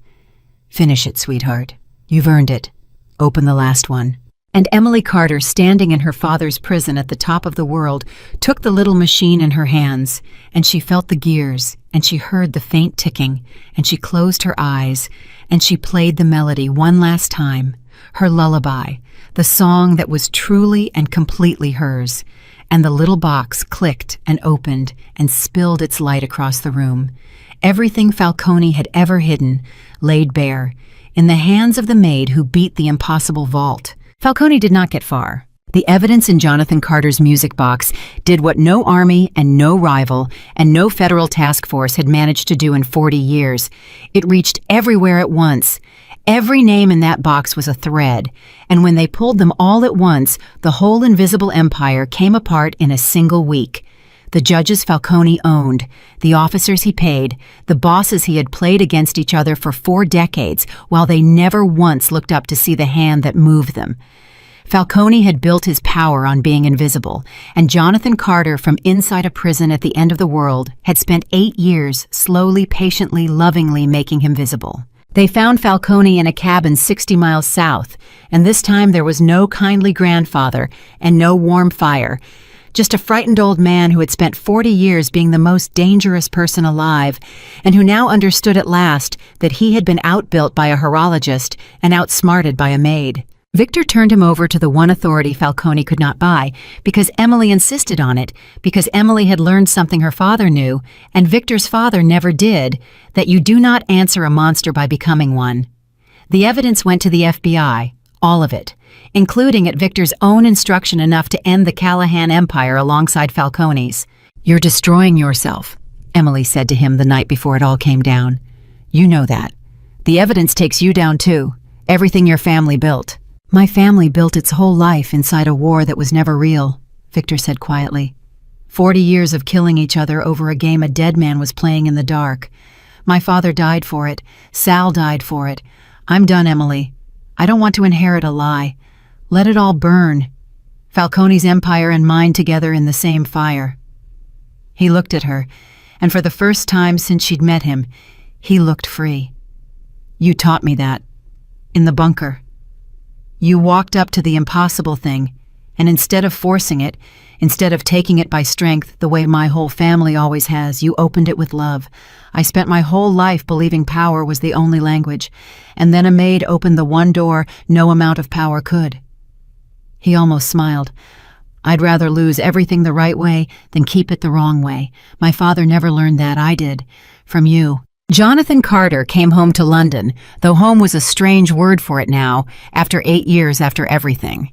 "Finish it, sweetheart. You've earned it. Open the last one." And Emily Carter, standing in her father's prison at the top of the world, took the little machine in her hands, and she felt the gears, and she heard the faint ticking, and she closed her eyes, and she played the melody one last time, her lullaby, the song that was truly and completely hers, and the little box clicked and opened and spilled its light across the room. Everything Falcone had ever hidden, laid bare, in the hands of the maid who beat the impossible vault. Falcone did not get far. The evidence in Jonathan Carter's music box did what no army and no rival and no federal task force had managed to do in 40 years. It reached everywhere at once. Every name in that box was a thread, and when they pulled them all at once, the whole invisible empire came apart in a single week. The judges Falcone owned, the officers he paid, the bosses he had played against each other for 4 decades, while they never once looked up to see the hand that moved them. Falcone had built his power on being invisible, and Jonathan Carter, from inside a prison at the end of the world, had spent 8 years slowly, patiently, lovingly making him visible. They found Falcone in a cabin 60 miles south, and this time there was no kindly grandfather and no warm fire. Just a frightened old man who had spent 40 years being the most dangerous person alive, and who now understood at last that he had been outbuilt by a horologist and outsmarted by a maid. Victor turned him over to the one authority Falcone could not buy, because Emily insisted on it, because Emily had learned something her father knew, and Victor's father never did, that you do not answer a monster by becoming one. The evidence went to the FBI, all of it, including at Victor's own instruction enough to end the Callahan empire alongside Falcone's. "You're destroying yourself," Emily said to him the night before it all came down. "You know that. The evidence takes you down too, everything your family built." "My family built its whole life inside a war that was never real," Victor said quietly. 40 years of killing each other over a game a dead man was playing in the dark. My father died for it. Sal died for it. I'm done, Emily. I don't want to inherit a lie. Let it all burn. Falcone's empire and mine together in the same fire." He looked at her, and for the first time since she'd met him, he looked free. "You taught me that. In the bunker. You walked up to the impossible thing, and instead of forcing it, instead of taking it by strength the way my whole family always has, you opened it with love. I spent my whole life believing power was the only language, and then a maid opened the one door no amount of power could." He almost smiled. "I'd rather lose everything the right way than keep it the wrong way. My father never learned that. I did. From you." Jonathan Carter came home to London, though home was a strange word for it now, after 8 years after everything.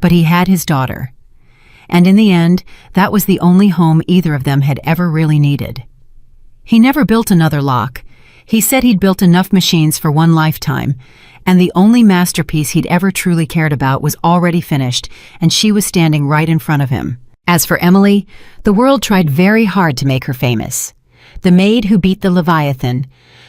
But he had his daughter. And in the end, that was the only home either of them had ever really needed. He never built another lock. He said he'd built enough machines for one lifetime, and the only masterpiece he'd ever truly cared about was already finished, and she was standing right in front of him. As for Emily, the world tried very hard to make her famous. The maid who beat the Leviathan,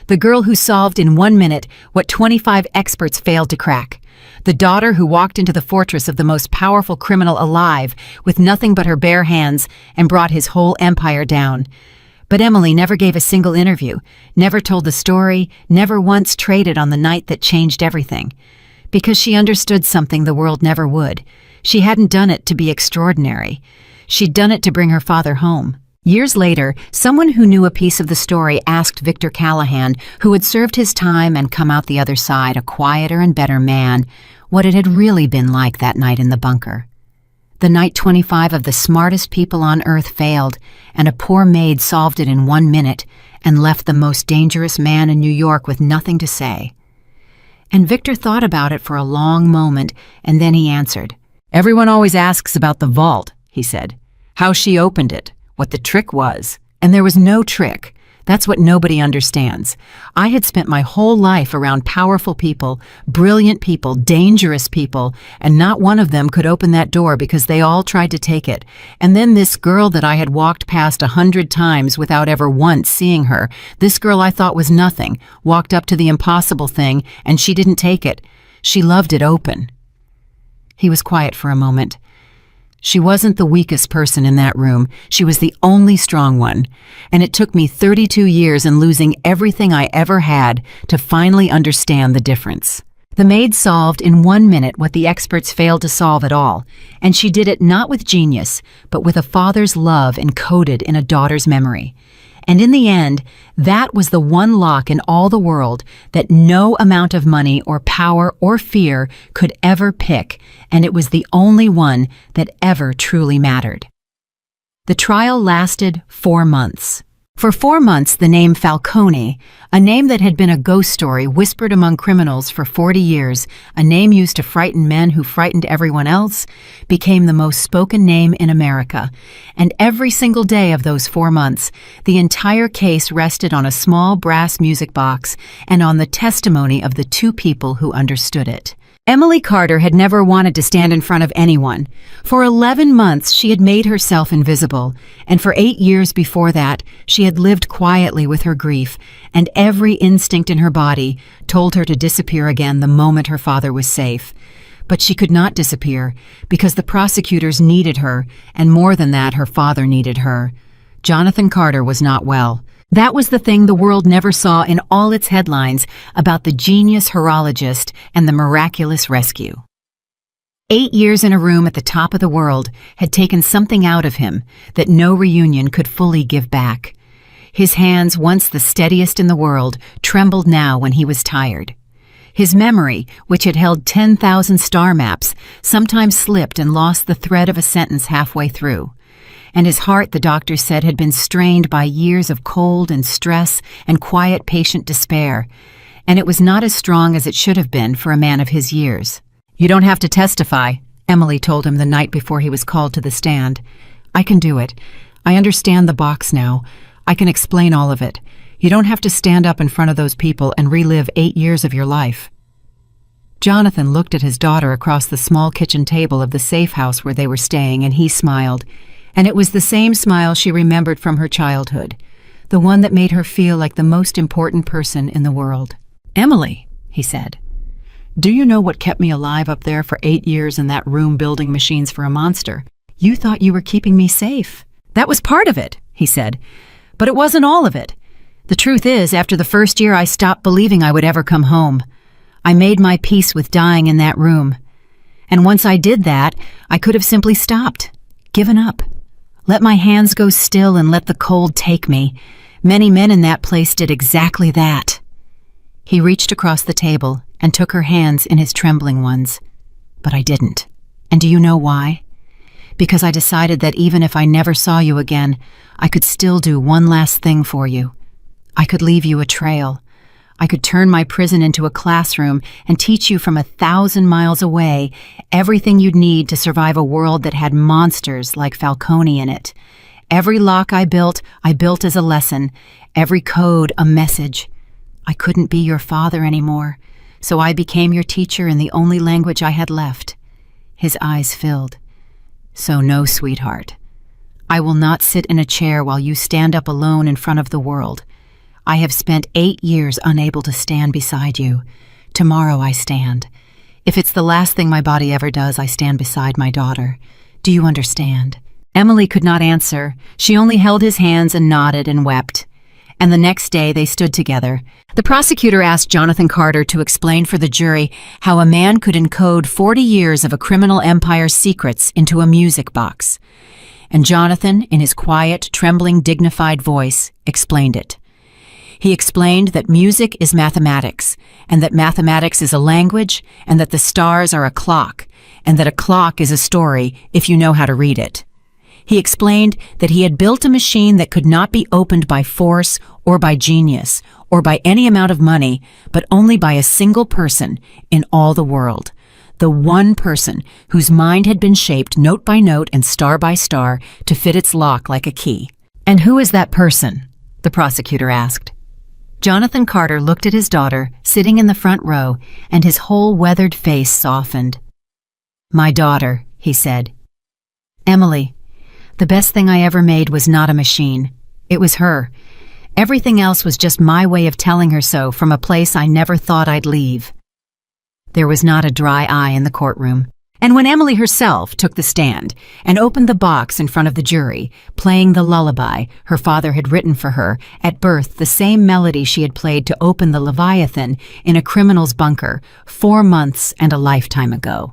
the girl who solved in 1 minute what 25 experts failed to crack, the daughter who walked into the fortress of the most powerful criminal alive with nothing but her bare hands and brought his whole empire down. But Emily never gave a single interview, never told the story, never once traded on the night that changed everything. Because she understood something the world never would. She hadn't done it to be extraordinary. She'd done it to bring her father home. Years later, someone who knew a piece of the story asked Victor Callahan, who had served his time and come out the other side a quieter and better man, what it had really been like that night in the bunker. The night 25 of the smartest people on Earth failed, and a poor maid solved it in 1 minute and left the most dangerous man in New York with nothing to say. And Victor thought about it for a long moment, and then he answered. "Everyone always asks about the vault," he said. "How she opened it, what the trick was. And there was no trick. That's what nobody understands. I had spent my whole life around powerful people, brilliant people, dangerous people, and not one of them could open that door because they all tried to take it. And then this girl that I had walked past 100 times without ever once seeing her, this girl I thought was nothing, walked up to the impossible thing, and she didn't take it. She loved it open." He was quiet for a moment. She wasn't the weakest person in that room. She was the only strong one. And it took me 32 years and losing everything I ever had to finally understand the difference. The maid solved in 1 minute what the experts failed to solve at all. And she did it not with genius, but with a father's love encoded in a daughter's memory. And in the end, that was the one lock in all the world that no amount of money or power or fear could ever pick, and it was the only one that ever truly mattered. The trial lasted 4 months. For 4 months, the name Falcone, a name that had been a ghost story whispered among criminals for 40 years, a name used to frighten men who frightened everyone else, became the most spoken name in America. And every single day of those 4 months, the entire case rested on a small brass music box and on the testimony of the 2 people who understood it. Emily Carter had never wanted to stand in front of anyone. For 11 months, she had made herself invisible, and for 8 years before that, she had lived quietly with her grief, and every instinct in her body told her to disappear again the moment her father was safe. But she could not disappear, because the prosecutors needed her, and more than that, her father needed her. Jonathan Carter was not well. That was the thing the world never saw in all its headlines about the genius horologist and the miraculous rescue. 8 years in a room at the top of the world had taken something out of him that no reunion could fully give back. His hands, once the steadiest in the world, trembled now when he was tired. His memory, which had held 10,000 star maps, sometimes slipped and lost the thread of a sentence halfway through. And his heart, the doctors said, had been strained by years of cold and stress and quiet patient despair, and it was not as strong as it should have been for a man of his years. "You don't have to testify," Emily told him the night before he was called to the stand. "I can do it. I understand the box now. I can explain all of it. You don't have to stand up in front of those people and relive 8 years of your life." Jonathan looked at his daughter across the small kitchen table of the safe house where they were staying, and he smiled. And it was the same smile she remembered from her childhood, the one that made her feel like the most important person in the world. "Emily," he said, "do you know what kept me alive up there for 8 years in that room building machines for a monster? You thought you were keeping me safe." "That was part of it," he said, "but it wasn't all of it. The truth is, after the first year, I stopped believing I would ever come home. I made my peace with dying in that room. And once I did that, I could have simply stopped, given up. Let my hands go still and let the cold take me. Many men in that place did exactly that." He reached across the table and took her hands in his trembling ones. "But I didn't. And do you know why? Because I decided that even if I never saw you again, I could still do one last thing for you. I could leave you a trail. I could turn my prison into a classroom and teach you from 1,000 miles away everything you'd need to survive a world that had monsters like Falcone in it. Every lock I built as a lesson, every code a message. I couldn't be your father anymore, so I became your teacher in the only language I had left." His eyes filled. "So no, sweetheart. I will not sit in a chair while you stand up alone in front of the world. I have spent 8 years unable to stand beside you. Tomorrow I stand. If it's the last thing my body ever does, I stand beside my daughter. Do you understand?" Emily could not answer. She only held his hands and nodded and wept. And the next day they stood together. The prosecutor asked Jonathan Carter to explain for the jury how a man could encode 40 years of a criminal empire's secrets into a music box. and Jonathan, in his quiet, trembling, dignified voice, explained it. He explained that music is mathematics, and that mathematics is a language, and that the stars are a clock, and that a clock is a story if you know how to read it. He explained that he had built a machine that could not be opened by force or by genius or by any amount of money, but only by a single person in all the world. The one person whose mind had been shaped note by note and star by star to fit its lock like a key. "And who is that person?" the prosecutor asked. Jonathan Carter looked at his daughter, sitting in the front row, and his whole weathered face softened. "My daughter," he said. "Emily. The best thing I ever made was not a machine. It was her. Everything else was just my way of telling her so from a place I never thought I'd leave." There was not a dry eye in the courtroom. And when Emily herself took the stand and opened the box in front of the jury, playing the lullaby her father had written for her at birth, the same melody she had played to open the Leviathan in a criminal's bunker 4 months and a lifetime ago,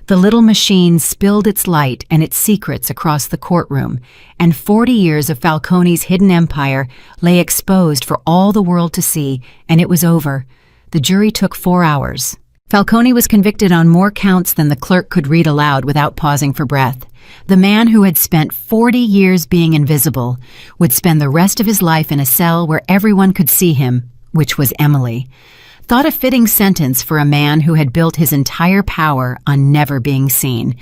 the little machine spilled its light and its secrets across the courtroom, and 40 years of Falcone's hidden empire lay exposed for all the world to see, and it was over. The jury took 4 hours. Falcone was convicted on more counts than the clerk could read aloud without pausing for breath. The man who had spent 40 years being invisible would spend the rest of his life in a cell where everyone could see him, which was Emily. Thought a fitting sentence for a man who had built his entire power on never being seen.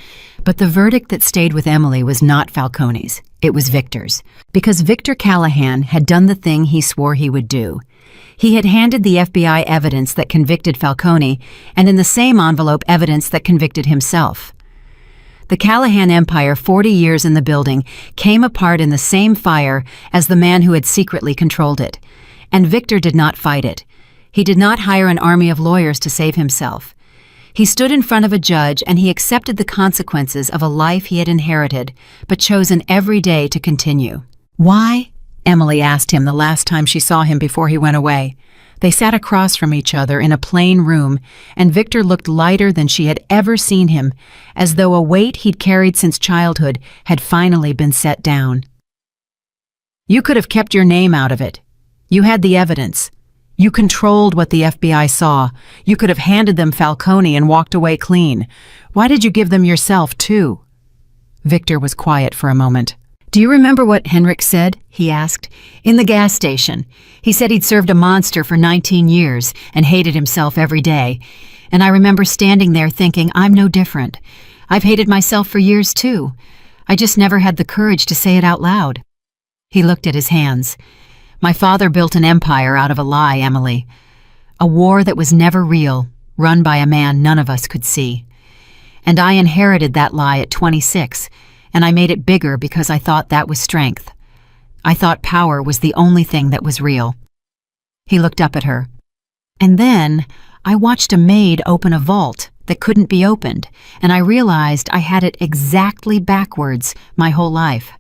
But the verdict that stayed with Emily was not Falcone's. It was Victor's. Because Victor Callahan had done the thing he swore he would do. He had handed the FBI evidence that convicted Falcone, and in the same envelope evidence that convicted himself. The Callahan empire, 40 years in the building, came apart in the same fire as the man who had secretly controlled it. And Victor did not fight it. He did not hire an army of lawyers to save himself. He stood in front of a judge and he accepted the consequences of a life he had inherited, but chosen every day to continue. "Why?" Emily asked him the last time she saw him before he went away. They sat across from each other in a plain room, and Victor looked lighter than she had ever seen him, as though a weight he'd carried since childhood had finally been set down. "You could have kept your name out of it. You had the evidence. You controlled what the FBI saw. You could have handed them Falcone and walked away clean. Why did you give them yourself, too?" Victor was quiet for a moment. "Do you remember what Henrik said?" he asked. "In the gas station. He said he'd served a monster for 19 years and hated himself every day. And I remember standing there thinking, I'm no different. I've hated myself for years, too. I just never had the courage to say it out loud." He looked at his hands. "My father built an empire out of a lie, Emily. A war that was never real, run by a man none of us could see. And I inherited that lie at 26, and I made it bigger because I thought that was strength. I thought power was the only thing that was real." He looked up at her. "And then I watched a maid open a vault that couldn't be opened, and I realized I had it exactly backwards my whole life.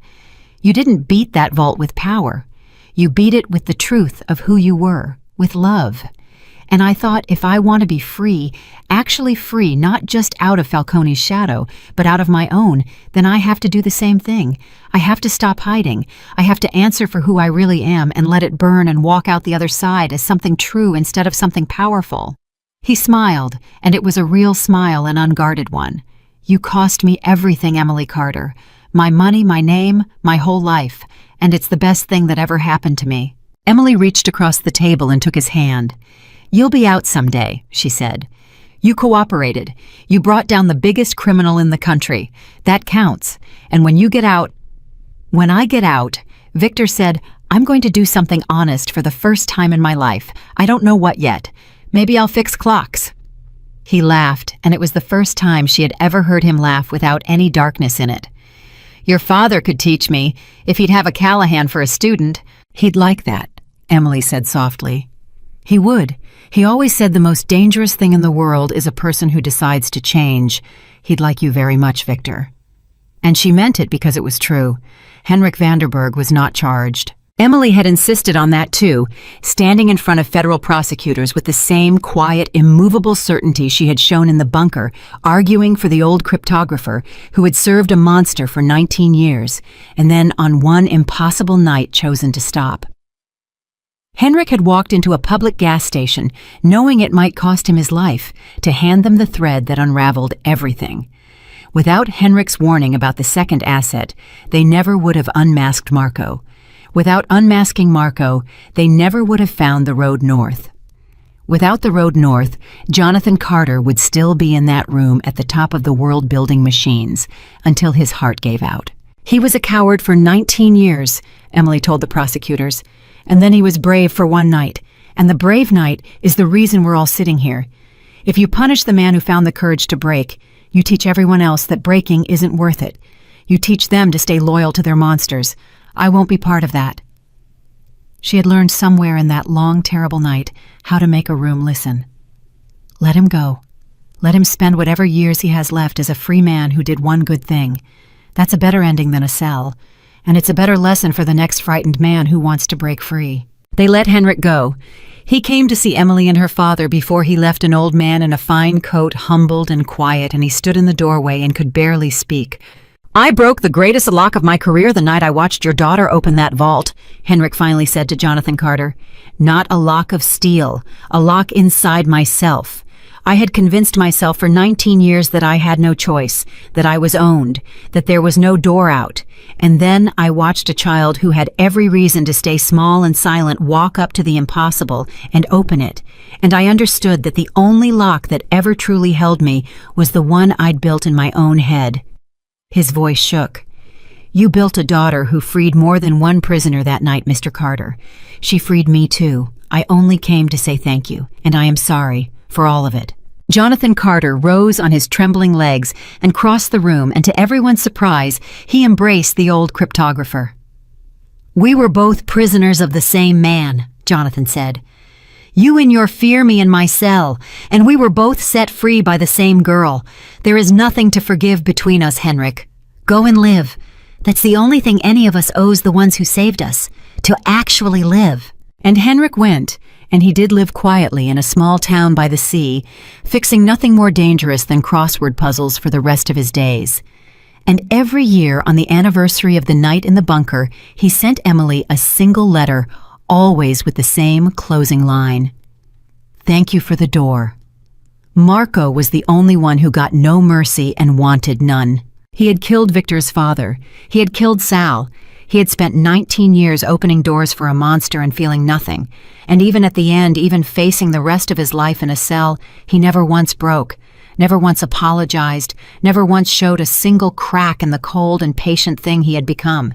You didn't beat that vault with power. You beat it with the truth of who you were, with love. And I thought if I want to be free, actually free, not just out of Falcone's shadow, but out of my own, then I have to do the same thing. I have to stop hiding. I have to answer for who I really am and let it burn and walk out the other side as something true instead of something powerful." He smiled, and it was a real smile, an unguarded one. "You cost me everything, Emily Carter. My money, my name, my whole life. And it's the best thing that ever happened to me." Emily reached across the table and took his hand. "You'll be out someday," she said. "You cooperated. You brought down the biggest criminal in the country. That counts. And when you get out—" "When I get out," Victor said, "I'm going to do something honest for the first time in my life. I don't know what yet. Maybe I'll fix clocks." He laughed, and it was the first time she had ever heard him laugh without any darkness in it. "Your father could teach me, if he'd have a Callahan for a student." "He'd like that," Emily said softly. "He would. He always said the most dangerous thing in the world is a person who decides to change. He'd like you very much, Victor." And she meant it because it was true. Henrik Vanderberg was not charged. Emily had insisted on that too, standing in front of federal prosecutors with the same quiet, immovable certainty she had shown in the bunker, arguing for the old cryptographer who had served a monster for 19 years, and then on one impossible night chosen to stop. Henrik had walked into a public gas station, knowing it might cost him his life, to hand them the thread that unraveled everything. Without Henrik's warning about the second asset, they never would have unmasked Marco. Without unmasking Marco, they never would have found the road north. Without the road north, Jonathan Carter would still be in that room at the top of the world-building machines until his heart gave out. He was a coward for 19 years, Emily told the prosecutors, and then he was brave for one night, and the brave night is the reason we're all sitting here. If you punish the man who found the courage to break, you teach everyone else that breaking isn't worth it. You teach them to stay loyal to their monsters. I won't be part of that. She had learned somewhere in that long, terrible night how to make a room listen. Let him go. Let him spend whatever years he has left as a free man who did one good thing. That's a better ending than a cell, and it's a better lesson for the next frightened man who wants to break free. They let Henrik go. He came to see Emily and her father before he left, an old man in a fine coat, humbled and quiet, and he stood in the doorway and could barely speak. "I broke the greatest lock of my career the night I watched your daughter open that vault," Henrik finally said to Jonathan Carter. "Not a lock of steel, a lock inside myself. I had convinced myself for 19 years that I had no choice, that I was owned, that there was no door out. And then I watched a child who had every reason to stay small and silent walk up to the impossible and open it. And I understood that the only lock that ever truly held me was the one I'd built in my own head." His voice shook. "You built a daughter who freed more than one prisoner that night, Mr. Carter. She freed me too. I only came to say thank you, and I am sorry for all of it." Jonathan Carter rose on his trembling legs and crossed the room, and to everyone's surprise, he embraced the old cryptographer. "We were both prisoners of the same man," Jonathan said. "You in your fear, me in my cell, and we were both set free by the same girl. There is nothing to forgive between us, Henrik. Go and live. That's the only thing any of us owes the ones who saved us, to actually live." And Henrik went, and he did live quietly in a small town by the sea, fixing nothing more dangerous than crossword puzzles for the rest of his days. And every year on the anniversary of the night in the bunker, he sent Emily a single letter, always with the same closing line. "Thank you for the door." Marco was the only one who got no mercy and wanted none. He had killed Victor's father. He had killed Sal. He had spent 19 years opening doors for a monster and feeling nothing. And even at the end, even facing the rest of his life in a cell, he never once broke, never once apologized, never once showed a single crack in the cold and patient thing he had become.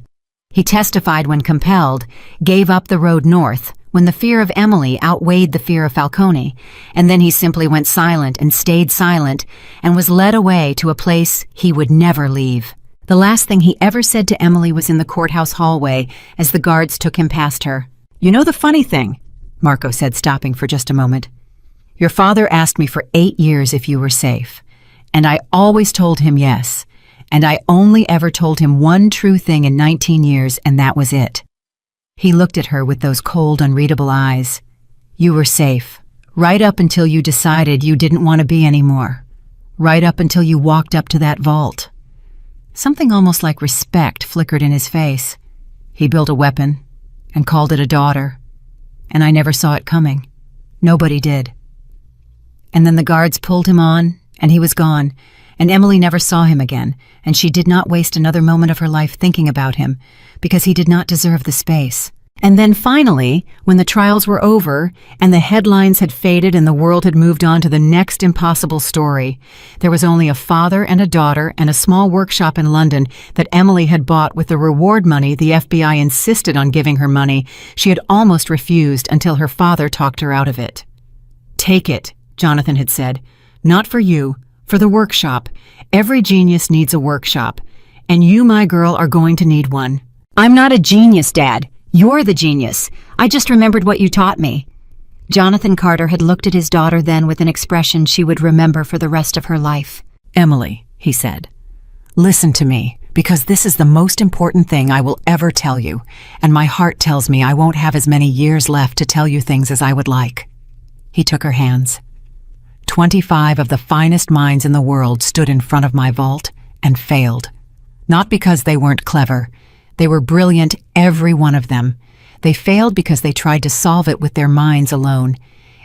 He testified when compelled, gave up the road north, when the fear of Emily outweighed the fear of Falcone, and then he simply went silent and stayed silent and was led away to a place he would never leave. The last thing he ever said to Emily was in the courthouse hallway as the guards took him past her. "You know the funny thing," Marco said, stopping for just a moment. "Your father asked me for 8 years if you were safe, and I always told him yes. And I only ever told him one true thing in 19 years, and that was it." He looked at her with those cold, unreadable eyes. "You were safe, right up until you decided you didn't want to be anymore. Right up until you walked up to that vault." Something almost like respect flickered in his face. "He built a weapon and called it a daughter, and I never saw it coming. Nobody did." And then the guards pulled him on, and he was gone. And Emily never saw him again, and she did not waste another moment of her life thinking about him, because he did not deserve the space. And then finally, when the trials were over, and the headlines had faded and the world had moved on to the next impossible story, there was only a father and a daughter and a small workshop in London that Emily had bought with the reward money the FBI insisted on giving her. Money she had almost refused until her father talked her out of it. "Take it," Jonathan had said. "Not for you. For the workshop. Every genius needs a workshop. And you, my girl, are going to need one." "I'm not a genius, Dad. You're the genius. I just remembered what you taught me." Jonathan Carter had looked at his daughter then with an expression she would remember for the rest of her life. "Emily," he said, "listen to me. Because this is the most important thing I will ever tell you, and my heart tells me I won't have as many years left to tell you things as I would like." He took her hands. 25 of the finest minds in the world stood in front of my vault and failed. Not because they weren't clever. They were brilliant, every one of them. They failed because they tried to solve it with their minds alone.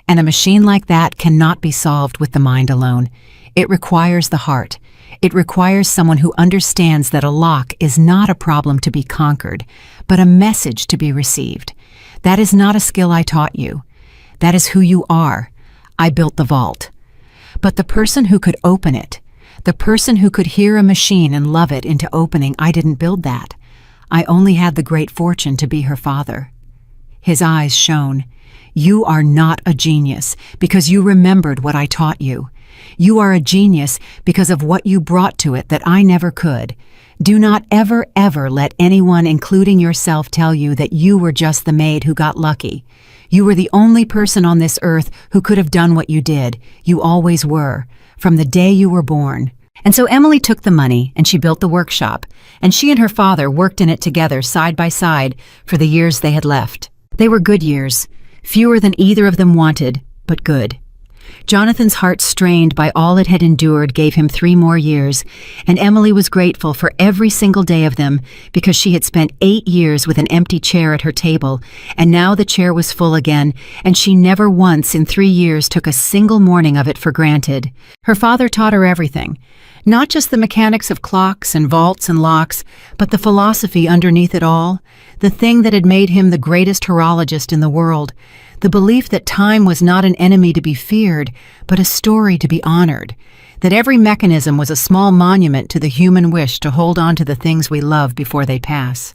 And a machine like that cannot be solved with the mind alone. It requires the heart. It requires someone who understands that a lock is not a problem to be conquered, but a message to be received. That is not a skill I taught you. That is who you are. I built the vault. But the person who could open it, the person who could hear a machine and love it into opening, I didn't build that. I only had the great fortune to be her father. His eyes shone. You are not a genius because you remembered what I taught you. You are a genius because of what you brought to it that I never could. Do not ever, ever let anyone, including yourself, tell you that you were just the maid who got lucky. You were the only person on this earth who could have done what you did. You always were, from the day you were born. And so Emily took the money and she built the workshop, and she and her father worked in it together side by side for the years they had left. They were good years, fewer than either of them wanted, but good. Jonathan's heart, strained by all it had endured, gave him 3 more years, and Emily was grateful for every single day of them because she had spent 8 years with an empty chair at her table, and now the chair was full again, and she never once in 3 years took a single morning of it for granted. Her father taught her everything, not just the mechanics of clocks and vaults and locks, but the philosophy underneath it all, the thing that had made him the greatest horologist in the world, the belief that time was not an enemy to be feared, but a story to be honored, that every mechanism was a small monument to the human wish to hold on to the things we love before they pass.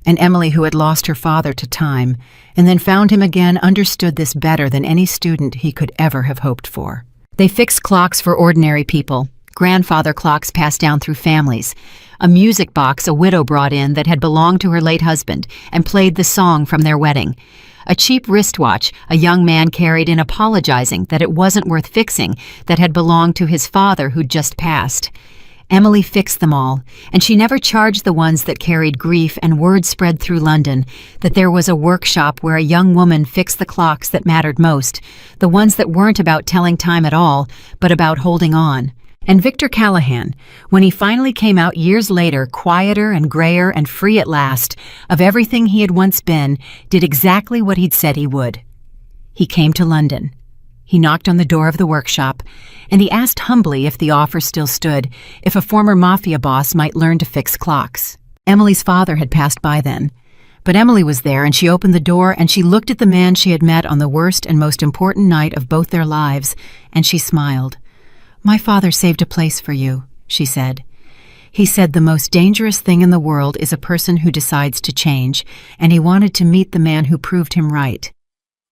And Emily, who had lost her father to time, and then found him again, understood this better than any student he could ever have hoped for. They fixed clocks for ordinary people, grandfather clocks passed down through families, a music box a widow brought in that had belonged to her late husband and played the song from their wedding, a cheap wristwatch a young man carried in apologizing that it wasn't worth fixing that had belonged to his father who'd just passed. Emily fixed them all, and she never charged the ones that carried grief, and word spread through London that there was a workshop where a young woman fixed the clocks that mattered most, the ones that weren't about telling time at all, but about holding on. And Victor Callahan, when he finally came out years later, quieter and grayer and free at last of everything he had once been, did exactly what he'd said he would. He came to London. He knocked on the door of the workshop, and he asked humbly if the offer still stood, if a former Mafia boss might learn to fix clocks. Emily's father had passed by then. But Emily was there, and she opened the door, and she looked at the man she had met on the worst and most important night of both their lives, and she smiled. "My father saved a place for you," she said. "He said the most dangerous thing in the world is a person who decides to change, and he wanted to meet the man who proved him right."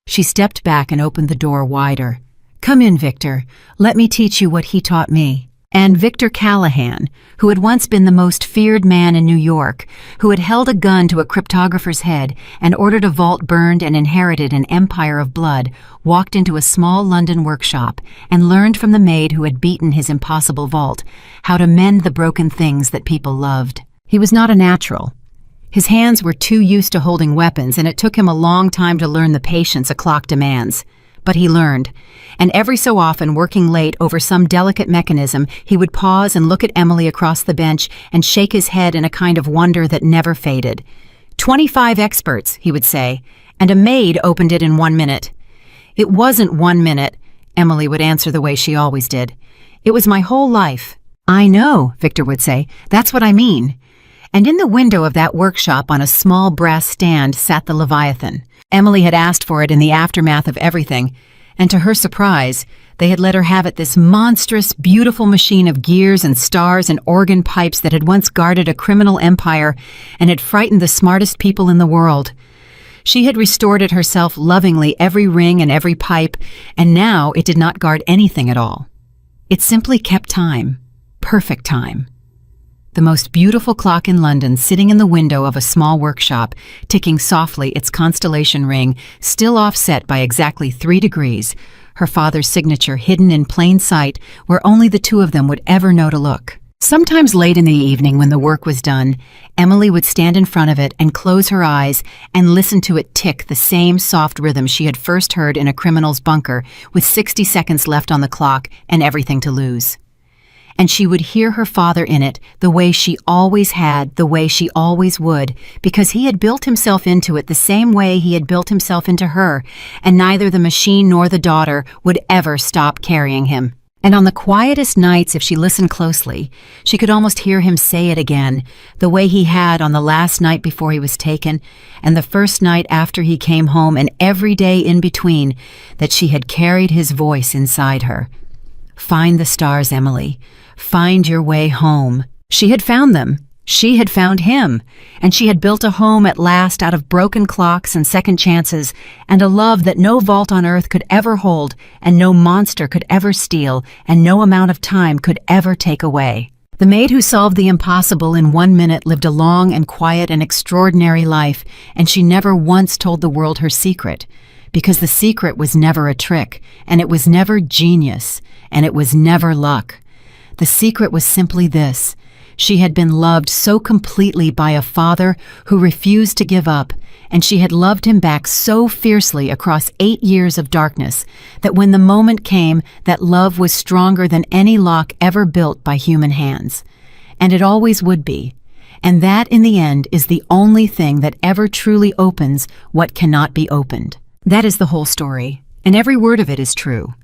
She stepped back and opened the door wider. "Come in, Victor. Let me teach you what he taught me." And Victor Callahan, who had once been the most feared man in New York, who had held a gun to a cryptographer's head and ordered a vault burned and inherited an empire of blood, walked into a small London workshop and learned from the maid who had beaten his impossible vault how to mend the broken things that people loved. He was not a natural. His hands were too used to holding weapons, and it took him a long time to learn the patience a clock demands. But he learned, and every so often, working late over some delicate mechanism, he would pause and look at Emily across the bench and shake his head in a kind of wonder that never faded. 25 experts, he would say, and a maid opened it in 1 minute. "It wasn't 1 minute," Emily would answer the way she always did. "It was my whole life." "I know," Victor would say. "That's what I mean." And in the window of that workshop on a small brass stand sat the Leviathan. Emily had asked for it in the aftermath of everything, and to her surprise, they had let her have it, this monstrous, beautiful machine of gears and stars and organ pipes that had once guarded a criminal empire and had frightened the smartest people in the world. She had restored it herself lovingly, every ring and every pipe, and now it did not guard anything at all. It simply kept time, perfect time. The most beautiful clock in London, sitting in the window of a small workshop, ticking softly its constellation ring, still offset by exactly 3 degrees, her father's signature hidden in plain sight where only the two of them would ever know to look. Sometimes late in the evening when the work was done, Emily would stand in front of it and close her eyes and listen to it tick the same soft rhythm she had first heard in a criminal's bunker with 60 seconds left on the clock and everything to lose. And she would hear her father in it the way she always had, the way she always would, because he had built himself into it the same way he had built himself into her, and neither the machine nor the daughter would ever stop carrying him. And on the quietest nights, if she listened closely, she could almost hear him say it again, the way he had on the last night before he was taken, and the first night after he came home, and every day in between, that she had carried his voice inside her. Find the stars, Emily. Find your way home. She had found them. She had found him, and she had built a home at last out of broken clocks and second chances, and a love that no vault on earth could ever hold, and no monster could ever steal, and no amount of time could ever take away. The maid who solved the impossible in 1 minute lived a long and quiet and extraordinary life, and she never once told the world her secret, because the secret was never a trick, and it was never genius, and it was never luck. The secret was simply this: she had been loved so completely by a father who refused to give up, and she had loved him back so fiercely across 8 years of darkness that when the moment came, that love was stronger than any lock ever built by human hands. And it always would be. And that, in the end, is the only thing that ever truly opens what cannot be opened. That is the whole story, and every word of it is true.